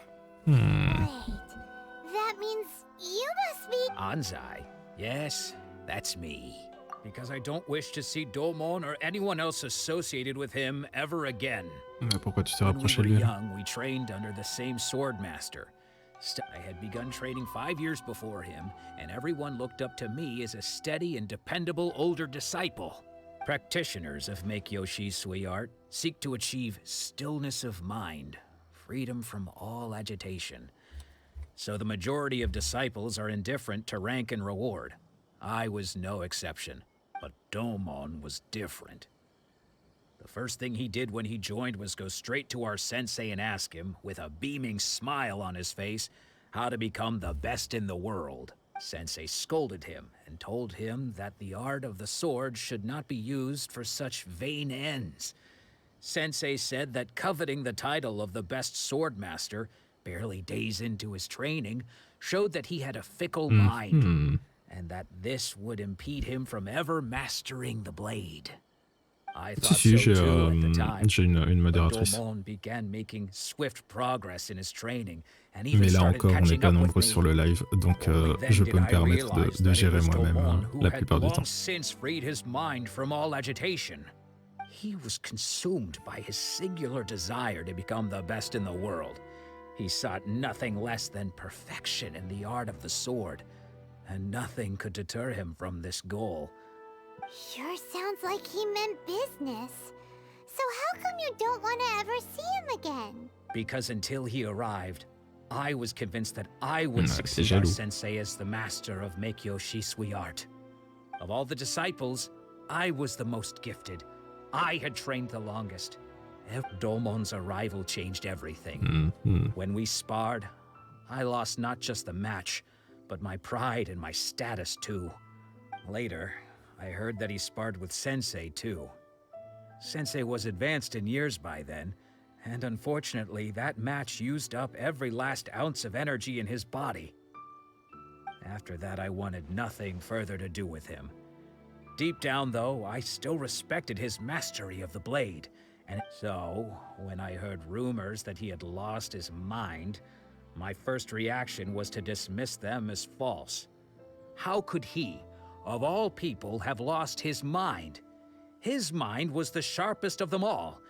Wait, that means you must be... Anzai? Yes, that's me. Because I don't wish to see Domon or anyone else associated with him ever again. Pourquoi tu t'es rapproché de When we lui? were young, we trained under the same sword master. I had begun training 5 years before him, and everyone looked up to me as a steady and dependable older disciple. Practitioners of Meikyoshi Sui art seek to achieve stillness of mind, freedom from all agitation. So the majority of disciples are indifferent to rank and reward. I was no exception, but Domon was different. The first thing he did when he joined was go straight to our sensei and ask him, with a beaming smile on his face, how to become the best in the world. Sensei scolded him and told him that the art of the sword should not be used for such vain ends. Sensei said that coveting the title of the best sword master, barely days into his training, showed that he had a fickle mind, and that this would impede him from ever mastering the blade. I thought so too at the time. J'ai une modératrice. Domon began making swift progress in his training, and Mais even là started encore, on n'est catching pas up nombreux with sur me. le live, donc Only je then peux me did I permettre realize de that it gérer was moi-même Domon who la had plupart du long temps. since freed his mind from all agitation. He was consumed by his singular desire to become the best in the world. He sought nothing less than perfection in the art of the sword, and nothing could deter him from this goal. Sure sounds like he meant business. So how come you don't want to ever see him again? Because until he arrived, I was convinced that I would succeed our sensei as the master of Meikyoshi Sui art. Of all the disciples, I was the most gifted. I had trained the longest. Domon's arrival changed everything. When we sparred, I lost not just the match, but my pride and my status too. Later, I heard that he sparred with Sensei too. Sensei was advanced in years by then, and unfortunately that match used up every last ounce of energy in his body. After that, I wanted nothing further to do with him. Deep down, though, I still respected his mastery of the blade, and so, when I heard rumors that he had lost his mind, my first reaction was to dismiss them as false. How could he, of all people, have lost his mind? His mind was the sharpest of them all.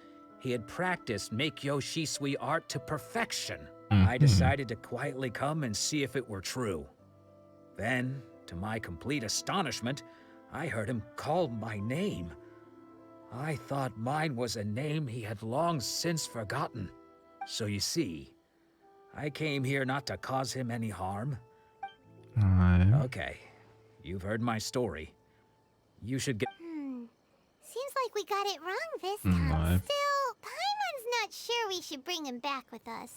He had practiced Meikyoshi Sui art to perfection. I decided to quietly come and see if it were true. Then, to my complete astonishment, I heard him call my name. I thought mine was a name he had long since forgotten. So you see, I came here not to cause him any harm. Okay, you've heard my story. You should get... Seems like we got it wrong this time. Still, Paimon's not sure we should bring him back with us.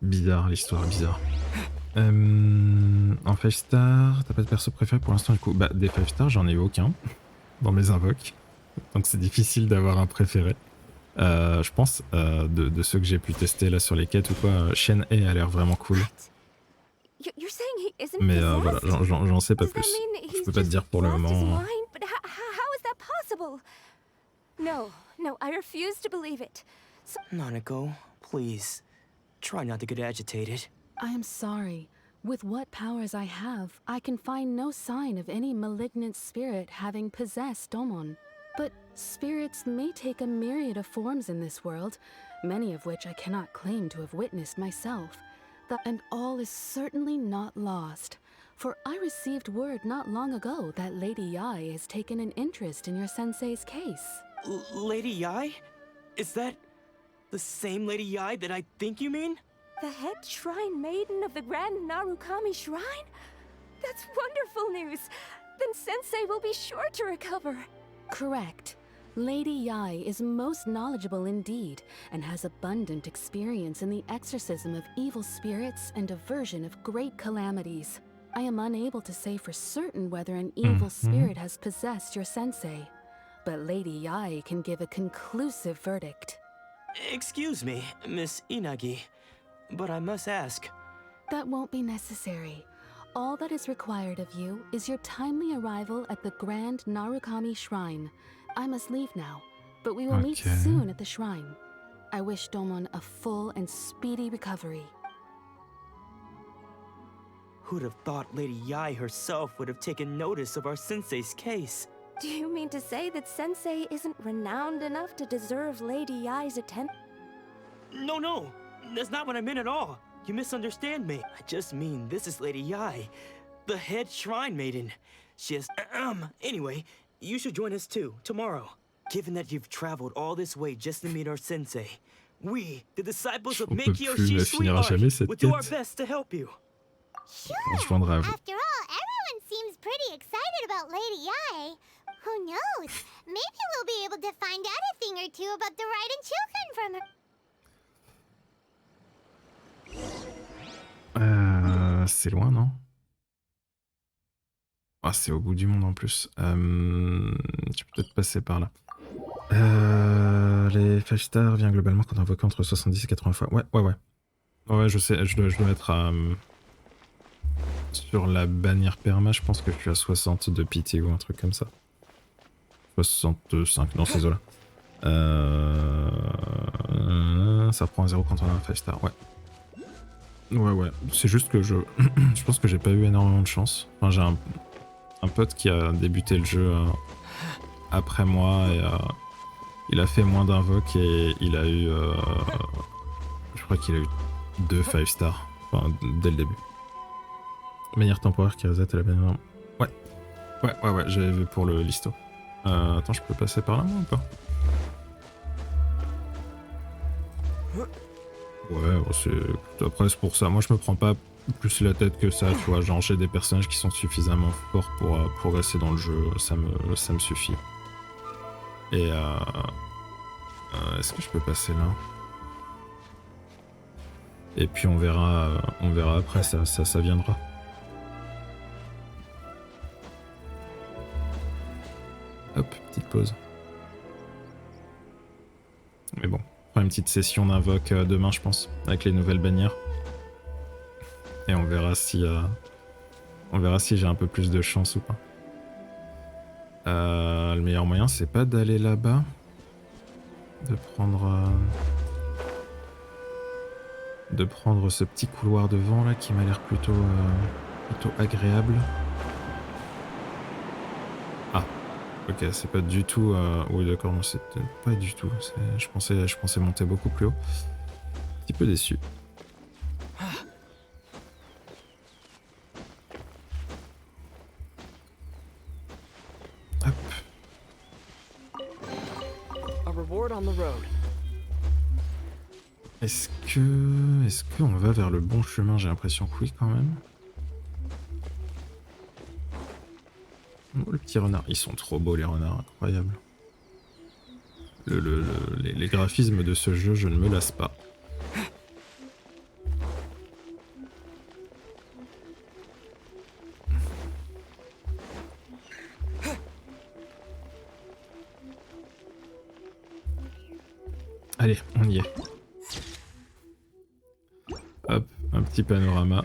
Bizarre, l'histoire bizarre. En 5 star, t'as pas de perso préféré pour l'instant du coup? Bah des 5 stars j'en ai eu aucun dans mes invoques. Donc c'est difficile d'avoir un préféré. Je pense de ceux que j'ai pu tester là sur les quêtes ou quoi, Shen He a l'air vraiment cool. Mais voilà, j'en sais pas plus. Je peux pas te dire pour le moment. No, I refuse to believe it. Nanako, please. Try not to get agitated. I am sorry. With what powers I have, I can find no sign of any malignant spirit having possessed Domon. But spirits may take a myriad of forms in this world, many of which I cannot claim to have witnessed myself. And all is certainly not lost. For I received word not long ago that Lady Yai has taken an interest in your sensei's case. Lady Yai? Is that the same Lady Yai that I think you mean? The head shrine maiden of the Grand Narukami Shrine? That's wonderful news! Then Sensei will be sure to recover. Correct. Lady Yai is most knowledgeable indeed, and has abundant experience in the exorcism of evil spirits and aversion of great calamities. I am unable to say for certain whether an evil spirit has possessed your sensei, but Lady Yai can give a conclusive verdict. Excuse me, Miss Inagi, but I must ask. That won't be necessary. All that is required of you is your timely arrival at the Grand Narukami Shrine. I must leave now, but we will meet soon at the shrine. I wish Domon a full and speedy recovery. Who'd have thought Lady Yai herself would have taken notice of our sensei's case? Do you mean to say that Sensei isn't renowned enough to deserve Lady Yai's attention? No, that's not what I meant at all. You misunderstand me. I just mean this is Lady Yai, the head shrine maiden. She has, anyway, you should join us too, tomorrow. Given that you've traveled all this way just to meet our sensei, we, the disciples of Meikyo Shisui, will do our best to help you. Sure. After all, everyone seems pretty excited about Lady Yai. Who knows? Maybe we'll be able to find out a thing or two about the Raiden children from her. C'est loin, non? Ah, c'est au bout du monde en plus. Tu peux peut-être passer par là. Les 5 stars viennent globalement quand invoqué entre 70 et 80 fois. Ouais. Ouais, je sais, je dois être sur la bannière perma, je pense que je suis à 60 de pitié ou un truc comme ça. 65 dans ces eaux-là. Ça prend un 0 quand on a un 5 star, ouais. Ouais. C'est juste que je pense que j'ai pas eu énormément de chance. Enfin, j'ai un pote qui a débuté le jeu après moi et il a fait moins d'invoques et il a eu... je crois qu'il a eu 2 5 stars. Enfin, dès le début. Manière temporaire qui reset à la bannière. Ouais, j'avais vu pour le listo. Attends, je peux passer par là moi ou pas? Ouais, après c'est pour ça. Moi je me prends pas plus la tête que ça, tu vois. Genre j'ai des personnages qui sont suffisamment forts pour progresser dans le jeu, ça me suffit. Et est-ce que je peux passer là? Et puis on verra après, ça viendra. Hop, petite pause. Mais bon, on fera une petite session d'invoque demain, je pense, avec les nouvelles bannières. Et on verra si j'ai un peu plus de chance ou pas. Le meilleur moyen, c'est pas d'aller là-bas, de prendre ce petit couloir devant là qui m'a l'air plutôt agréable. Ah. Ok, c'est pas du tout... Oui d'accord, non, c'est pas du tout. Je pensais monter beaucoup plus haut. Un petit peu déçu. Hop. Est-ce qu'on va vers le bon chemin? J'ai l'impression que oui quand même. Oh, le petit renard, ils sont trop beaux les renards, incroyable. Les graphismes de ce jeu, je ne me lasse pas. Allez, on y est. Hop, un petit panorama.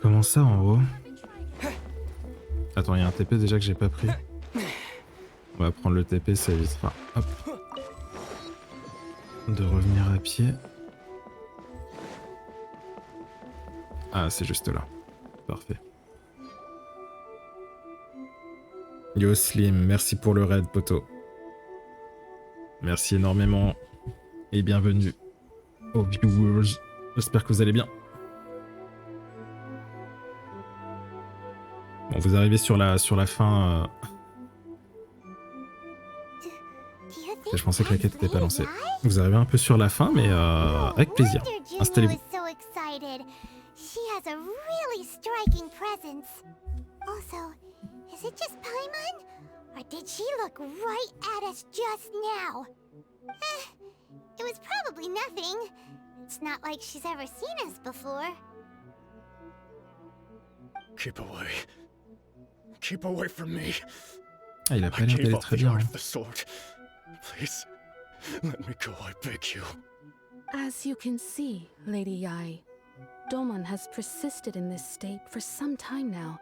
Comment ça en haut? Attends, il y a un TP déjà que j'ai pas pris. On va prendre le TP, ça évitera. Hop. De revenir à pied. Ah, c'est juste là. Parfait. Yo Slim, merci pour le raid, poto. Merci énormément. Et bienvenue aux viewers. J'espère que vous allez bien. Bon, vous arrivez sur la fin. Je pensais que la quête n'était pas lancée. Vous arrivez un peu sur la fin, mais avec plaisir. Installez-vous. She has a really striking presence. Also, is it just Paimon? Or did she look right at us just now? It was probably nothing. It's not like she's ever seen us before. Keep away. Keep away from me. Ah, il a pas l'air d'aller très bien. Please, let me go, I beg you. As you can see, Lady Yai, Domon has persisted in this state for some time now.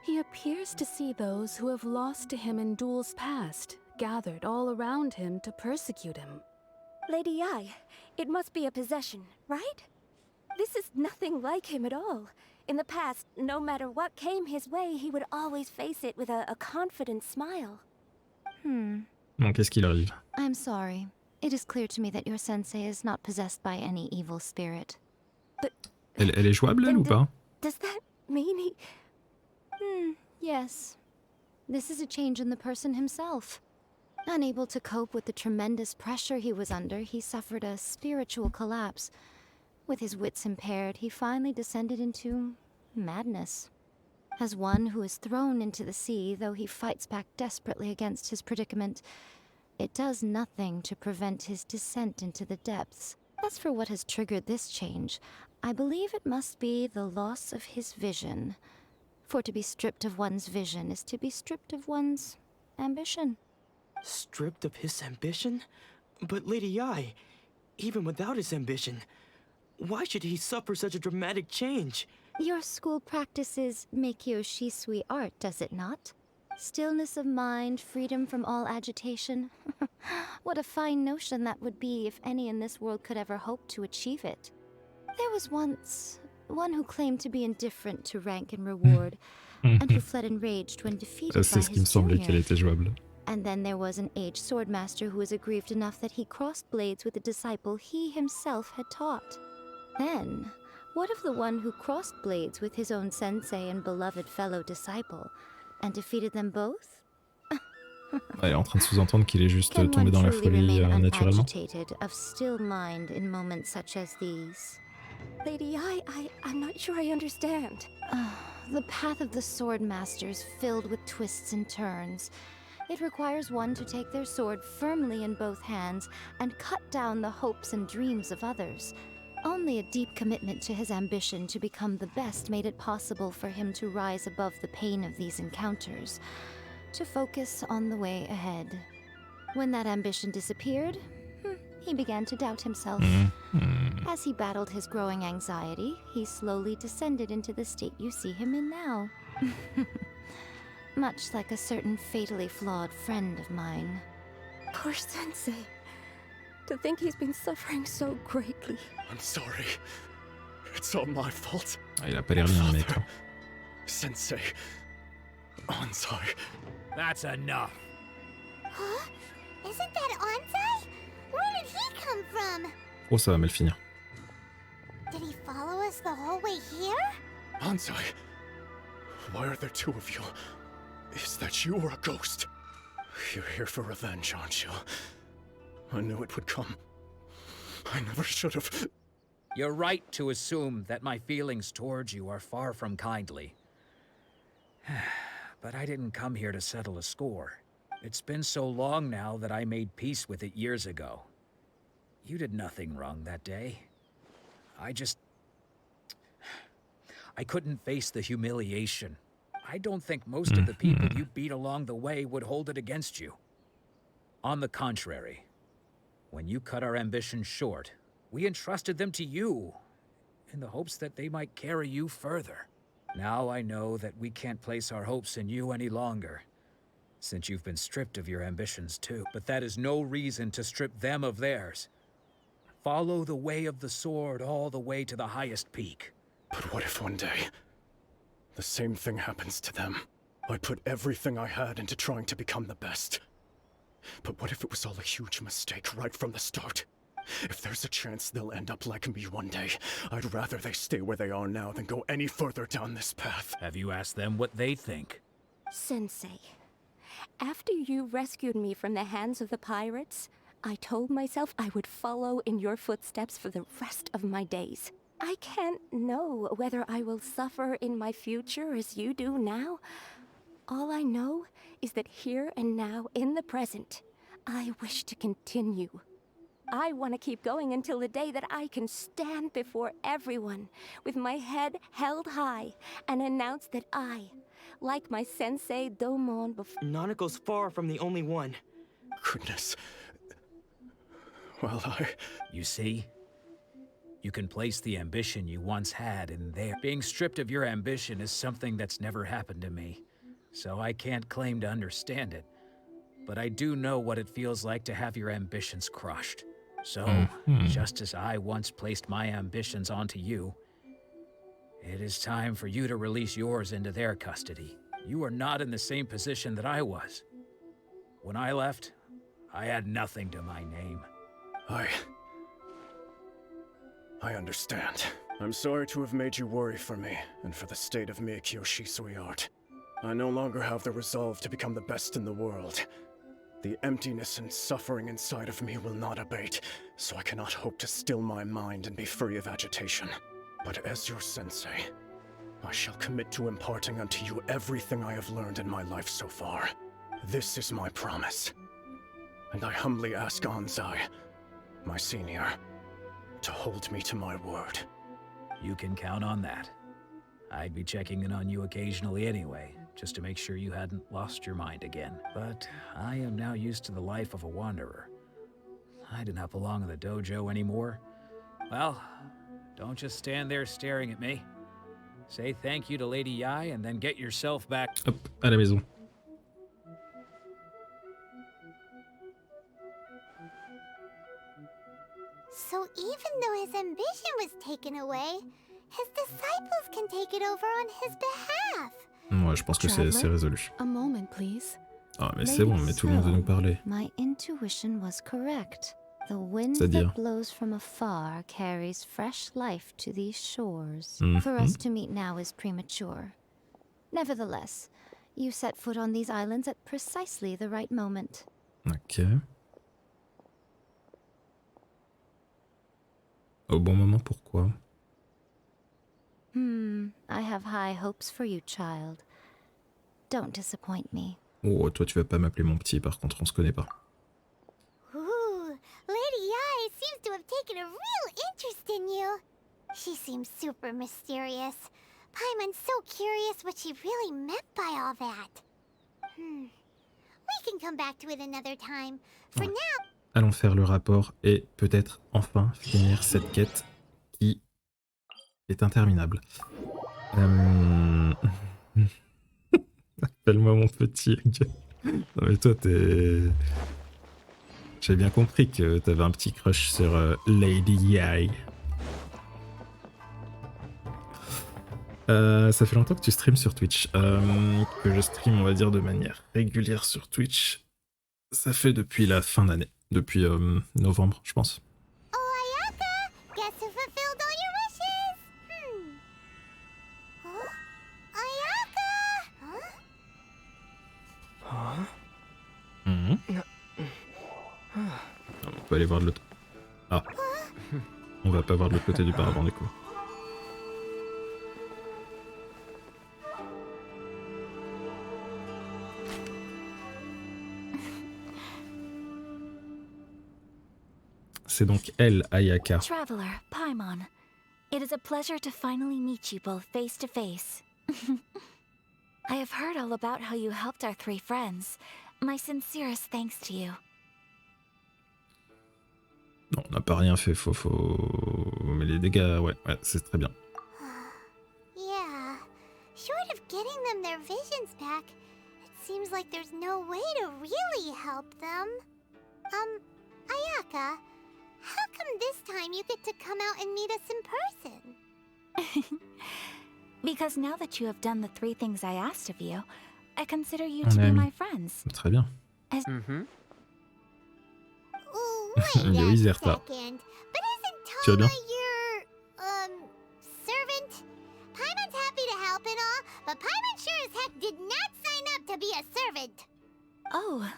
He appears to see those who have lost to him in duels past, gathered all around him to persecute him. Lady Yai, it must be a possession, right? This is nothing like him at all. In the past, no matter what came his way, he would always face it with a confident smile. Bon, qu'est-ce qu'il arrive? I'm sorry. It is clear to me that your sensei is not possessed by any evil spirit. But Elle est jouable, elle, ou pas? does that mean he... Yes. This is a change in the person himself. Unable to cope with the tremendous pressure he was under, he suffered a spiritual collapse. With his wits impaired, he finally descended into madness. As one who is thrown into the sea, though he fights back desperately against his predicament, it does nothing to prevent his descent into the depths. As for what has triggered this change, I believe it must be the loss of his vision. For to be stripped of one's vision is to be stripped of one's ambition. Stripped of his ambition? But Lady Yai, even without his ambition, why should he suffer such a dramatic change? Your school practices Meikyo Shisui art, does it not? Stillness of mind, freedom from all agitation. What a fine notion that would be if any in this world could ever hope to achieve it. There was once one who claimed to be indifferent to rank and reward, and who fled enraged when defeated by C'est ce qui me his semblait qu'elle junior. était jouable. And then there was an aged swordmaster who was aggrieved enough that he crossed blades with a disciple he himself had taught. Then, what of the one who crossed blades with his own sensei and beloved fellow disciple, and defeated them both? Elle est en train de sous-entendre qu'il est juste Can tombé one dans la truly folie remain naturellement. unagitated, of still mind in moments such as these? Lady Yai, I'm not sure I understand. The path of the sword master is filled with twists and turns. It requires one to take their sword firmly in both hands and cut down the hopes and dreams of others. Only a deep commitment to his ambition to become the best made it possible for him to rise above the pain of these encounters, to focus on the way ahead. When that ambition disappeared, he began to doubt himself. As he battled his growing anxiety, he slowly descended into the state you see him in now. Much like a certain fatally flawed friend of mine. Poor Sensei. To think he's been suffering so greatly. I'm sorry. It's all my fault. Ah, il a pas l'air bien, le mec. Hein. Sensei. Onsai. That's enough. Huh? Isn't that Onsai? Where did he come from? Oh, ça va mal finir. Did he follow us the whole way here? Onsai. Why are there two of you? Is that you or a ghost? You're here for revenge, aren't you? I knew it would come. I never should have. You're right to assume that my feelings towards you are far from kindly. But I didn't come here to settle a score. It's been so long now that I made peace with it years ago. You did nothing wrong that day. I couldn't face the humiliation. I don't think most of the people you beat along the way would hold it against you. On the contrary, when you cut our ambitions short, we entrusted them to you, in the hopes that they might carry you further. Now I know that we can't place our hopes in you any longer, since you've been stripped of your ambitions too. But that is no reason to strip them of theirs. Follow the way of the sword all the way to the highest peak. But what if one day, the same thing happens to them? I put everything I had into trying to become the best. But what if it was all a huge mistake right from the start? If there's a chance they'll end up like me one day, I'd rather they stay where they are now than go any further down this path. Have you asked them what they think? Sensei, after you rescued me from the hands of the pirates, I told myself I would follow in your footsteps for the rest of my days. I can't know whether I will suffer in my future as you do now. All I know is that here and now, in the present, I wish to continue. I want to keep going until the day that I can stand before everyone with my head held high and announce that I, like my sensei Domon before... Nanako's far from the only one. Goodness. Well, You see? You can place the ambition you once had in there. Being stripped of your ambition is something that's never happened to me, so I can't claim to understand it. But I do know what it feels like to have your ambitions crushed. So, just as I once placed my ambitions onto you, it is time for you to release yours into their custody. You are not in the same position that I was. When I left, I had nothing to my name. I understand. I'm sorry to have made you worry for me, and for the state of Miyakyo Shisui art. I no longer have the resolve to become the best in the world. The emptiness and suffering inside of me will not abate, so I cannot hope to still my mind and be free of agitation. But as your sensei, I shall commit to imparting unto you everything I have learned in my life so far. This is my promise. And I humbly ask Anzai, my senior, to hold me to my word. You can count on that. I'd be checking in on you occasionally anyway, just to make sure you hadn't lost your mind again. But I am now used to the life of a wanderer. I do not belong in the dojo anymore. Well, don't just stand there staring at me. Say thank you to Lady Yai and then get yourself back. Hop, à la maison. So even though his ambition was taken away, his disciples can take it over on his behalf. Ouais, je pense que c'est résolu. A moment, please. Ah, mais c'est bon, mais tout le monde veut nous parler. My intuition was correct. The wind C'est-à-dire? that blows from afar carries fresh life to these shores. Mhm. For us to meet now is premature. Nevertheless, you set foot on these islands at precisely the right moment. Ok. Au bon moment, pourquoi? I have high hopes for you, child. Don't disappoint me. Oh, toi, tu vas pas m'appeler mon petit, par contre, on se connaît pas. Ooh, Lady Yai seems to have taken a real interest in you. She seems super mysterious. Paimon's so curious what she really meant by all that. We can come back to it another time. For now... Allons faire le rapport et peut-être enfin finir cette quête qui est interminable. Appelle-moi mon petit. Non mais toi t'es... J'ai bien compris que t'avais un petit crush sur Lady Yai. Ça fait longtemps que tu streams sur Twitch. Que je stream, on va dire, de manière régulière sur Twitch. Ça fait depuis la fin d'année. Depuis novembre, je pense. Oh, Ayaka! Guess who fulfilled all your wishes? Huh? Ayaka! On peut aller voir de l'autre. Ah. On va pas voir de l'autre côté du paravent du coup. C'est donc elle, Ayaka. Traveler, Paimon. It is a pleasure to finally meet you both face to face. I have heard all about how you helped our 3 friends. My sincerest thanks to you. Non, on n'a pas rien fait, mais les dégâts, ouais, c'est très bien. Yeah, short of getting them their visions back, it seems like there's no way to really help them. Ayaka, how come this time you get to come out and meet us in person? Because now that you have done the 3 things I asked of you, I consider you to be my friends. Très bien. As Il est Wizerta. Tu vas bien? Your, servant? Paimon's happy to help and all, but Paimon sure as heck did not sign up to be a servant. Oh.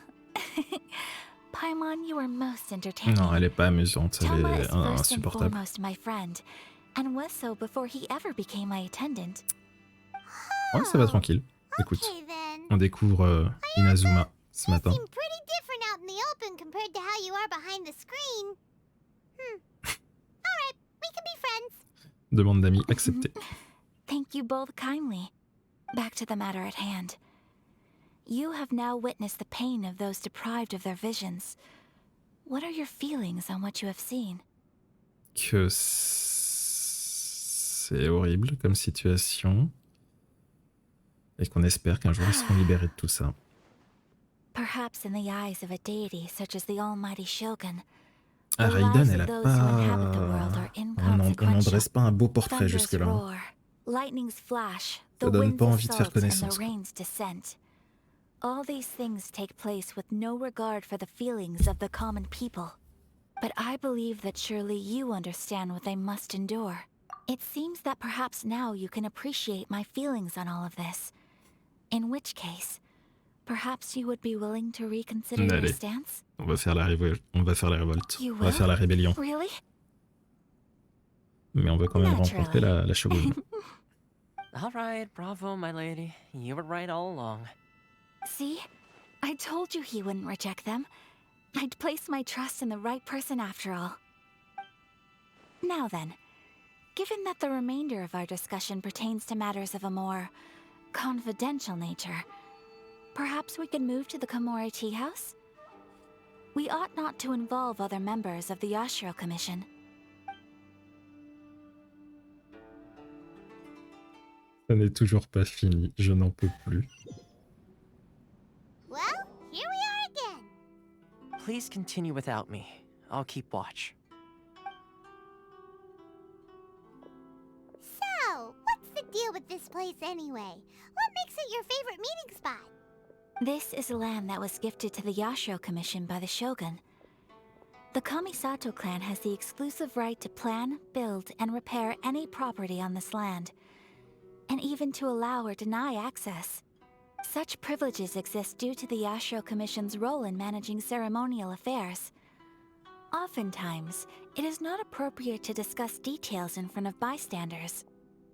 Paimon, you are most entertaining. Non, elle est pas amusante, elle Toma est is first and insupportable. foremost my friend, and was so before he ever became my attendant. Ouais, ça va tranquille. Écoute, on découvre Inazuma ce matin. Pretty different out in the open compared to how you are behind the screen. Alright, we can be friends. Demande d'amis acceptée. Thank you both kindly. Back to the matter at hand. You have now witnessed the pain of those deprived of their visions. What are your feelings on what you have seen? Que c'est horrible comme situation. Et qu'on espère qu'un jour ils seront libérés de tout ça. Perhaps in the eyes of a deity such as the almighty Shogun, Ah, Raiden, elle a pas... On n'en dresse pas un beau portrait jusque-là. Ça donne pas envie de faire connaissance. All these things take place with no regard for the feelings of the common people. But I believe that surely you understand what they must endure. It seems that perhaps now you can appreciate my feelings on all of this. In which case, perhaps you would be willing to reconsider your stance? On va faire la révolte. On va faire la rébellion. Really? Mais on va quand même rencontrer la Shogun. Alright, bravo, my lady. You were right all along. See? I told you he wouldn't reject them. I'd placed my trust in the right person after all. Now then, given that the remainder of our discussion pertains to matters of a more confidential nature, perhaps we could move to the Komori Tea House? We ought not to involve other members of the Yashiro Commission. Ça n'est toujours pas fini, je n'en peux plus. Well, here we are again. Please continue without me. I'll keep watch. So, what's the deal with this place anyway? What makes it your favorite meeting spot? This is land that was gifted to the Yashiro Commission by the Shogun. The Kamisato clan has the exclusive right to plan, build, and repair any property on this land, and even to allow or deny access. Such privileges exist due to the Yashiro Commission's role in managing ceremonial affairs. Oftentimes, it is not appropriate to discuss details in front of bystanders.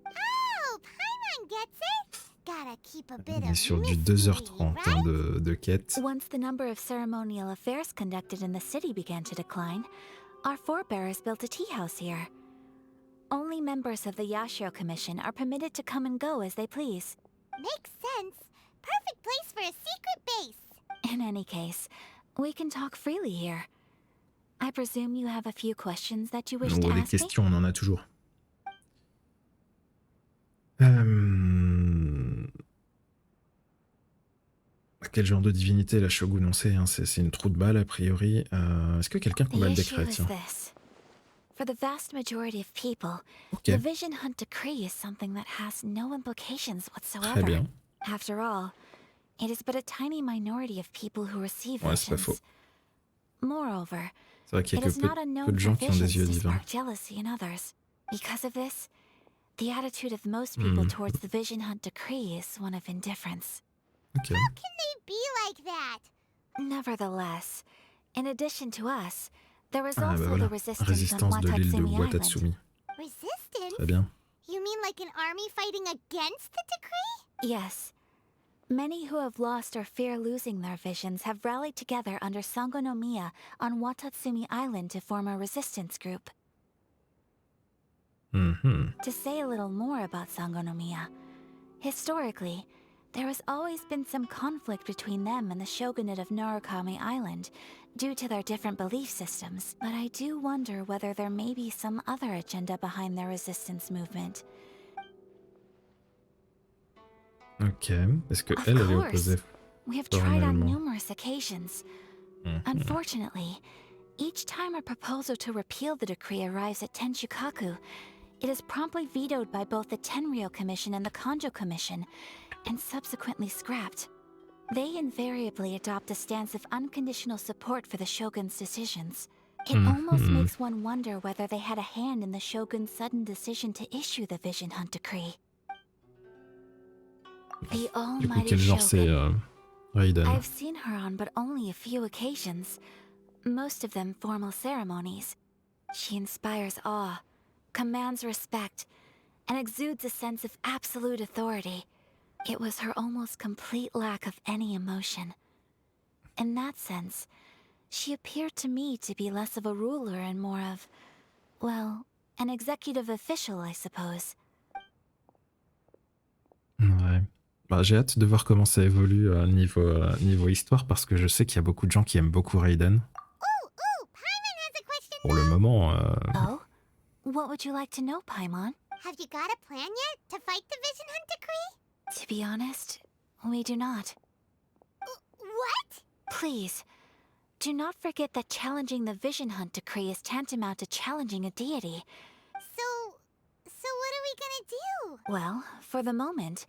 Oh, Paimon gets it. Gotta keep a bit On est of sur du mystery, 2h30 hein, de quête. Once the number of ceremonial affairs conducted in the city began to decline, our forebears built a tea house here. Only members of the Yashiro Commission are permitted to come and go as they please. Makes sense. Perfect place for a secret base. In any case, we can talk freely here. I presume you have a few questions that you wish to Des ask me? questions, on en a toujours. Quel genre de divinité la Shogun, on sait, hein, c'est une trou de balle a priori. Est-ce que quelqu'un combat le décret, tiens? For the vast majority of people, the Vision Hunt decree is something that has no implications whatsoever. Très bien. After all, it is but a tiny minority of people who receive Ouais, c'est pas visions. faux. Moreover, C'est vrai qu'il y a it is not peu unknown de for gens qui ont des visions yeux to divins. spark jealousy in others. Because of this, the attitude of most people towards the Vision Hunt decree is one of indifference. Okay. How can they be like that? Nevertheless, in addition to us, there is Ah, also bah voilà. the resistance Résistance on de l'île de Watatsumi Island. Watatsumi. Resistance? Très bien. You mean like an army fighting against the decree? Yes. Many who have lost or fear losing their visions have rallied together under Sango no Miya on Watatsumi Island to form a resistance group. To say a little more about Sangonomiya, historically, there has always been some conflict between them and the shogunate of Narukami Island due to their different belief systems, but I do wonder whether there may be some other agenda behind their resistance movement. Ok, est-ce que elle est opposée We have tried on formellement? numerous occasions. Unfortunately, each time a proposal to repeal the decree arrives at Tenshukaku, it is promptly vetoed by both the Tenryou Commission and the Kanjo Commission, and subsequently scrapped. They invariably adopt a stance of unconditional support for the shogun's decisions. It almost makes one wonder whether they had a hand in the shogun's sudden decision to issue the Vision Hunt decree. The almighty shogun. Raiden. I've seen her on but only a few occasions, most of them formal ceremonies. She inspires awe, commands respect, and exudes a sense of absolute authority. It was her almost complete lack of any emotion. In that sense, she appeared to me to be less of a ruler and more of, well, an executive official, I suppose. Ouais. Bah, j'ai hâte de voir comment ça évolue niveau histoire, parce que je sais qu'il y a beaucoup de gens qui aiment beaucoup Raiden. Pour le moment... Oh? What would you like to know, Paimon? Have you got a plan yet to fight the Vision Hunt decree? To be honest, we do not. What? Please, do not forget that challenging the Vision Hunt decree is tantamount to challenging a deity. So what are we gonna do? Well, for the moment,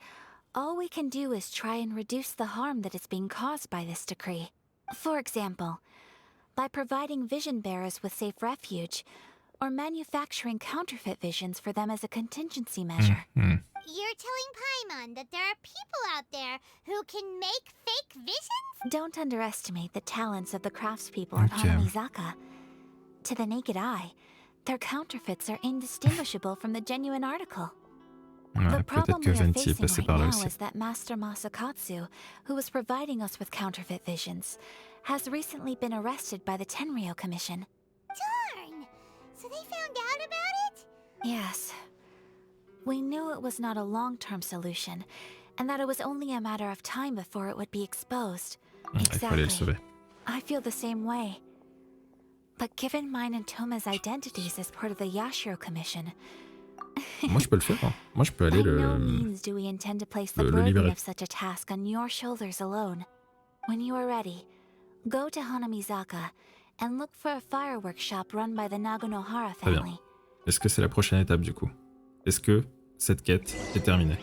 all we can do is try and reduce the harm that is being caused by this decree. For example, by providing vision bearers with safe refuge, or manufacturing counterfeit visions for them as a contingency measure. You're telling Paimon that there are people out there who can make fake visions? Don't underestimate the talents of the craftspeople in Hanamizaka. To the naked eye, their counterfeits are indistinguishable from the genuine article. Ouais, The problem we are Venti est facing passé right par là now aussi. is that Master Masakatsu, who was providing us with counterfeit visions, has recently been arrested by the Tenryou Commission. Darn! So they found out about it? Yes. We knew it was not a long-term solution, and that it was only a matter of time before it would be exposed. Il fallait le sauver. I feel the same way. But given mine and Toma's identities as part of the Yashiro Commission... Moi je peux le faire, hein. Moi je peux aller By no means do we intend to place the le burden libérer. of such a task on your shoulders alone. When you are ready, go to Hanamizaka and look for a fireworks shop run by the Naganohara Très bien. family. Est-ce que c'est la prochaine étape du coup? Est-ce que cette quête est terminée?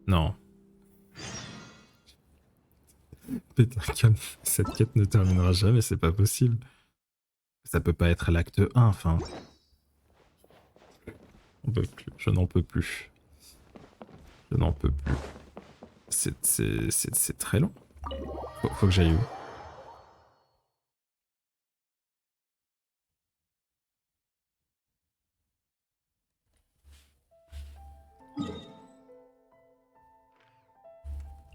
Non. Putain, cette quête ne terminera jamais, c'est pas possible. Ça peut pas être l'acte 1, enfin... On peut plus, je n'en peux plus. Je n'en peux plus. C'est très long. Faut que j'aille où?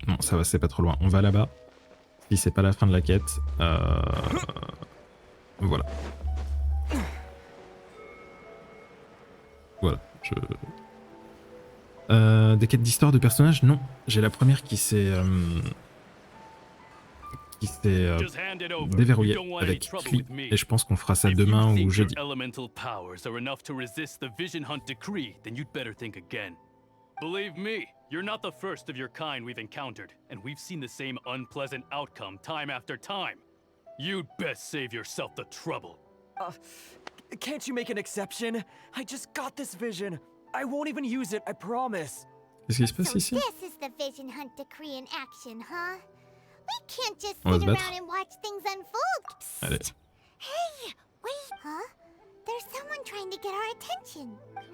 Non, ça va, c'est pas trop loin. On va là-bas. Si c'est pas la fin de la quête, voilà. Voilà, des quêtes d'histoire de personnages? Non. J'ai la première qui s'est déverrouillée avec prix, et je pense qu'on fera ça demain ou jeudi. Elemental powers are enough to resist the Vision Hunt decree, then you'd better think again. Believe me, you're not the first of your kind we've encountered, and we've seen the same unpleasant outcome time after time. You'd best save yourself the trouble. Can't you make an exception? I just got this vision. I won't even use it, I promise. Qu'est-ce qui se passe So ici? this is the Vision Hunt decree in action, huh? We can't just On va sit se battre. around and watch things unfold. Allez. Hey, wait. Huh? There's someone trying to get our attention. Come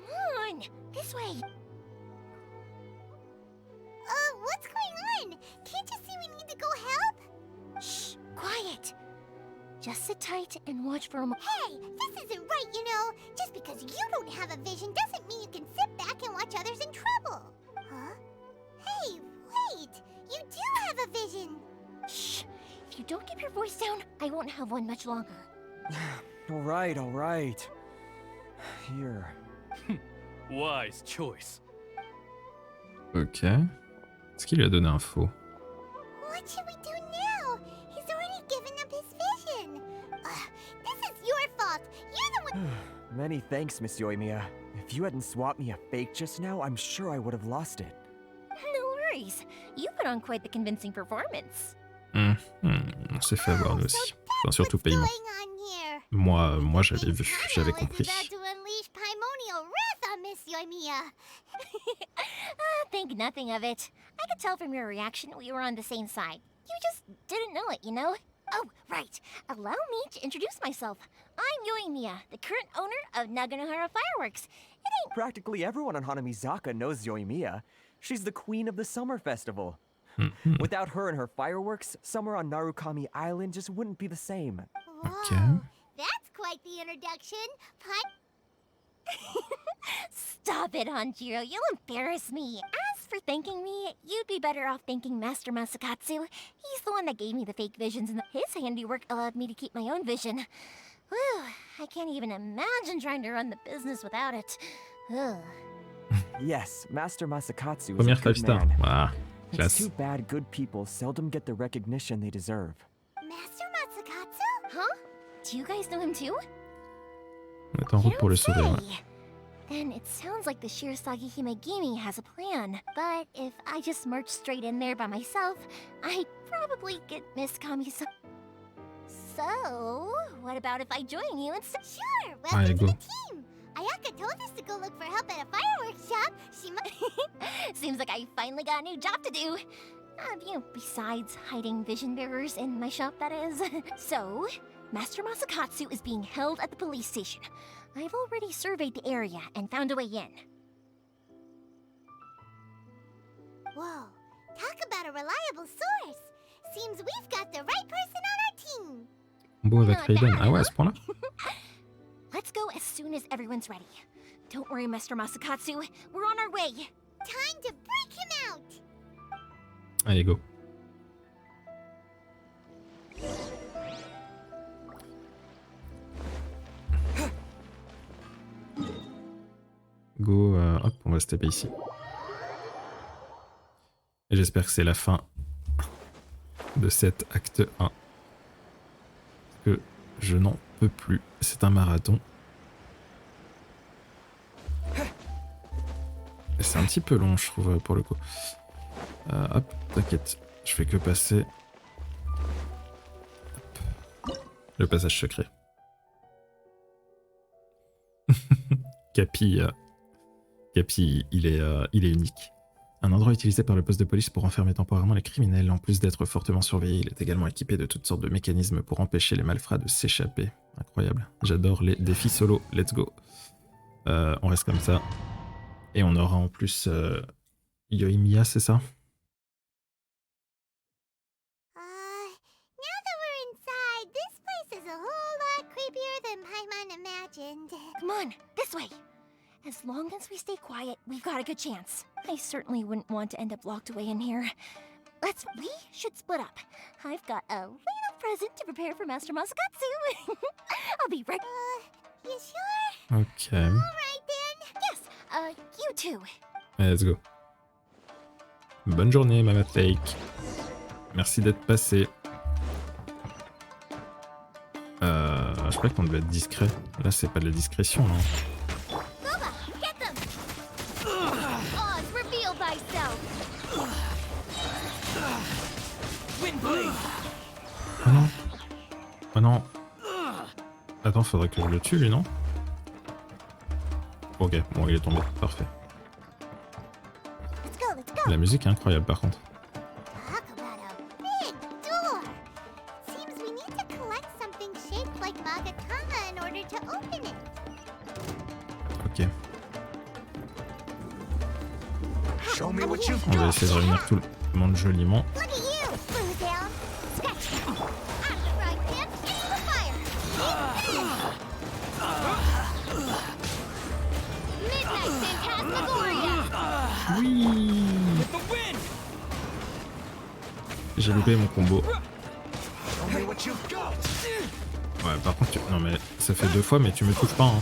on, this way. What's going on? Can't you see we need to go help? Shh, quiet. Just sit tight and watch for a moment. Hey, this isn't right, you know. Just because you don't have a vision doesn't mean you can sit back and watch others in trouble. Huh? Hey, wait. You do have a vision. Shh. If you don't keep your voice down, I won't have one much longer. All right. Here. Wise choice. Ok. Est-ce qu'il lui a donné un faux? What should we do now? He's already given up his vision. This is your fault. You're the one. Many thanks, Miss Yoimiya. If you hadn't swapped me a fake just now, I'm sure I would have lost it. No worries. You put on quite the convincing performance. On s'est fait avoir nous aussi. Enfin, surtout paiement. Moi j'avais vu, j'avais compris. Think nothing of it. I could tell from your reaction we were on the same side. You just didn't know it, you know? Oh, right. Allow me to introduce myself. I'm Yoimiya, the current owner of Naganohara Fireworks. It ain't... Practically everyone on Hanamizaka knows Yoimiya. She's the queen of the summer festival. Without her and her fireworks, summer on Narukami Island just wouldn't be the same. Whoa, that's quite the introduction. Stop it, Hanjiro. You'll embarrass me. As for thanking me, you'd be better off thanking Master Masakatsu. He's the one that gave me the fake visions, and his handiwork allowed me to keep my own vision. Whew, I can't even imagine trying to run the business without it. Yes, Master Masakatsu is Première a good 5 star. man. Voilà. It's Classe. too bad good people seldom get the recognition they deserve. Master Masakatsu? Huh? Do you guys know him too? On est en route pour le sauver, ouais. Then it sounds like the Shirasagi Himegimi has a plan. But if I just march straight in there by myself, I'd probably get Miss Kami-san. So, what about if I join you instead? Sure, welcome to the team. Ayaka told us to go look for help at a fireworks shop. She Seems like I finally got a new job to do. Besides hiding vision bearers in my shop, that is. So, Master Masakatsu is being held at the police station. I've already surveyed the area and found a way in. Whoa, talk about a reliable source. Seems we've got the right person on our team. Combo avec Raiden. Ah ouais, à ce point-là? Let's go as soon as everyone's ready. Don't worry, Master Masakatsu. We're on our way. Time to break him out. Allez, go. Go, hop, on va se taper ici. Et j'espère que c'est la fin de cet acte 1. Parce que je n'en peux plus. C'est un marathon. Et c'est un petit peu long, je trouve, pour le coup. Hop, t'inquiète. Je fais que passer. Hop. Le passage secret. Capi, il est unique. Un endroit utilisé par le poste de police pour enfermer temporairement les criminels. En plus d'être fortement surveillé, il est également équipé de toutes sortes de mécanismes pour empêcher les malfrats de s'échapper. Incroyable. J'adore les défis solo. Let's go. On reste comme ça. Et on aura en plus Yoimiya, c'est ça? Now that we're inside, this place is a whole lot creepier than Paimon imagined. Come on, this way. As long as we stay quiet, we've got a good chance. I certainly wouldn't want to end up locked away in here. We should split up. I've got a little present to prepare for Master Masakatsu. I'll be right... You sure? Ok. Alright then. Yes, you too. Allez, let's go. Bonne journée, Mama Fake. Merci d'être passé. Je crois qu'on devait être discret. Là, c'est pas de la discrétion, non? Oh non. Oh non. Attends, faudrait que je le tue, lui, non? Ok, bon, il est tombé. Parfait. La musique est incroyable, par contre. Talk about a big door. Seems we need to collect something shaped like Magatama in order to open it. Ok. Show me what you've On va essayer de réunir tout le monde joliment. Look at you, blue down. Scratch. Out of the frying pan into the fire. Midnight Phantasmagoria. Oui. J'ai loupé mon combo. Ouais, par contre, non mais ça fait 2 fois, mais tu me touches pas. Hein.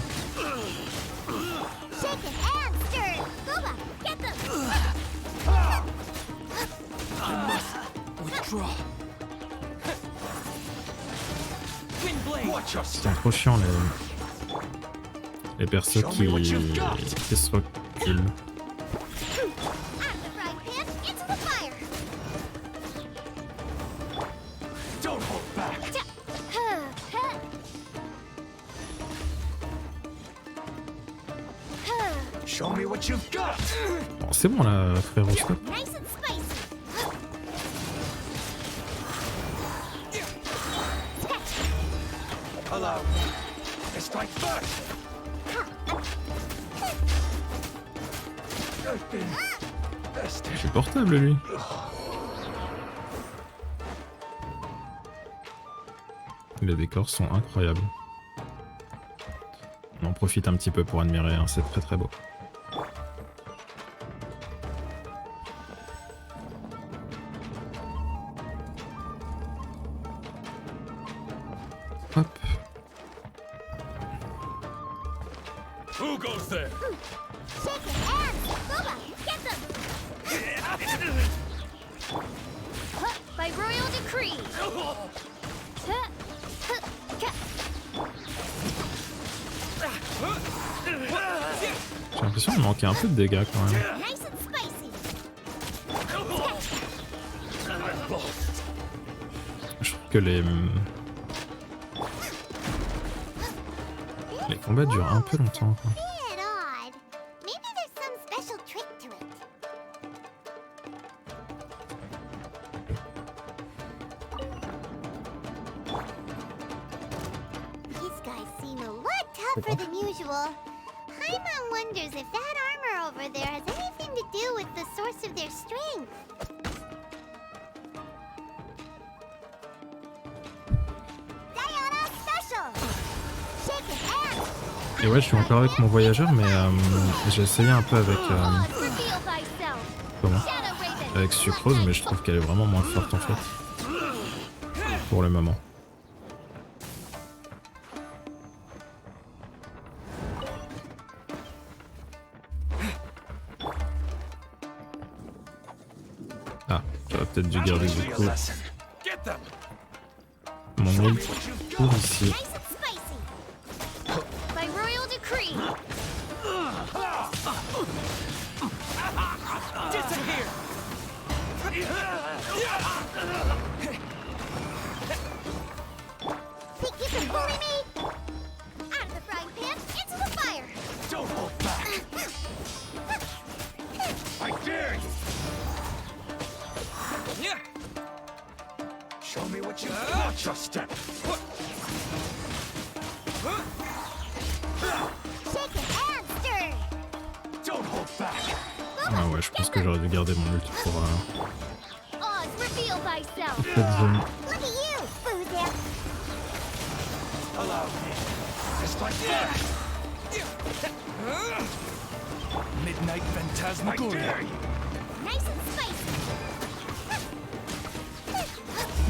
Shake it and C'est trop chiant les persos qui se reculent. Bon, c'est bon là, frérot, stop. C'est portable lui. Les décors sont incroyables. On en profite un petit peu pour admirer, hein, c'est très très beau. Hop. Who goes there? Shake your hands! Boba, get them! By royal decree! J'ai l'impression de manquer un peu de dégâts quand même. Nice and spicy! Je trouve que les combats durent un peu longtemps, quoi. Bit odd. Maybe there's some special trick to it. These guys seem a lot tougher than usual. Paimon wonders if that armor over there has anything to do with the source of their strength. Diana special! Shake your hands! Et ouais, je suis encore avec mon voyageur, mais j'ai essayé un peu avec comment? Avec Sucrose, mais je trouve qu'elle est vraiment moins forte en fait. Pour le moment. Ah, j'aurais peut-être dû garder du coup mon île pour ici. By royal decree! Disappear! Think you can bully me? Out of the frying pan, into the fire! Don't hold back! I dare you! Show me what you watch your step! Shake your hands, Dure! Don't hold back! Ah ouais, je pense que j'aurais dû garder mon ult pour Oz, reveal thyself! cette zone. Look at you, Foozia! Allow me. Just like that! Midnight Phantasmagoria! Nice and spicy!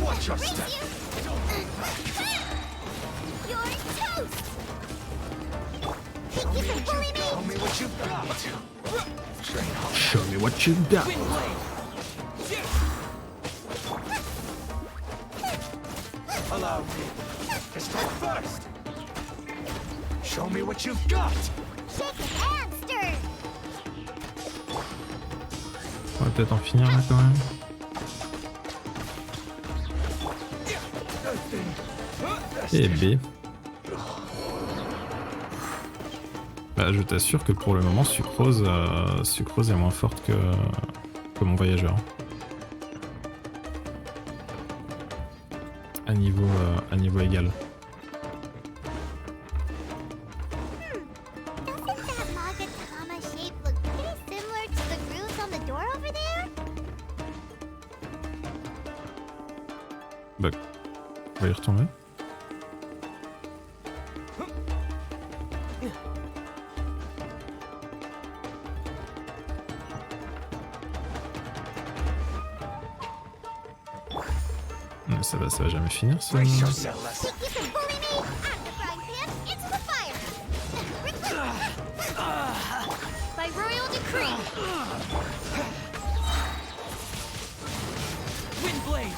Watch your Raise step! you! You're toast! Think you can bully me? Show me what you've got! Train hard. Show me what you got. Allow me. To strike first! Show me what you've got! Shake your hands, Dure! On va peut-être en finir là quand même. Et B. Bah, je t'assure que pour le moment, Sucrose est moins forte que mon voyageur. À niveau égal. Doesn't that Magatama shape look pretty similar to the grooves on the door over there? Bah, on va y retourner. Ça va jamais finir ça. Think you can bully me? Out of the frying pan, into the fire! By royal decree! Wind blade!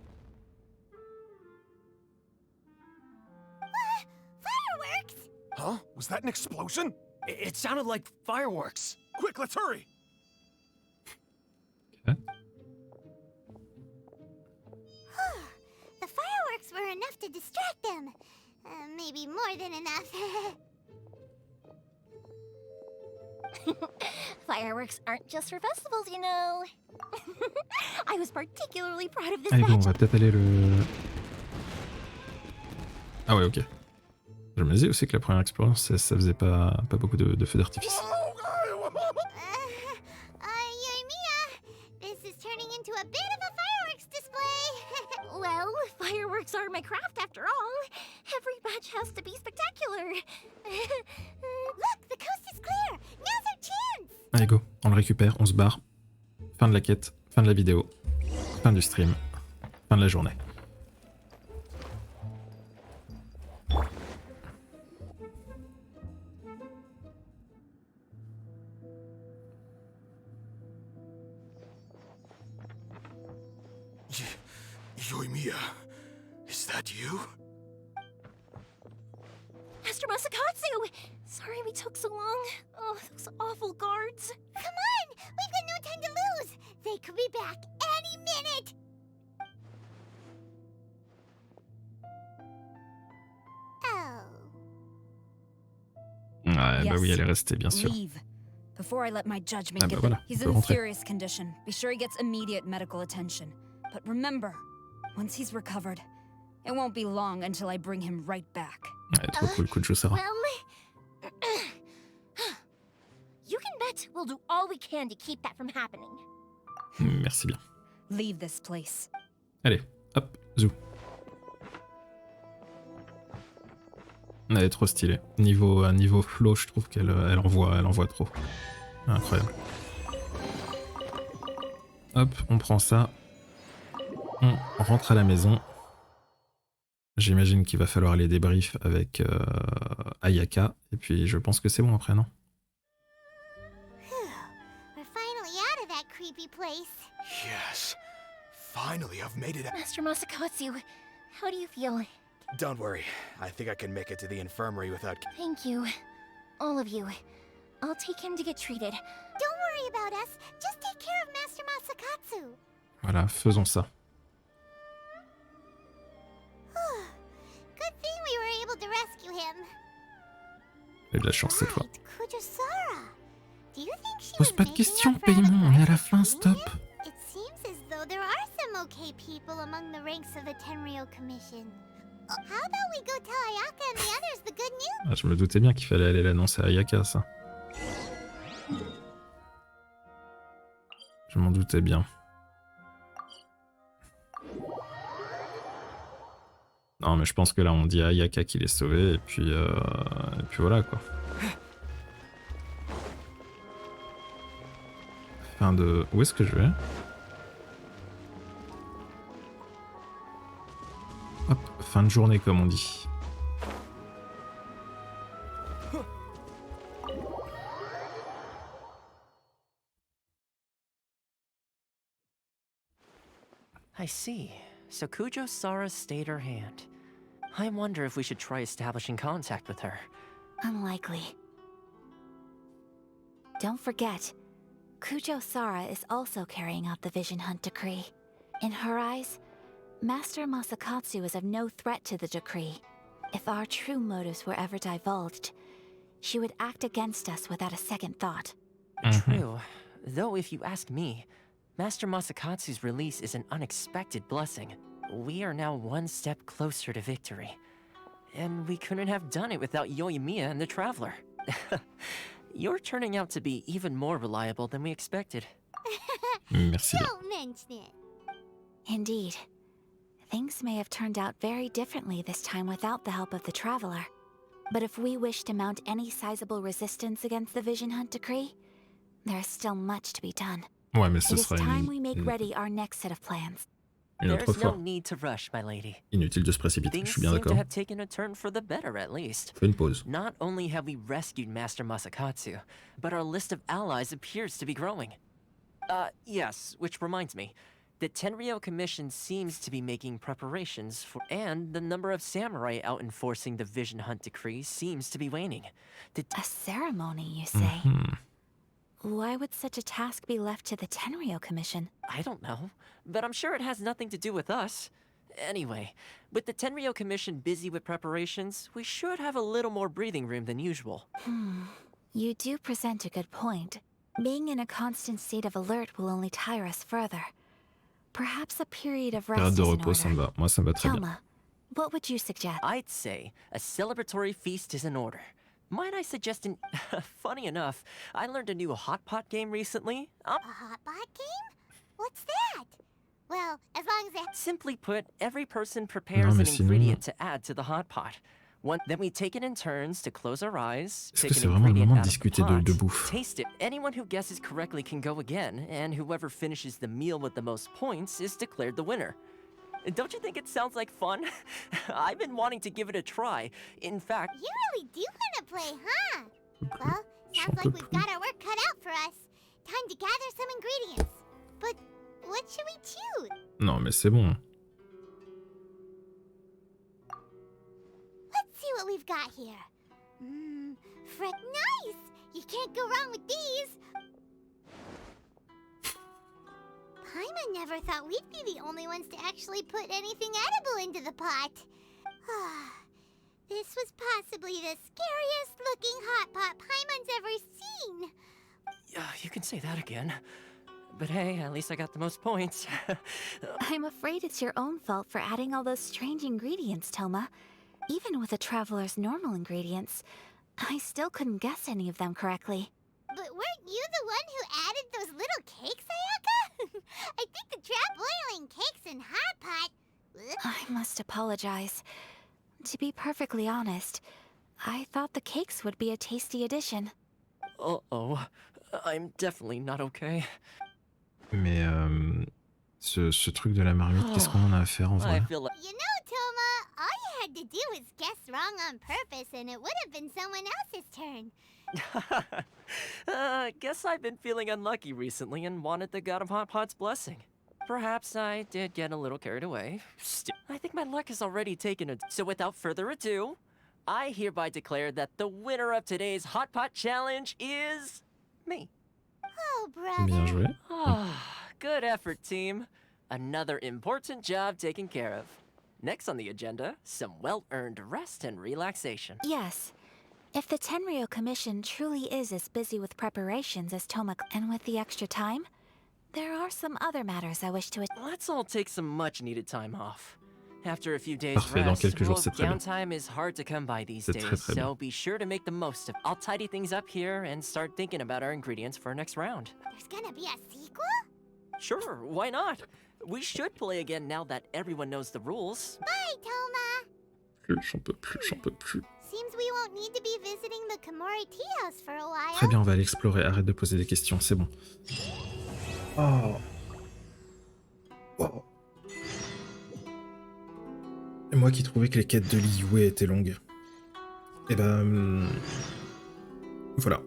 Huh? Was that an explosion? It sounded like fireworks. Quick, let's hurry! The fireworks were enough to distract them. Maybe more than enough. Fireworks aren't just for festivals, you know. I was particularly proud of this Allez, bon, on batch. va peut-être aller le... Ah ouais, ok. Je me disais aussi que la première expérience, ça faisait pas beaucoup de feux d'artifice. This is turning into a bit of a fireworks display. Well, fireworks are my craft after all. Every batch has to be spectacular. Look, the coast is clear. Now's our chance. Allez, go. On le récupère, on se barre. Fin de la quête, fin de la vidéo, fin du stream, fin de la journée. Yoimiya, is that you? Master Masakatsu! Sorry we took so long. Oh, those awful guards. Come on! We've got no time to lose! They could be back any minute! Oh. Ouais, bah oui, elle est restée, bien sûr. Leave. Before I let my judgment Ah bah get voilà, He's on peut in rentrer. serious condition. Be sure he gets immediate medical attention. But remember, once he's recovered, it won't be long until I bring him right back. Ouais, trop cool, coup de jeu, Sarah. Well, you can bet we'll do all we can to keep that from happening. Merci bien. Leave this place. Allez, hop, zou. Elle est trop stylée. Niveau flow, je trouve qu'elle envoie trop. Incroyable. Hop, on prend ça. On rentre à la maison. J'imagine qu'il va falloir aller débrief avec Ayaka. Et puis je pense que c'est bon après, non? We're finally out of that creepy place. Yes. Finally, I've made it out. Master Masakatsu, how do you feel? Don't worry. I think I can make it to the infirmary without... Thank you. All of you. I'll take him to get treated. Don't worry about us. Just take care of Master Masakatsu. Voilà, faisons ça. Good thing we were able to rescue him. J'ai de la chance cette fois. Kujosara. Do you think she Pose was pas de making questions, up for having paiement, on est à la fin, stop. It seems as though there are some okay people among the ranks of the Tenryou Commission. How about we go tell Ayaka and the others the good news? Ah, je me doutais bien qu'il fallait aller l'annoncer à Ayaka, ça. Je m'en doutais bien. Non, mais je pense que là, on dit à Ayaka qu'il est sauvé, et puis voilà, quoi. Fin de... Où est-ce que je vais? Hop, fin de journée, comme on dit. I see. So Kujo-Sara stayed her hand. I wonder if we should try establishing contact with her. Unlikely. Don't forget, Kujo-Sara is also carrying out the Vision Hunt decree. In her eyes, Master Masakatsu is of no threat to the decree. If our true motives were ever divulged, she would act against us without a second thought. True. Though if you ask me, Master Masakatsu's release is an unexpected blessing. We are now one step closer to victory. And we couldn't have done it without Yoimiya and the Traveler. You're turning out to be even more reliable than we expected. Merci. Don't mention it. Indeed. Things may have turned out very differently this time without the help of the Traveler. But if we wish to mount any sizable resistance against the Vision Hunt decree, there is still much to be done. Ouais, mais ce It is serait time we make ready our next set of plans. une autre There's no fois. need to rush, my lady. Inutile de se précipiter, Things je suis bien seem to d'accord. have taken a turn for the better, at least. Fais une pause. Not only have we rescued Master Masakatsu, but our list of allies appears to be growing. Yes, which reminds me. The Tenryou Commission seems to be making preparations for, and the number of samurai out enforcing the Vision Hunt Decree seems to be waning. A ceremony, you say? Why would such a task be left to the Tenryou Commission? I don't know, but I'm sure it has nothing to do with us. Anyway, with the Tenryou Commission busy with preparations, we should have a little more breathing room than usual. You do present a good point. Being in a constant state of alert will only tire us further. Perhaps a period of rest Période is de in repos, ça me order. va. Moi, ça me va très bien. Thelma, what would you suggest? I'd say a celebratory feast is in order. Might I suggest an... Funny enough, I learned a new hot pot game recently. A hot pot game? What's that? Well, as long as they... Simply put, every person prepares an ingredient to add to the hot pot. Then we take it in turns to close our eyes, Est-ce que take c'est an vraiment le ingredient moment de out of the discuter pot, de bouffe? taste it. Anyone who guesses correctly can go again, and whoever finishes the meal with the most points is declared the winner. Don't you think it sounds like fun? I've been wanting to give it a try. In fact... You really do want to play, huh? Well, sounds like we've got our work cut out for us. Time to gather some ingredients. But what should we choose? Non, mais c'est bon. Let's see what we've got here. Nice! You can't go wrong with these. Paimon never thought we'd be the only ones to actually put anything edible into the pot. This was possibly the scariest looking hot pot Paimon's ever seen. You can say that again. But hey, at least I got the most points. I'm afraid it's your own fault for adding all those strange ingredients, Thelma. Even with a traveler's normal ingredients, I still couldn't guess any of them correctly. But weren't you the one who added those little cakes, Ayaka? I think the trap boiling cakes in hot pot... I must apologize. To be perfectly honest, I thought the cakes would be a tasty addition. Uh-oh. I'm definitely not okay. Mais ce truc de la marmite, qu'est-ce qu'on en a à faire en vrai? You know, Thelma, all you had to do was guess wrong on purpose and it would have been someone else's turn. Guess I've been feeling unlucky recently and wanted the God of Hot Pot's blessing. Perhaps I did get a little carried away. Still, I think my luck has already taken a... So without further ado, I hereby declare that the winner of today's Hot Pot Challenge is... me. Oh, brother. Bien joué. Good effort, team. Another important job taken care of. Next on the agenda, some well-earned rest and relaxation. Yes. If the Tenryou Commission truly is as busy with preparations as Toma, and with the extra time, there are some other matters I wish to... Let's all take some much-needed time off. After a few days Parfait, dans quelques jours, c'est très bien. Downtime is hard to come by these C'est days, très bien. so be sure to make the most of it. I'll tidy things up here and start thinking about our ingredients for our next round. There's gonna be a sequel? Sure, why not? We should play again now that everyone knows the rules. Bye, Toma. J'en peux plus, j'en peux plus. Seems we won't need to be visiting the Komori tea house for a while. Très bien, on va aller explorer. Arrête de poser des questions, c'est bon. Oh. Oh. Et moi qui trouvais que les quêtes de Liyue étaient longues. Et ben... voilà.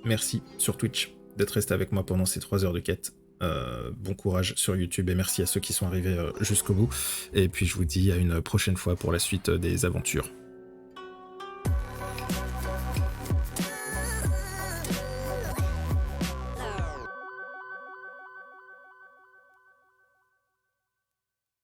Merci sur Twitch d'être resté avec moi pendant ces 3 heures de quête. Bon courage sur YouTube et merci à ceux qui sont arrivés jusqu'au bout. Et puis je vous dis à une prochaine fois pour la suite des aventures.